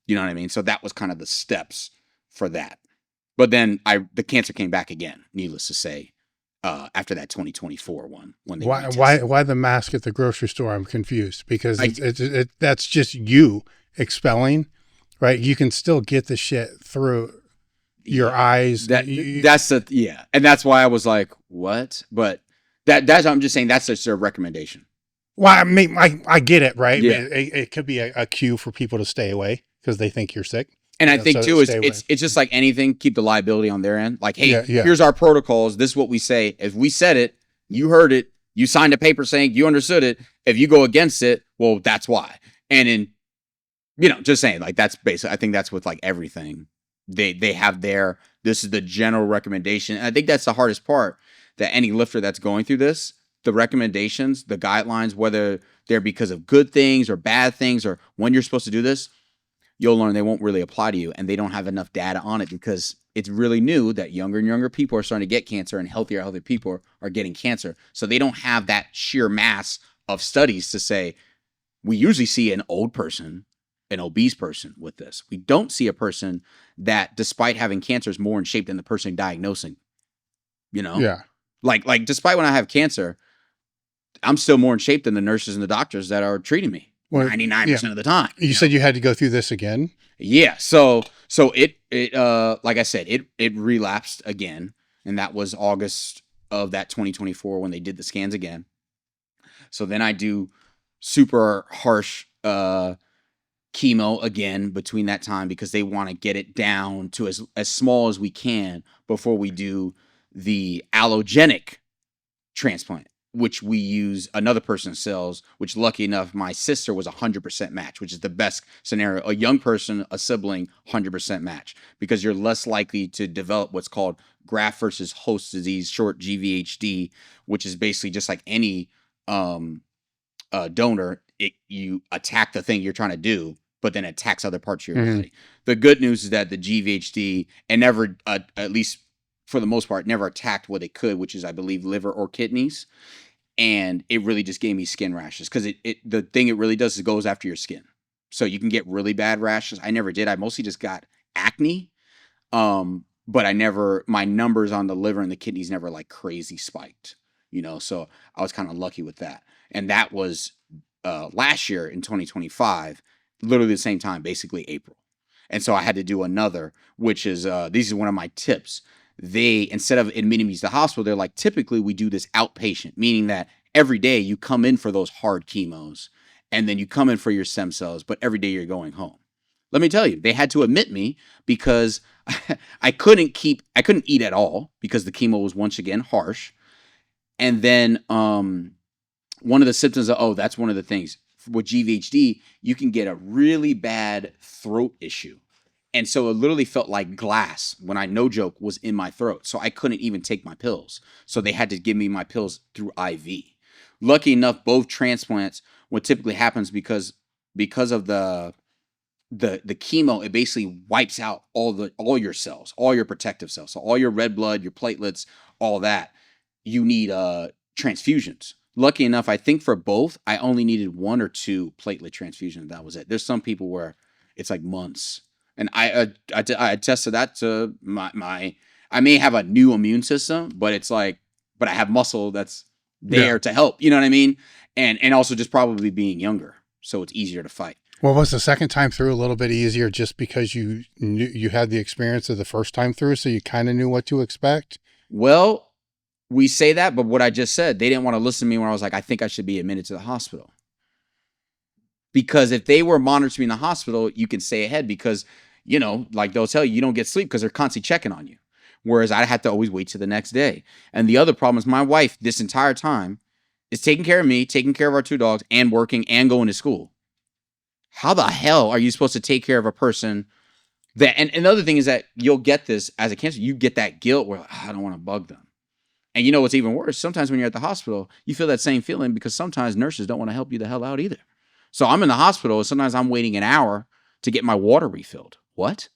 You know what I mean? So that was kind of the steps for that. But then the cancer came back again, needless to say, after that 2024 one. When they why the mask at the grocery store? I'm confused because that's just you expelling, right? You can still get the shit through your eyes. And that's why I was like, what? But that's I'm just saying that's just a recommendation. Well, I mean, I get it, right? Yeah. It could be a cue for people to stay away because they think you're sick. And I think too, it's just like anything, keep the liability on their end. Like, hey, here's our protocols. This is what we say. If we said it, you heard it, you signed a paper saying you understood it. If you go against it, well, that's why. And in, just saying, like, that's basically, I think that's with like everything. They have this is the general recommendation. And I think that's the hardest part, that any lifter that's going through this, the recommendations, the guidelines, whether they're because of good things or bad things or when you're supposed to do this, you'll learn they won't really apply to you, and they don't have enough data on it because it's really new that younger and younger people are starting to get cancer, and healthier people are getting cancer. So they don't have that sheer mass of studies to say, we usually see an old person, an obese person with this. We don't see a person that, despite having cancer, is more in shape than the person diagnosing, Yeah. Like despite when I have cancer, I'm still more in shape than the nurses and the doctors that are treating me. 99% of the time. You said you had to go through this again? Yeah. So it like I said, it relapsed again. And that was August of that 2024 when they did the scans again. So then I do super harsh chemo again between that time, because they want to get it down to as small as we can before we do the allogenic transplant, which we use another person's cells, which lucky enough, my sister was 100% match, which is the best scenario. A young person, a sibling, 100% match, because you're less likely to develop what's called graft versus host disease, short GVHD, which is basically just like any donor. You attack the thing you're trying to do, but then it attacks other parts of your body. The good news is that the GVHD, and never, at least for the most part, never attacked what it could, which is, I believe, liver or kidneys. And it really just gave me skin rashes, because the thing it really does is it goes after your skin. So you can get really bad rashes. I never did. I mostly just got acne. But my numbers on the liver and the kidneys never like crazy spiked, so I was kind of lucky with that. And that was last year in 2025, literally the same time, basically April. And so I had to do another, which is, this is one of my tips. they, instead of admitting me to the hospital, they're like, typically we do this outpatient, meaning that every day you come in for those hard chemos and then you come in for your stem cells, but every day you're going home. Let me tell you, they had to admit me because I couldn't eat at all because the chemo was once again harsh. And then one of the symptoms of, that's one of the things with GVHD, you can get a really bad throat issue. And so it literally felt like glass when no joke, was in my throat. So I couldn't even take my pills. So they had to give me my pills through IV. Lucky enough, both transplants, what typically happens because of the chemo, it basically wipes out all your cells, all your protective cells. So all your red blood, your platelets, all that. You need transfusions. Lucky enough, I think for both, I only needed 1 or 2 platelet transfusions. That was it. There's some people where it's like months. And I attested that to I may have a new immune system, but it's like, but I have muscle that's there to help. You know what I mean? And also just probably being younger. So it's easier to fight. Well, was the second time through a little bit easier just because you knew you had the experience of the first time through, so you kind of knew what to expect? Well, we say that, but what I just said, they didn't want to listen to me when I was like, I think I should be admitted to the hospital. Because if they were monitoring me in the hospital, you can stay ahead because, like they'll tell you don't get sleep because they're constantly checking on you. Whereas I had to always wait till the next day. And the other problem is my wife this entire time is taking care of me, taking care of our 2 dogs, and working and going to school. How the hell are you supposed to take care of a person that, and the other thing is that you'll get this as a cancer, you get that guilt where I don't want to bug them. And you know what's even worse? Sometimes when you're at the hospital, you feel that same feeling because sometimes nurses don't want to help you the hell out either. So I'm in the hospital. Sometimes I'm waiting an hour to get my water refilled. What?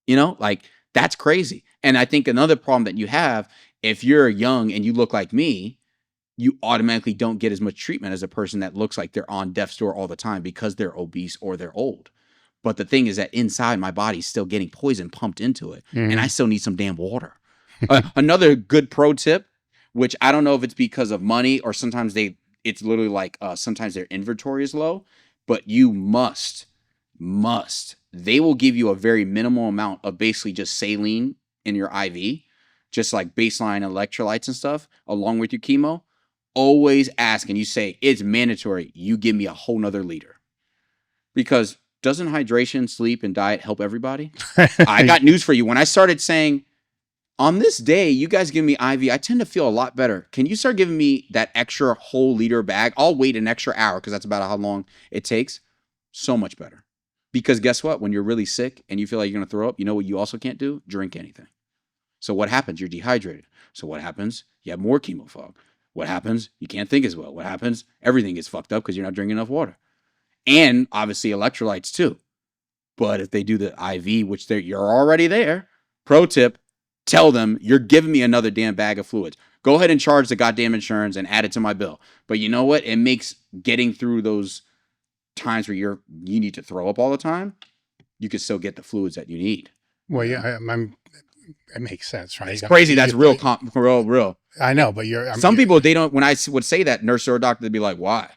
Like that's crazy. And I think another problem that you have, if you're young and you look like me, you automatically don't get as much treatment as a person that looks like they're on death's door all the time because they're obese or they're old. But the thing is that inside my body's still getting poison pumped into it. Mm-hmm. And I still need some damn water. Another good pro tip, which I don't know if it's because of money or sometimes it's literally like sometimes their inventory is low, but you must, they will give you a very minimal amount of basically just saline in your IV, just like baseline electrolytes and stuff, along with your chemo. Always ask, and you say, it's mandatory, you give me a whole nother liter. Because doesn't hydration, sleep, and diet help everybody? I got news for you. When I started saying, on this day, you guys give me IV, I tend to feel a lot better. Can you start giving me that extra whole liter bag? I'll wait an extra hour because that's about how long it takes. So much better. Because guess what? When you're really sick and you feel like you're going to throw up, you know what you also can't do? Drink anything. So what happens? You're dehydrated. So what happens? You have more chemo fog. What happens? You can't think as well. What happens? Everything gets fucked up because you're not drinking enough water. And obviously electrolytes too. But if they do the IV, which you're already there, pro tip, tell them you're giving me another damn bag of fluids. Go ahead and charge the goddamn insurance and add it to my bill. But you know what? It makes getting through those times where you need to throw up all the time, you can still get the fluids that you need. Well, yeah, it makes sense, right? It's crazy. That's real. I know, but some people, they don't, when I would say that, nurse or doctor, they'd be like, why?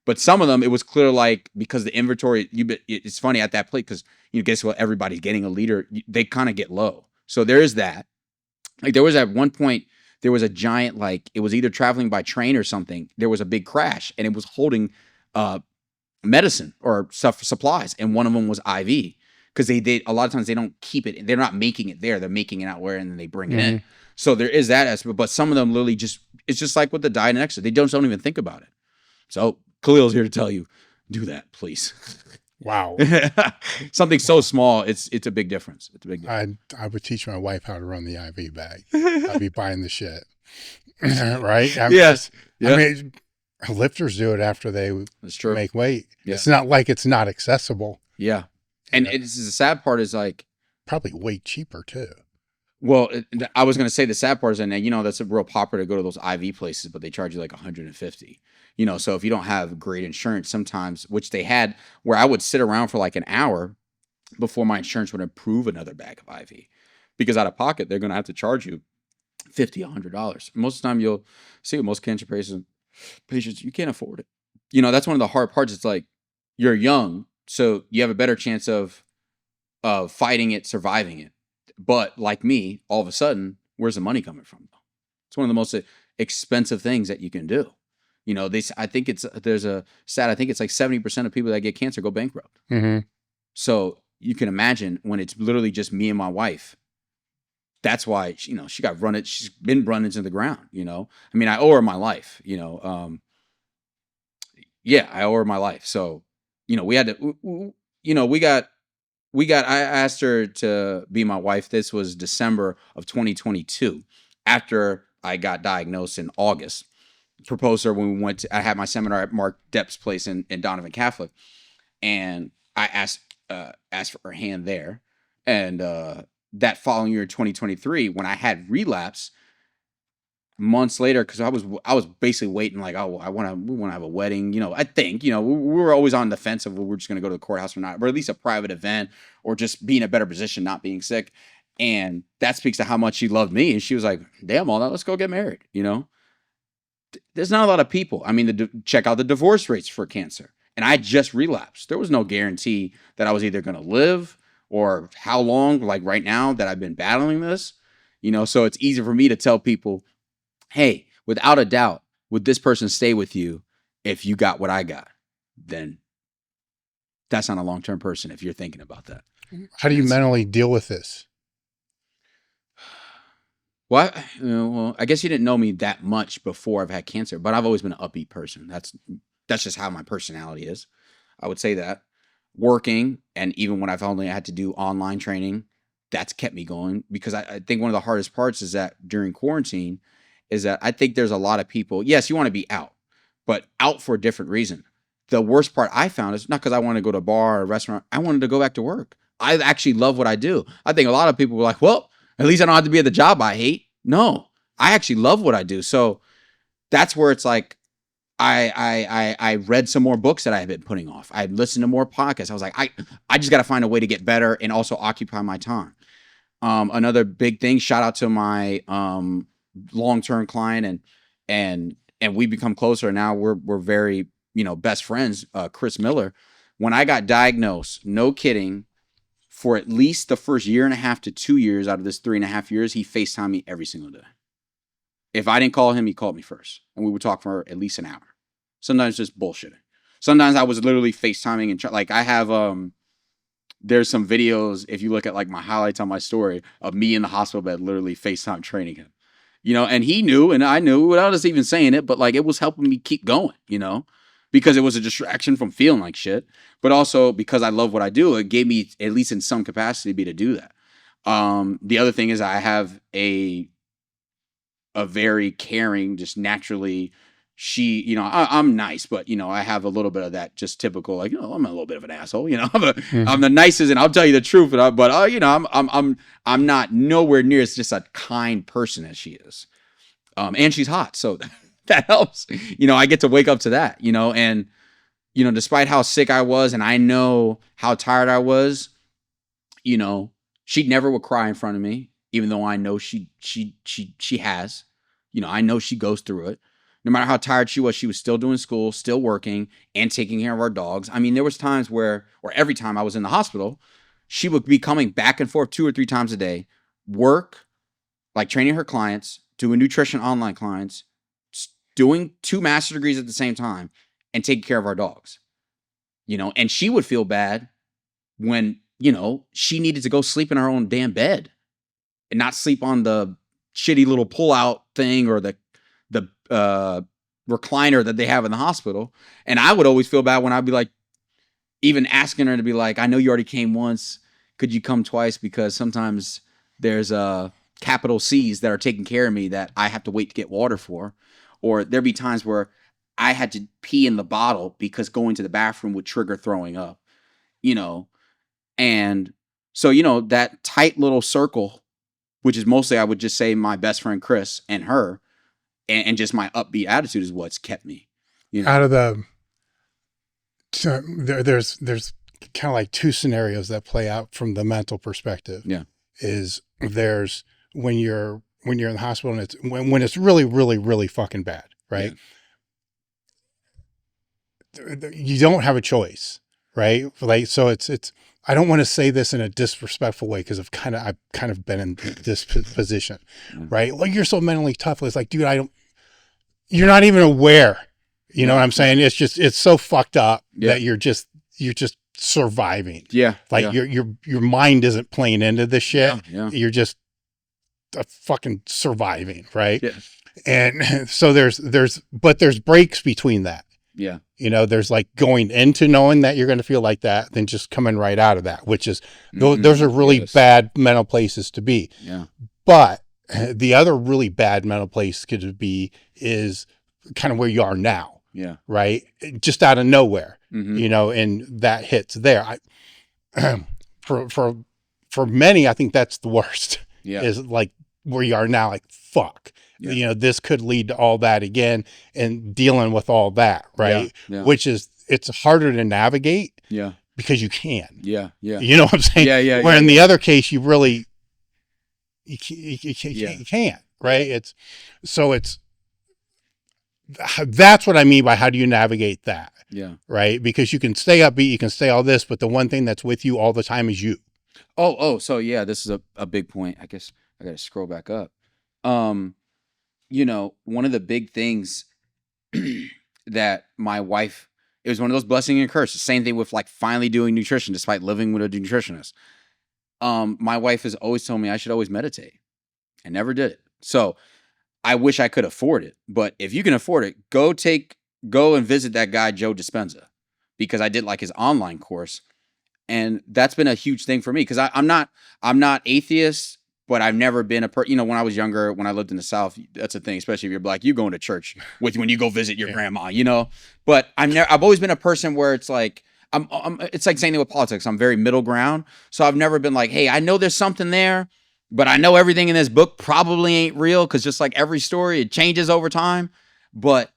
But some of them, it was clear, like, because the inventory, it's funny at that plate, because guess what? Everybody's getting a liter. They kind of get low. So there is that. Like there was at one point, there was a giant, like it was either traveling by train or something. There was a big crash and it was holding medicine or supplies. And one of them was IV because they a lot of times they don't keep it. They're not making it there. They're making it out where and then they bring it in. So there is that aspect. But some of them literally it's just like with the diet and exercise. They don't even think about it. So Kalil's here to tell you, do that, please. Wow. Something so small, it's a big difference. It's a big difference. I would teach my wife how to run the IV bag. I'd be buying the shit. Right? Yes. I mean, lifters do it after they make weight. Yeah. It's not like it's not accessible. Yeah. And the sad part is like... Probably way cheaper too. Well, I was going to say the sad part is, and that's a real popular to go to those IV places, but they charge you like $150. So if you don't have great insurance sometimes, which they had, where I would sit around for like an hour before my insurance would approve another bag of IV. Because out of pocket, they're going to have to charge you $50, $100. Most of the time you'll see with most cancer patients, you can't afford it. That's one of the hard parts. It's like you're young, so you have a better chance of fighting it, surviving it. But like me, all of a sudden, Where's the money coming from, though? It's one of the most expensive things that you can do. You know, I think there's a stat, I think it's like 70% of people that get cancer go bankrupt. Mm-hmm. So you can imagine when it's literally just me and my wife. That's why, you know, she's been run into the ground, you know. I mean, I owe her my life, you know. Yeah, I owe her my life. So, you know, we had to, you know, I asked her to be my wife. This was December of 2022 after I got diagnosed in August. Proposed her when I had my seminar at Mark Depp's place in Donovan Catholic. And I asked for her hand there. And that following year, 2023, when I had relapse, months later, because I was basically waiting, like, oh, we want to have a wedding, you know. I think, you know, we were always on the fence of we're just going to go to the courthouse or not, or at least a private event, or just be in a better position, not being sick. And that speaks to how much she loved me. And she was like, damn, all that, let's go get married, you know. There's not a lot of people. I mean, check out the divorce rates for cancer. And I just relapsed. There was no guarantee that I was either going to live or how long, like right now, that I've been battling this, you know. So it's easy for me to tell people, hey, without a doubt, would this person stay with you if you got what I got? Then that's not a long-term person if you're thinking about that. How do you mentally deal with this? Well, I guess you didn't know me that much before I've had cancer, but I've always been an upbeat person. That's just how my personality is. I would say that. Working, and even when I've only had to do online training, that's kept me going, because I think one of the hardest parts is that during quarantine is that I think there's a lot of people, yes, you want to be out, but out for a different reason. The worst part I found is not because I want to go to a bar or a restaurant. I wanted to go back to work. I actually love what I do. I think a lot of people were like, well, at least I don't have to be at the job I hate. No, I actually love what I do. So that's where it's like, I read some more books that I had been putting off. I listened to more podcasts. I was like, I just got to find a way to get better and also occupy my time. Another big thing, shout out to my long-term client, and we become closer. Now we're very, you know, best friends, Chris Miller. When I got diagnosed, no kidding, for at least the first 1.5 to 2 years out of this 3.5 years, he FaceTimed me every single day. If I didn't call him, he called me first. And we would talk for at least an hour. Sometimes just bullshitting. Sometimes I was literally FaceTiming and like I have there's some videos, if you look at like my highlights on my story, of me in the hospital bed literally FaceTime training him. You know, and he knew and I knew without us even saying it, but like it was helping me keep going, you know, because it was a distraction from feeling like shit. But also because I love what I do, it gave me, at least in some capacity, to do that. The other thing is I have a very caring, just naturally, you know, I'm nice, but, you know, I have a little bit of that just typical, like, you know, I'm a little bit of an asshole, you know, I'm the nicest and I'll tell you the truth, but you know, I'm not nowhere near as just a kind person as she is. And she's hot. So that helps, you know, I get to wake up to that, you know, and, you know, despite how sick I was and I know how tired I was, you know, she never would cry in front of me, even though I know she has, you know, I know she goes through it. No matter how tired she was still doing school, still working, and taking care of our dogs. I mean, there was times where, or every time I was in the hospital, she would be coming back and forth 2 or 3 times a day, work, like training her clients, doing nutrition online clients, doing 2 master's degrees at the same time, and taking care of our dogs. You know, and she would feel bad when, you know, she needed to go sleep in her own damn bed and not sleep on the shitty little pull-out thing or the recliner that they have in the hospital. And I would always feel bad when I'd be like, even asking her to be like, I know you already came once. Could you come twice? Because sometimes there's capital C's that are taking care of me that I have to wait to get water for. Or there'd be times where I had to pee in the bottle because going to the bathroom would trigger throwing up, you know. And so, you know, that tight little circle, which is mostly, I would just say, my best friend Chris and her, and just my upbeat attitude is what's kept me, you know. Out of the, so there's kind of like 2 scenarios that play out from the mental perspective. Yeah. Is there's when you're in the hospital and it's when it's really, really, really fucking bad, right? Yeah. You don't have a choice. right? Like, so it's, I don't want to say this in a disrespectful way because I've kind of been in this position, right? Well, you're so mentally tough. It's like, dude, you're not even aware. You know what I'm saying? It's just, it's so fucked up that you're just surviving. Yeah. Like your mind isn't playing into this shit. You're just fucking surviving. Right. Yeah. And so there's breaks between that. Yeah. You know, there's like going into knowing that you're going to feel like that, then just coming right out of that, which is, those are really bad mental places to be. Yeah. But the other really bad mental place could be is kind of where you are now. Yeah. Right. Just out of nowhere, you know, and that hits there. For many, I think that's the worst. Yeah. Is like where you are now, like, fuck. Yeah. You know, this could lead to all that again and dealing with all that, right? Yeah. Which is, it's harder to navigate. Yeah. Because you can. Yeah. Yeah. You know what I'm saying? Yeah. Where in the other case, you really, you can't, right? That's what I mean by how do you navigate that? Yeah. Right? Because you can stay upbeat, you can stay all this, but the one thing that's with you all the time is you. So yeah, this is a big point. I guess I got to scroll back up. You know, one of the big things that my wife, it was one of those blessing and curse. The same thing with like finally doing nutrition, despite living with a nutritionist. My wife has always told me I should always meditate. I never did it. So I wish I could afford it, but if you can afford it, go and visit that guy, Joe Dispenza, because I did like his online course. And that's been a huge thing for me. Cause I'm not atheist, but I've never been you know, when I was younger, when I lived in the South, that's a thing, especially if you're black, you going to church when you go visit your grandma, you know, but I've always been a person where it's like, it's like same thing with politics. I'm very middle ground. So I've never been like, hey, I know there's something there, but I know everything in this book probably ain't real. Cause just like every story, it changes over time. But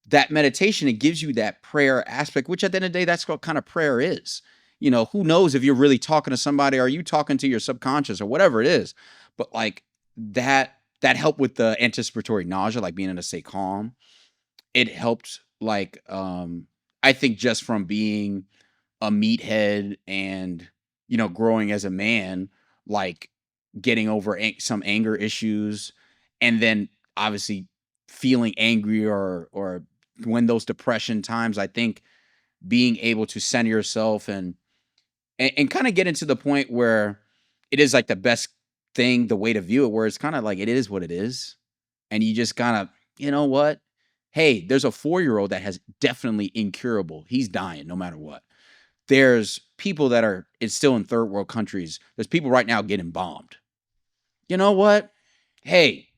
that meditation, it gives you that prayer aspect, which at the end of the day, that's what kind of prayer is. You know, who knows if you're really talking to somebody, or are you talking to your subconscious or whatever it is? But like that helped with the anticipatory nausea, like being able to stay calm. It helped like, I think just from being a meathead and, you know, growing as a man, like getting over some anger issues, and then obviously feeling angry or when those depression times, I think being able to center yourself and kind of get into the point where it is like the best thing, the way to view it, where it's kind of like, it is what it is. And you just kind of, you know what? Hey, there's a 4-year-old that has definitely incurable. He's dying no matter what. There's people that it's still in third world countries. There's people right now getting bombed. You know what? Hey,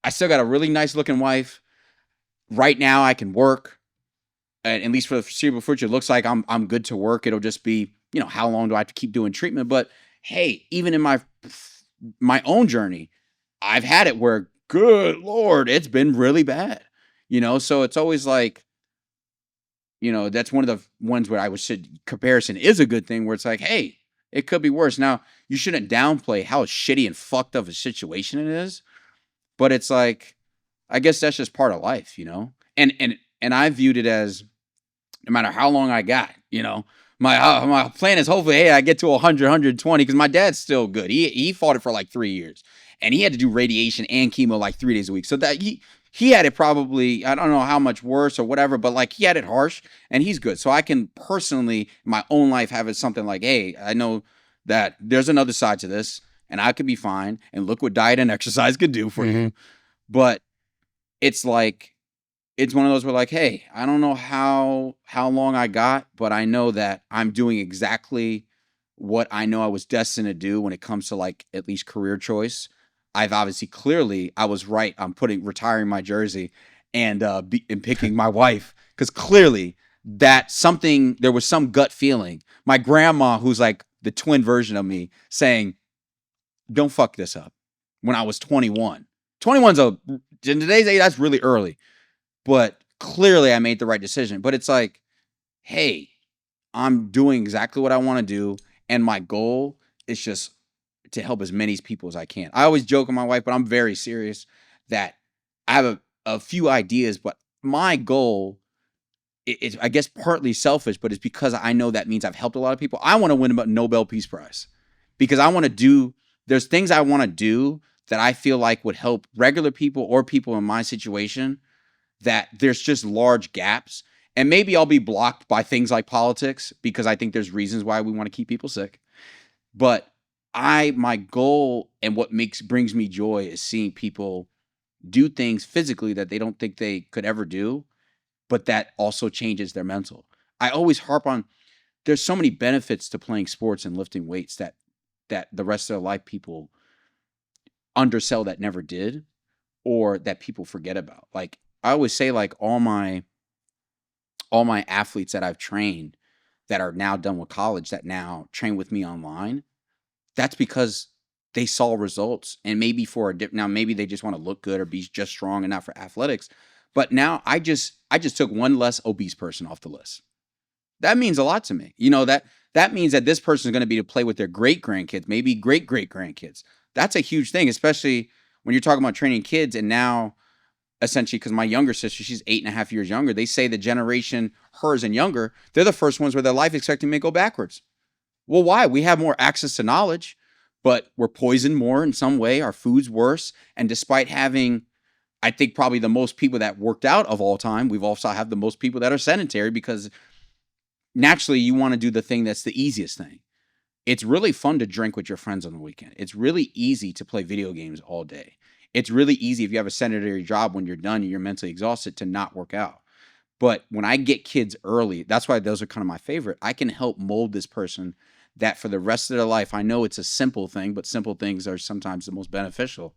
I still got a really nice looking wife. Right now I can work. And at least for the foreseeable future, it looks like I'm good to work. It'll just be, you know, how long do I have to keep doing treatment? But hey, even in my own journey, I've had it where, good Lord, it's been really bad. You know, so it's always like, you know, that's one of the ones where I would say comparison is a good thing, where it's like, hey, it could be worse. Now, you shouldn't downplay how shitty and fucked up a situation it is, but it's like, I guess that's just part of life, you know? And I viewed it as, no matter how long I got, you know, my plan is hopefully, hey, I get to 100, 120, because my dad's still good. He fought it for like 3 years, and he had to do radiation and chemo like 3 days a week. So that he had it probably, I don't know how much worse or whatever, but like he had it harsh, and he's good. So I can personally, in my own life, have it something like, hey, I know that there's another side to this, and I could be fine. And look what diet and exercise could do for you. But it's like, it's one of those where like, hey, I don't know how long I got, but I know that I'm doing exactly what I know I was destined to do when it comes to like at least career choice. I've obviously clearly I was right. I'm retiring my jersey and picking my wife, because clearly there was some gut feeling. My grandma, who's like the twin version of me, saying, "Don't fuck this up." When I was 21, 21's in today's age, that's really early. But clearly I made the right decision. But it's like, hey, I'm doing exactly what I want to do. And my goal is just to help as many people as I can. I always joke with my wife, but I'm very serious that I have a few ideas, but my goal it's, I guess, partly selfish, but it's because I know that means I've helped a lot of people. I want to win a Nobel Peace Prize because I want to do, there's things I want to do that I feel like would help regular people or people in my situation, that there's just large gaps. And maybe I'll be blocked by things like politics because I think there's reasons why we want to keep people sick. But my goal and what brings me joy is seeing people do things physically that they don't think they could ever do, but that also changes their mental. I always harp on, there's so many benefits to playing sports and lifting weights that the rest of their life people undersell that never did, or that people forget about. Like I always say, like all my athletes that I've trained that are now done with college, that now train with me online, that's because they saw results. And maybe now maybe they just want to look good or be just strong and not for athletics. But now I just took one less obese person off the list. That means a lot to me. You know, that means that this person is going to be to play with their great grandkids, maybe great grandkids. That's a huge thing, especially when you're talking about training kids. And now, essentially, because my younger sister, she's 8.5 years younger, they say the generation, hers and younger, they're the first ones where their life expectancy may go backwards. Well, why? We have more access to knowledge, but we're poisoned more in some way. Our food's worse. And despite having, I think, probably the most people that worked out of all time, we've also have the most people that are sedentary because naturally you want to do the thing that's the easiest thing. It's really fun to drink with your friends on the weekend. It's really easy to play video games all day. It's really easy if you have a sedentary job when you're done and you're mentally exhausted to not work out. But when I get kids early, that's why those are kind of my favorite. I can help mold this person that for the rest of their life, I know it's a simple thing, but simple things are sometimes the most beneficial,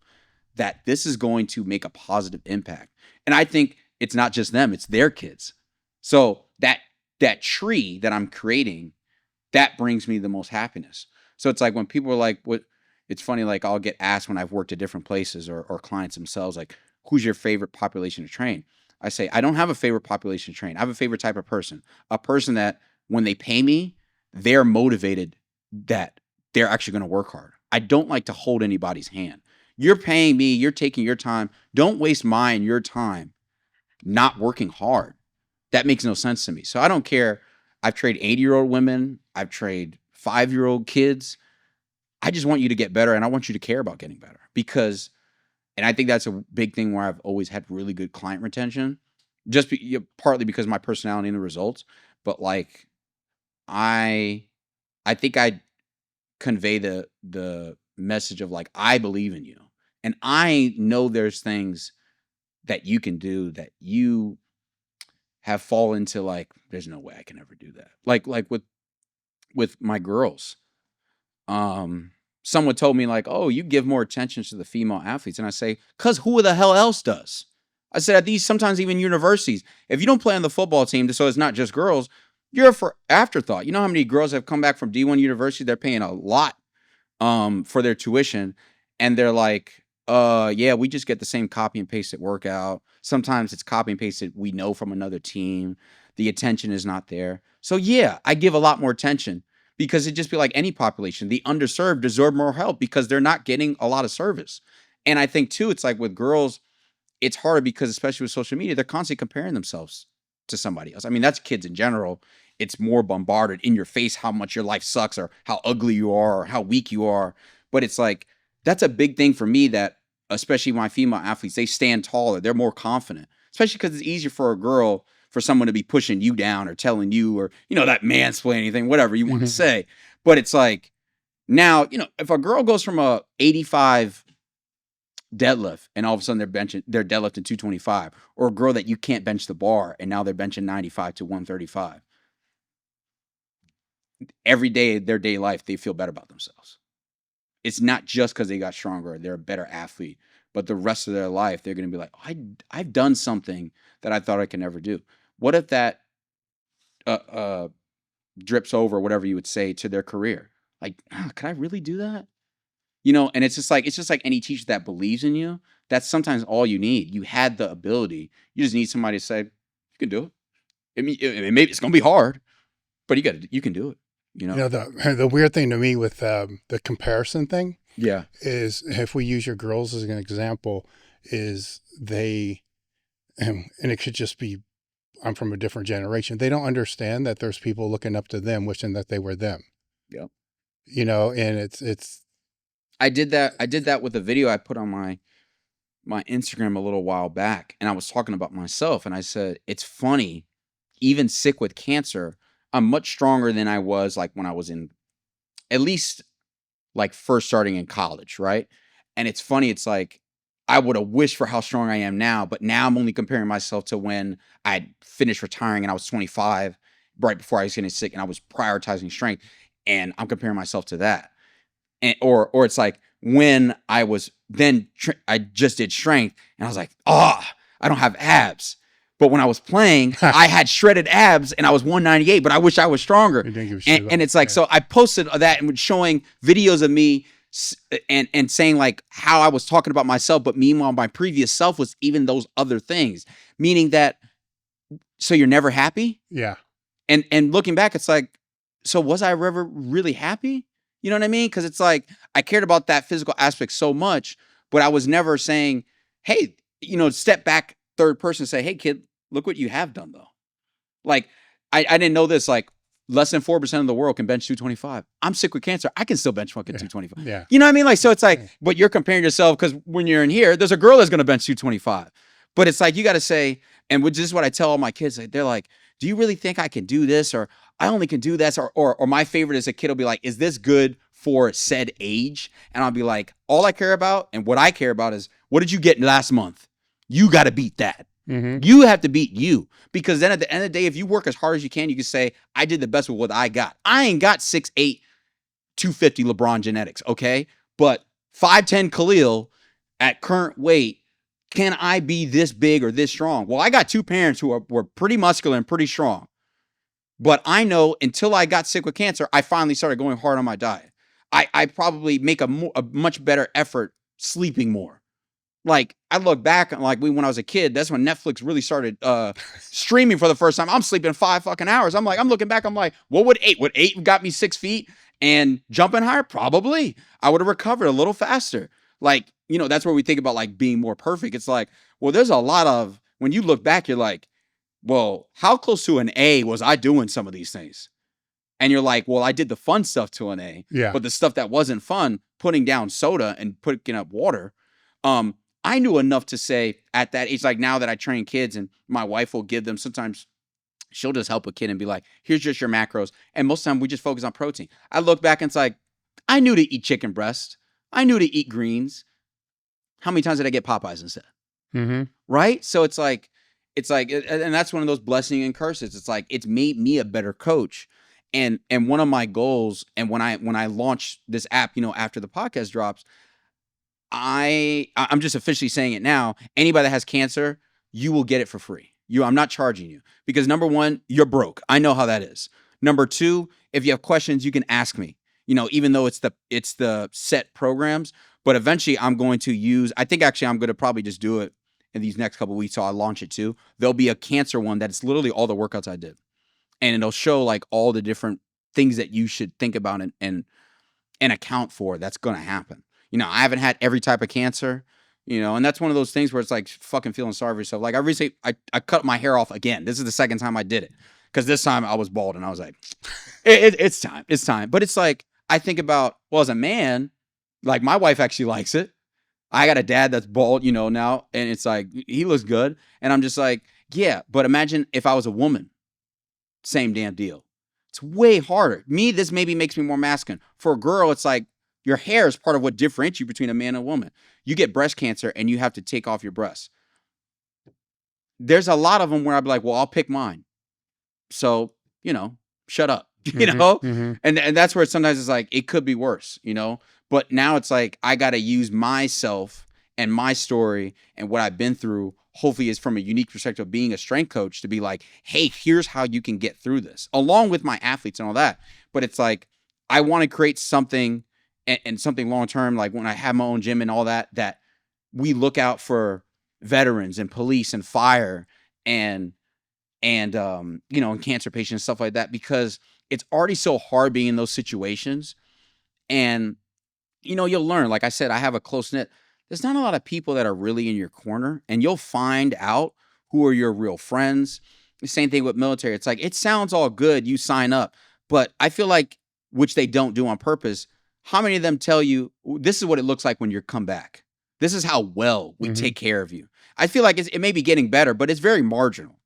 that this is going to make a positive impact. And I think it's not just them, it's their kids. So that tree that I'm creating, that brings me the most happiness. So it's like when people are like, what, it's funny, like I'll get asked when I've worked at different places or clients themselves, like, who's your favorite population to train? I say, I don't have a favorite population to train. I have a favorite type of person, a person that when they pay me, they're motivated that they're actually going to work hard. I don't like to hold anybody's hand. You're paying me, you're taking your time. Don't waste your time not working hard. That makes no sense to me. So I don't care. I've trained 80-year-old women. I've trained 5-year-old kids. I just want you to get better, and I want you to care about getting better because, and I think that's a big thing where I've always had really good client retention, just partly because of my personality and the results. But like, I think I convey the message of like, I believe in you, and I know there's things that you can do that you have fallen into, like, there's no way I can ever do that. Like with my girls, someone told me like, oh, you give more attention to the female athletes. And I say, cause who the hell else does? I said, at these, sometimes even universities, if you don't play on the football team, so it's not just girls, you're for afterthought. You know how many girls have come back from D1 university? They're paying a lot for their tuition. And they're like, yeah, we just get the same copy and pasted workout. Sometimes it's copy and pasted we know from another team. The attention is not there. So yeah, I give a lot more attention because it'd just be like any population. The underserved deserve more help because they're not getting a lot of service. And I think too, it's like with girls, it's harder because especially with social media, they're constantly comparing themselves to somebody else. I mean, that's kids in general. It's more bombarded in your face how much your life sucks or how ugly you are or how weak you are. But it's like, that's a big thing for me that especially my female athletes, they stand taller. They're more confident, especially because it's easier for a girl, for someone to be pushing you down or telling you, or, you know, that mansplaining thing, whatever you want to say. But it's like, now, you know, if a girl goes from a 85 deadlift and all of a sudden they're deadlifting 225, or a girl that you can't bench the bar and now they're benching 95 to 135, every day of their day life, they feel better about themselves. It's not just because they got stronger, they're a better athlete, but the rest of their life, they're going to be like, oh, I've done something that I thought I could never do. What if that drips over, whatever you would say, to their career? Like, can I really do that? You know, and it's just like any teacher that believes in you. That's sometimes all you need. You had the ability. You just need somebody to say, you can do it. I mean, maybe it's going to be hard, but you can do it. You know, the weird thing to me with the comparison thing, yeah, is if we use your girls as an example, is they, and it could just be I'm from a different generation. They don't understand that there's people looking up to them, wishing that they were them. Yep. You know, and it's. I did that with a video I put on my Instagram a little while back, and I was talking about myself, and I said, it's funny, even sick with cancer, I'm much stronger than I was like when I was in, at least like first starting in college, right? And it's funny, it's like I would have wished for how strong I am now, but now I'm only comparing myself to when I finished retiring and I was 25, right before I was getting sick, and I was prioritizing strength, and I'm comparing myself to that. And, or it's like when I was then I just did strength, and I was like, I don't have abs. But when I was playing, I had shredded abs, and I was 198. But I wish I was stronger. And it's like, so I posted that and showing videos of me and saying like how I was talking about myself, but meanwhile my previous self was even those other things, meaning that. So you're never happy? Yeah. And looking back, it's like, so was I ever really happy? You know what I mean? Because it's like I cared about that physical aspect so much, but I was never saying, hey, step back, third person, say, hey, kid, look what you have done, though. Like, I didn't know this. Like, less than 4% of the world can bench 225. I'm sick with cancer. I can still bench fucking 225. Yeah. You know what I mean? Like, so it's like, but you're comparing yourself because when you're in here, there's a girl that's going to bench 225. But it's like, you got to say, and which is what I tell all my kids. They're like, do you really think I can do this? Or I only can do this. Or my favorite is a kid will be like, is this good for said age? And I'll be like, all I care about and what I care about is, what did you get last month? You got to beat that. Mm-hmm. You have to beat you, because then at the end of the day, if you work as hard as you can say, I did the best with what I got. I ain't got 6'8", 250 LeBron genetics, okay? But 5'10" Kalil at current weight, can I be this big or this strong? Well, I got two parents who were pretty muscular and pretty strong. But I know until I got sick with cancer, I finally started going hard on my diet. I probably make a much better effort sleeping more. Like, I look back and like when I was a kid, that's when Netflix really started streaming for the first time. I'm sleeping 5 fucking hours. I'm looking back, I'm like, what would 8? Would 8 got me 6 feet and jumping higher? Probably. I would have recovered a little faster. Like, that's where we think about like being more perfect. It's like, well, there's a lot of, when you look back, you're like, well, how close to an A was I doing some of these things? And you're like, well, I did the fun stuff to an A. Yeah. But the stuff that wasn't fun, putting down soda and picking up water, I knew enough to say at that age, like now that I train kids and my wife will give them, sometimes she'll just help a kid and be like, here's just your macros. And most of the time we just focus on protein. I look back and it's like, I knew to eat chicken breast. I knew to eat greens. How many times did I get Popeyes instead? Mm-hmm. Right? So it's like, and that's one of those blessings and curses. It's like, it's made me a better coach. And one of my goals, and when I launched this app, after the podcast drops, I'm just officially saying it now. Anybody that has cancer, you will get it for free. I'm not charging you, because number one, you're broke. I know how that is. Number two, if you have questions, you can ask me. Even though it's the set programs, but eventually I'm going to use. I think actually I'm going to probably just do it in these next couple of weeks. So I'll launch it too. There'll be a cancer one that's literally all the workouts I did, and it'll show like all the different things that you should think about and account for. That's going to happen. I haven't had every type of cancer, and that's one of those things where it's like fucking feeling sorry for yourself. Like I recently, I cut my hair off again. This is the second time I did it, because this time I was bald and I was like, it's time. But it's like, I think about, well, as a man, like my wife actually likes it. I got a dad that's bald, now, and it's like, he looks good. And I'm just like, yeah, but imagine if I was a woman, same damn deal. It's way harder. This maybe makes me more masculine. For a girl, it's like, your hair is part of what differentiates you between a man and a woman. You get breast cancer and you have to take off your breasts. There's a lot of them where I'd be like, well, I'll pick mine. So, shut up, Mm-hmm. And that's where sometimes it's like, it could be worse, but now it's like, I got to use myself and my story and what I've been through, hopefully is from a unique perspective of being a strength coach, to be like, hey, here's how you can get through this, along with my athletes and all that. But it's like, I want to create something and something long-term, like when I have my own gym and all that, that we look out for veterans and police and fire and cancer patients and stuff like that, because it's already so hard being in those situations. And, you'll learn, like I said, I have a close knit. There's not a lot of people that are really in your corner, and you'll find out who are your real friends. same thing with military. It's like, it sounds all good. You sign up, but I feel like, which they don't do on purpose. How many of them tell you, this is what it looks like when you come back? This is how well we take care of you. I feel like it may be getting better, but it's very marginal.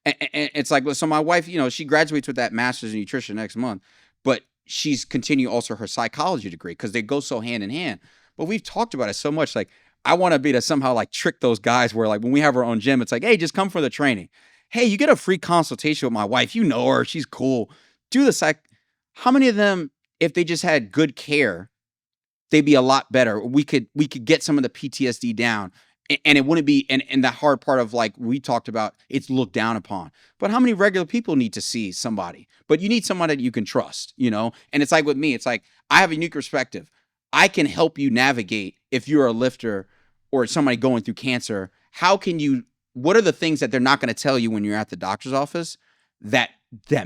And it's like, so my wife, she graduates with that master's in nutrition next month, but she's continuing also her psychology degree because they go so hand in hand. But we've talked about it so much. Like, I want to be to somehow like trick those guys where like when we have our own gym, it's like, hey, just come for the training. Hey, you get a free consultation with my wife. You know her. She's cool. Do the psych. How many of them, if they just had good care, they'd be a lot better. We could get some of the PTSD down, and it wouldn't be, and the hard part of like we talked about, it's looked down upon. But how many regular people need to see somebody? But you need someone that you can trust, And it's like with me, it's like I have a unique perspective. I can help you navigate if you're a lifter or somebody going through cancer. What are the things that they're not going to tell you when you're at the doctor's office that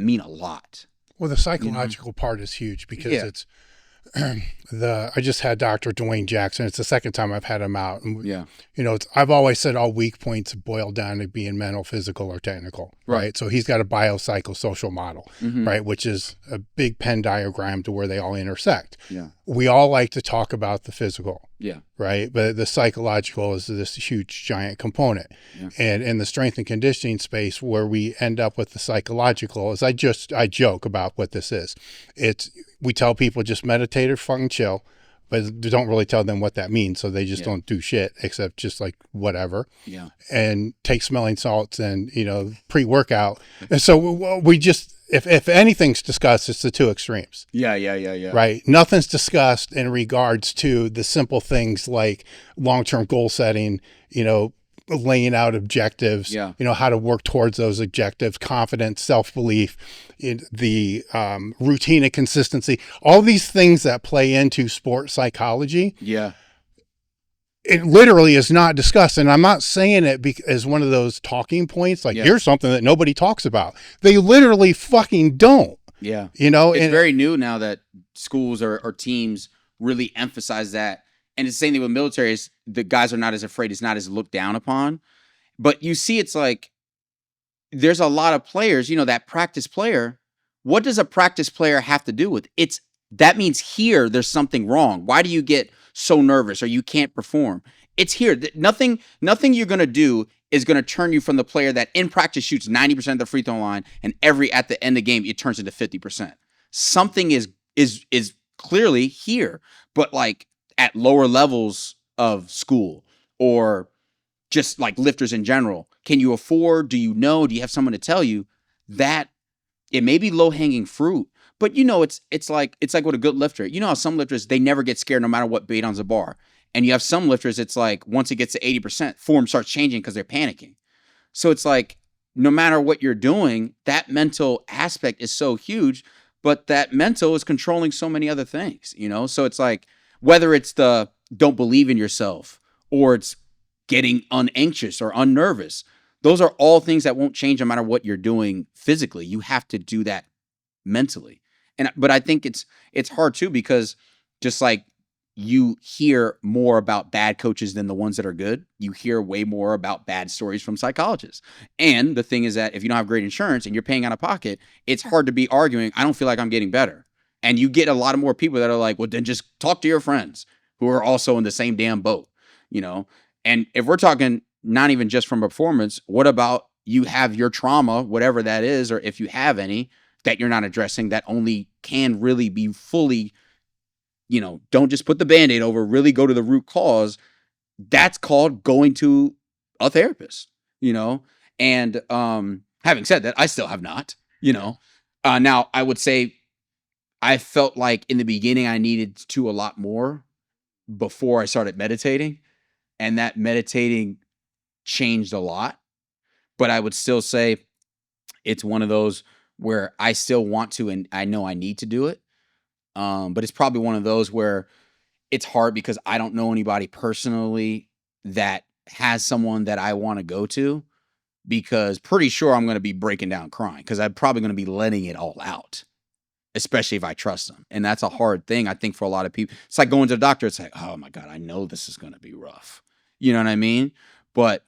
mean a lot? Well, the psychological part is huge because it's I just had Dr. Dwayne Jackson. It's the second time I've had him out. And, I've always said all weak points boil down to being mental, physical, or technical, right? So he's got a biopsychosocial model, right? Which is a big Venn diagram to where they all intersect. Yeah. We all like to talk about the physical, yeah, right? But the psychological is this huge, giant component. Yeah. And in the strength and conditioning space where we end up with the psychological is I joke about what this is. We tell people just meditate or fucking chill, but don't really tell them what that means. So they just don't do shit except just like whatever. Yeah. And take smelling salts and, pre-workout. And so we just, if anything's discussed, it's the two extremes. Yeah. Right. Nothing's discussed in regards to the simple things like long-term goal setting, laying out objectives, how to work towards those objectives, confidence, self-belief, the routine and consistency, all these things that play into sports psychology. Yeah. It literally is not discussed. And I'm not saying it as one of those talking points, like here's something that nobody talks about. They literally fucking don't. Yeah. It's very new now that schools or teams really emphasize that. And it's the same thing with military is the guys are not as afraid. It's not as looked down upon. But you see, it's like there's a lot of players, that practice player. What does a practice player have to do with it? That means here there's something wrong. Why do you get so nervous or you can't perform? It's here. Nothing you're going to do is going to turn you from the player that in practice shoots 90% of the free throw line and at the end of the game, it turns into 50%. Something is clearly here, but like at lower levels of school or just like lifters in general, can you afford, do you have someone to tell you that it may be low hanging fruit, but it's like with a good lifter, how some lifters, they never get scared no matter what weight on the bar. And you have some lifters, it's like once it gets to 80%, form starts changing because they're panicking. So it's like, no matter what you're doing, that mental aspect is so huge, but that mental is controlling so many other things, So it's like, whether it's the don't believe in yourself or it's getting unanxious or unnervous, those are all things that won't change no matter what you're doing physically. You have to do that mentally. But I think it's hard too, because just like you hear more about bad coaches than the ones that are good, you hear way more about bad stories from psychologists. And the thing is that if you don't have great insurance and you're paying out of pocket, it's hard to be arguing, I don't feel like I'm getting better. And you get a lot of more people that are like, well, then just talk to your friends who are also in the same damn boat, And if we're talking not even just from performance, what about you have your trauma, whatever that is, or if you have any that you're not addressing that only can really be fully, don't just put the Band-Aid over, really go to the root cause. That's called going to a therapist, And having said that, I still have not, Now I would say, I felt like in the beginning I needed to a lot more before I started meditating, and that meditating changed a lot. But I would still say it's one of those where I still want to, and I know I need to do it. But it's probably one of those where it's hard because I don't know anybody personally that has someone that I want to go to, because pretty sure I'm going to be breaking down crying because I'm probably going to be letting it all out. Especially if I trust them. And that's a hard thing, I think, for a lot of people. It's like going to the doctor. It's like, oh my God, I know this is going to be rough. You know what I mean? But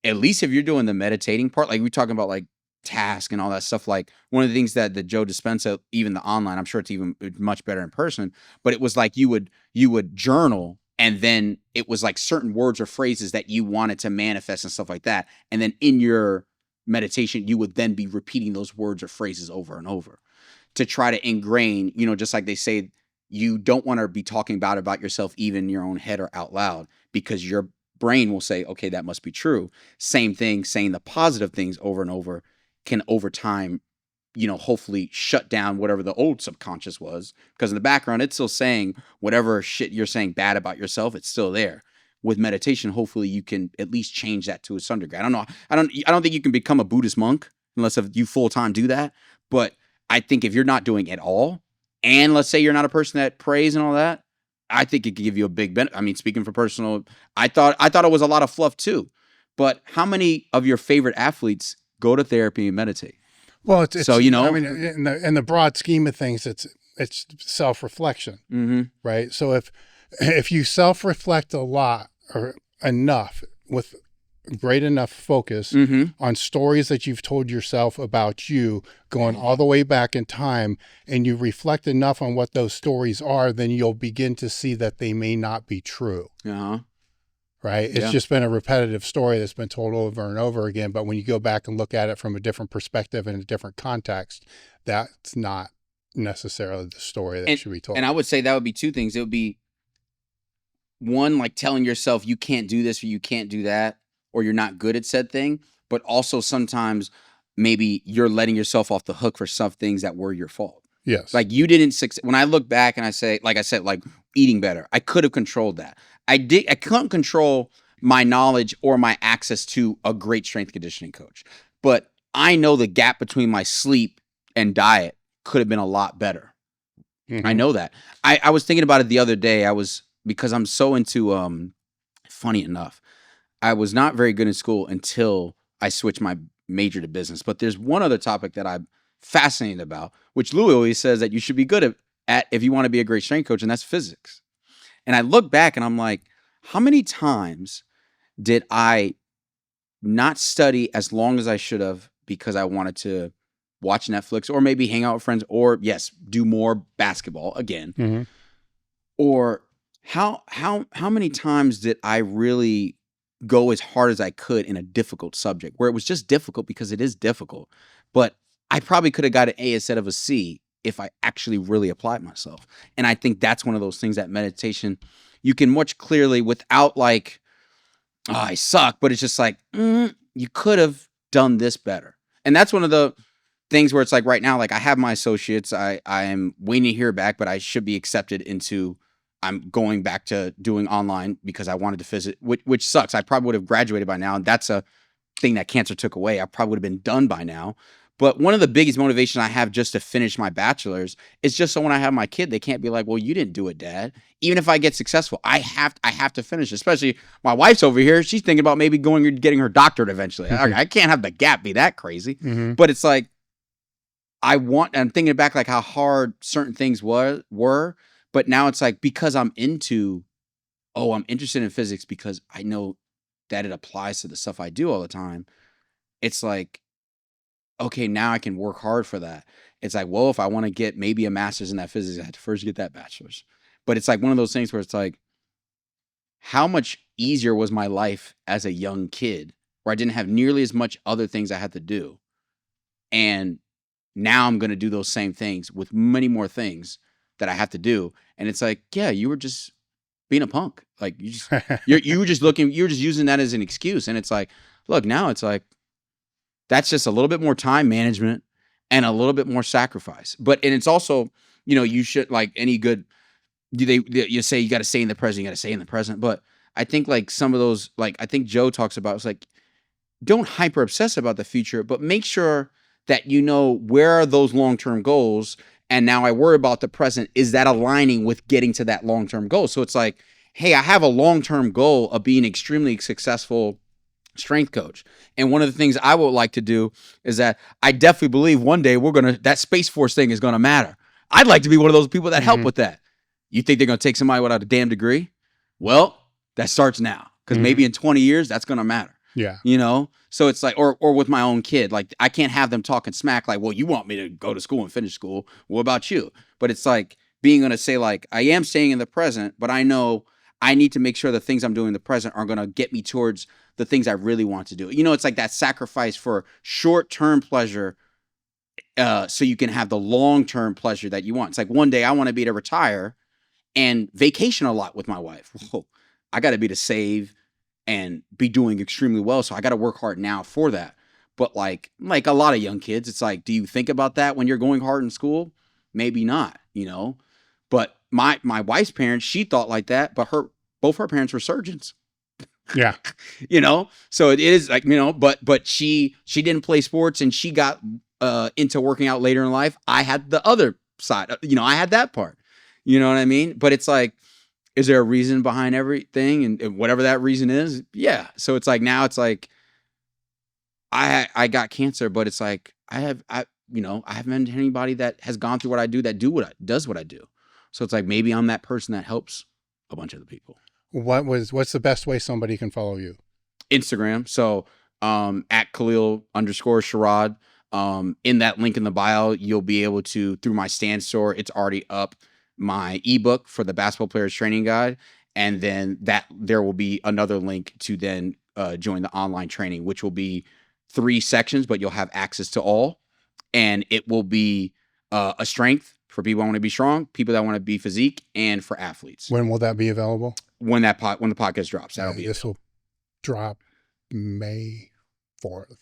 at least if you're doing the meditating part, like we're talking about like task and all that stuff. Like one of the things that Joe Dispenza, even the online, I'm sure it's even much better in person, but it was like you would journal, and then it was like certain words or phrases that you wanted to manifest and stuff like that. And then in your meditation, you would then be repeating those words or phrases over and over to try to ingrain, just like they say, you don't want to be talking about yourself, even in your own head or out loud, because your brain will say, okay, that must be true. Same thing, saying the positive things over and over can over time, hopefully shut down whatever the old subconscious was, because in the background, it's still saying whatever shit you're saying bad about yourself, it's still there. With meditation, hopefully you can at least change that to some degree. I don't know. I don't think you can become a Buddhist monk unless you full-time do that. But I think if you're not doing it at all, and let's say you're not a person that prays and all that, I think it could give you a big benefit. I mean, speaking for personal, I thought it was a lot of fluff too. But how many of your favorite athletes go to therapy and meditate? Well, it's so, I mean, in the broad scheme of things, it's self-reflection, right? So if you self-reflect a lot or enough with great enough focus on stories that you've told yourself about you going all the way back in time, and you reflect enough on what those stories are, then you'll begin to see that they may not be true. Right? It's just been a repetitive story that's been told over and over again. But when you go back and look at it from a different perspective and a different context, that's not necessarily the story that should be told. And I would say that would be two things. It would be one, like telling yourself you can't do this or you can't do that, or you're not good at said thing. But also sometimes maybe you're letting yourself off the hook for some things that were your fault. Yes. Like you didn't succeed. When I look back and I say, like I said, like eating better, I could have controlled that. I couldn't control my knowledge or my access to a great strength conditioning coach. But I know the gap between my sleep and diet could have been a lot better. I know that. I was thinking about it the other day. Because I'm so into, funny enough, I was not very good in school until I switched my major to business. But there's one other topic that I'm fascinated about, which Louis always says that you should be good at if you want to be a great strength coach, and that's physics. And I look back and I'm like, how many times did I not study as long as I should have because I wanted to watch Netflix or maybe hang out with friends or, yes, do more basketball again? Or how many times did I really go as hard as I could in a difficult subject where it was just difficult because it is difficult, but I probably could have got an A instead of a C if I actually really applied myself. And I think that's one of those things that meditation, you can much clearly without like, oh, I suck, but it's just like, you could have done this better. And that's one of the things where it's like right now, like I have my associates, I am waiting to hear back, but I should be accepted into, I'm going back to doing online because I wanted to visit, which sucks. I probably would have graduated by now. And that's a thing that cancer took away. I probably would have been done by now. But one of the biggest motivations I have just to finish my bachelor's is just so when I have my kid, they can't be like, well, you didn't do it, Dad. Even if I get successful, I have to finish. Especially my wife's over here. She's thinking about maybe going and getting her doctorate eventually. I can't have the gap be that crazy. But it's like, I'm thinking back like how hard certain things were. But now it's like, because I'm interested in physics because I know that it applies to the stuff I do all the time. It's like, okay, now I can work hard for that. It's like, well, if I want to get maybe a master's in that physics, I have to first get that bachelor's. But it's like one of those things where it's like, how much easier was my life as a young kid where I didn't have nearly as much other things I had to do. And now I'm going to do those same things with many more things that I have to do. And it's like, yeah, you were just being a punk. Like you were just using that as an excuse. And it's like, look, now it's like, that's just a little bit more time management and a little bit more sacrifice. And it's also, you should, like any good, you say you got to stay in the present, you got to stay in the present. But I think like some of those, like I think Joe talks about, it's like, don't hyper obsess about the future, but make sure that where are those long-term goals. And now I worry about the present. Is that aligning with getting to that long-term goal? So it's like, hey, I have a long-term goal of being extremely successful strength coach. And one of the things I would like to do is that I definitely believe one day that Space Force thing is going to matter. I'd like to be one of those people that help with that. You think they're going to take somebody without a damn degree? Well, that starts now because maybe in 20 years, that's going to matter. Yeah. You know? So it's like, or with my own kid, like I can't have them talking smack like, well, you want me to go to school and finish school. What about you? But it's like being going to say like, I am staying in the present, but I know I need to make sure the things I'm doing in the present are going to get me towards the things I really want to do. You know, it's like that sacrifice for short-term pleasure so you can have the long-term pleasure that you want. It's like one day I want to be to retire and vacation a lot with my wife. Whoa, I got to be to save and be doing extremely well. So I got to work hard now for that. But like a lot of young kids, it's like, do you think about that when you're going hard in school? Maybe not, you know. But my wife's parents, she thought like that, but both her parents were surgeons. Yeah. You know, so it is like, you know, but she didn't play sports and she got into working out later in life. I had the other side, you know, I had that part, you know what I mean? But it's like, is there a reason behind everything? And whatever that reason is, yeah. So it's like, now it's like, I got cancer, but it's like, I haven't met anybody that has gone through what I do, that does what I do. So it's like, maybe I'm that person that helps a bunch of the people. What's the best way somebody can follow you? Instagram. So, at Kalil_Sherrod. In that link in the bio, you'll be able to, through my stand store, it's already up, my ebook for the basketball players training guide. And then there will be another link to then join the online training, which will be 3 sections, but you'll have access to all. And it will be a strength for people that want to be strong, people that want to be physique, and for athletes. When will that be available? When the podcast drops, that'll be. This will drop May 4th.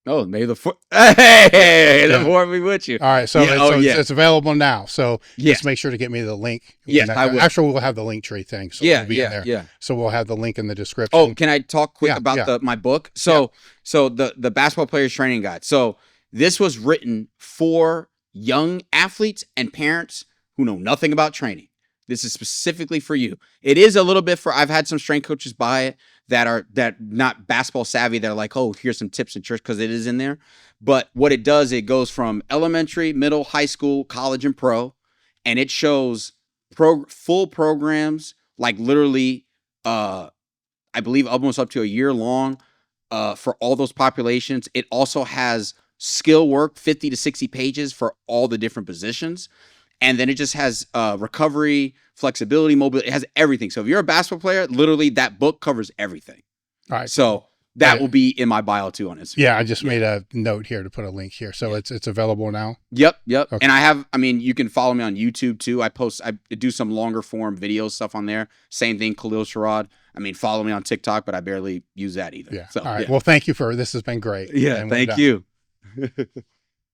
Oh, May the 4th. Hey, the 4th be with you. All right. So, it's available now. So just make sure to get me the link. Yes, I will. Actually, we'll have the link tree thing. So it'll be in there. Yeah. So we'll have the link in the description. Oh, can I talk quick about my book? So the basketball players training guide. So this was written for young athletes and parents who know nothing about training. This is specifically for you. It is a little bit for, I've had some strength coaches buy it that not basketball savvy. That are like, oh, here's some tips and tricks, because it is in there. But what it does, it goes from elementary, middle, high school, college, and pro. And it shows full programs, like literally, I believe almost up to a year long for all those populations. It also has skill work, 50 to 60 pages for all the different positions. And then it just has recovery, flexibility, mobility. It has everything. So if you're a basketball player, literally that book covers everything. All right. So that will be in my bio too on Instagram. Yeah, I just made a note here to put a link here. So it's available now? Yep. Okay. And you can follow me on YouTube too. I do some longer form video stuff on there. Same thing, Kalil Sherrod. I mean, follow me on TikTok, but I barely use that either. Yeah. So, all right. Well, thank you this has been great. Yeah, thank you.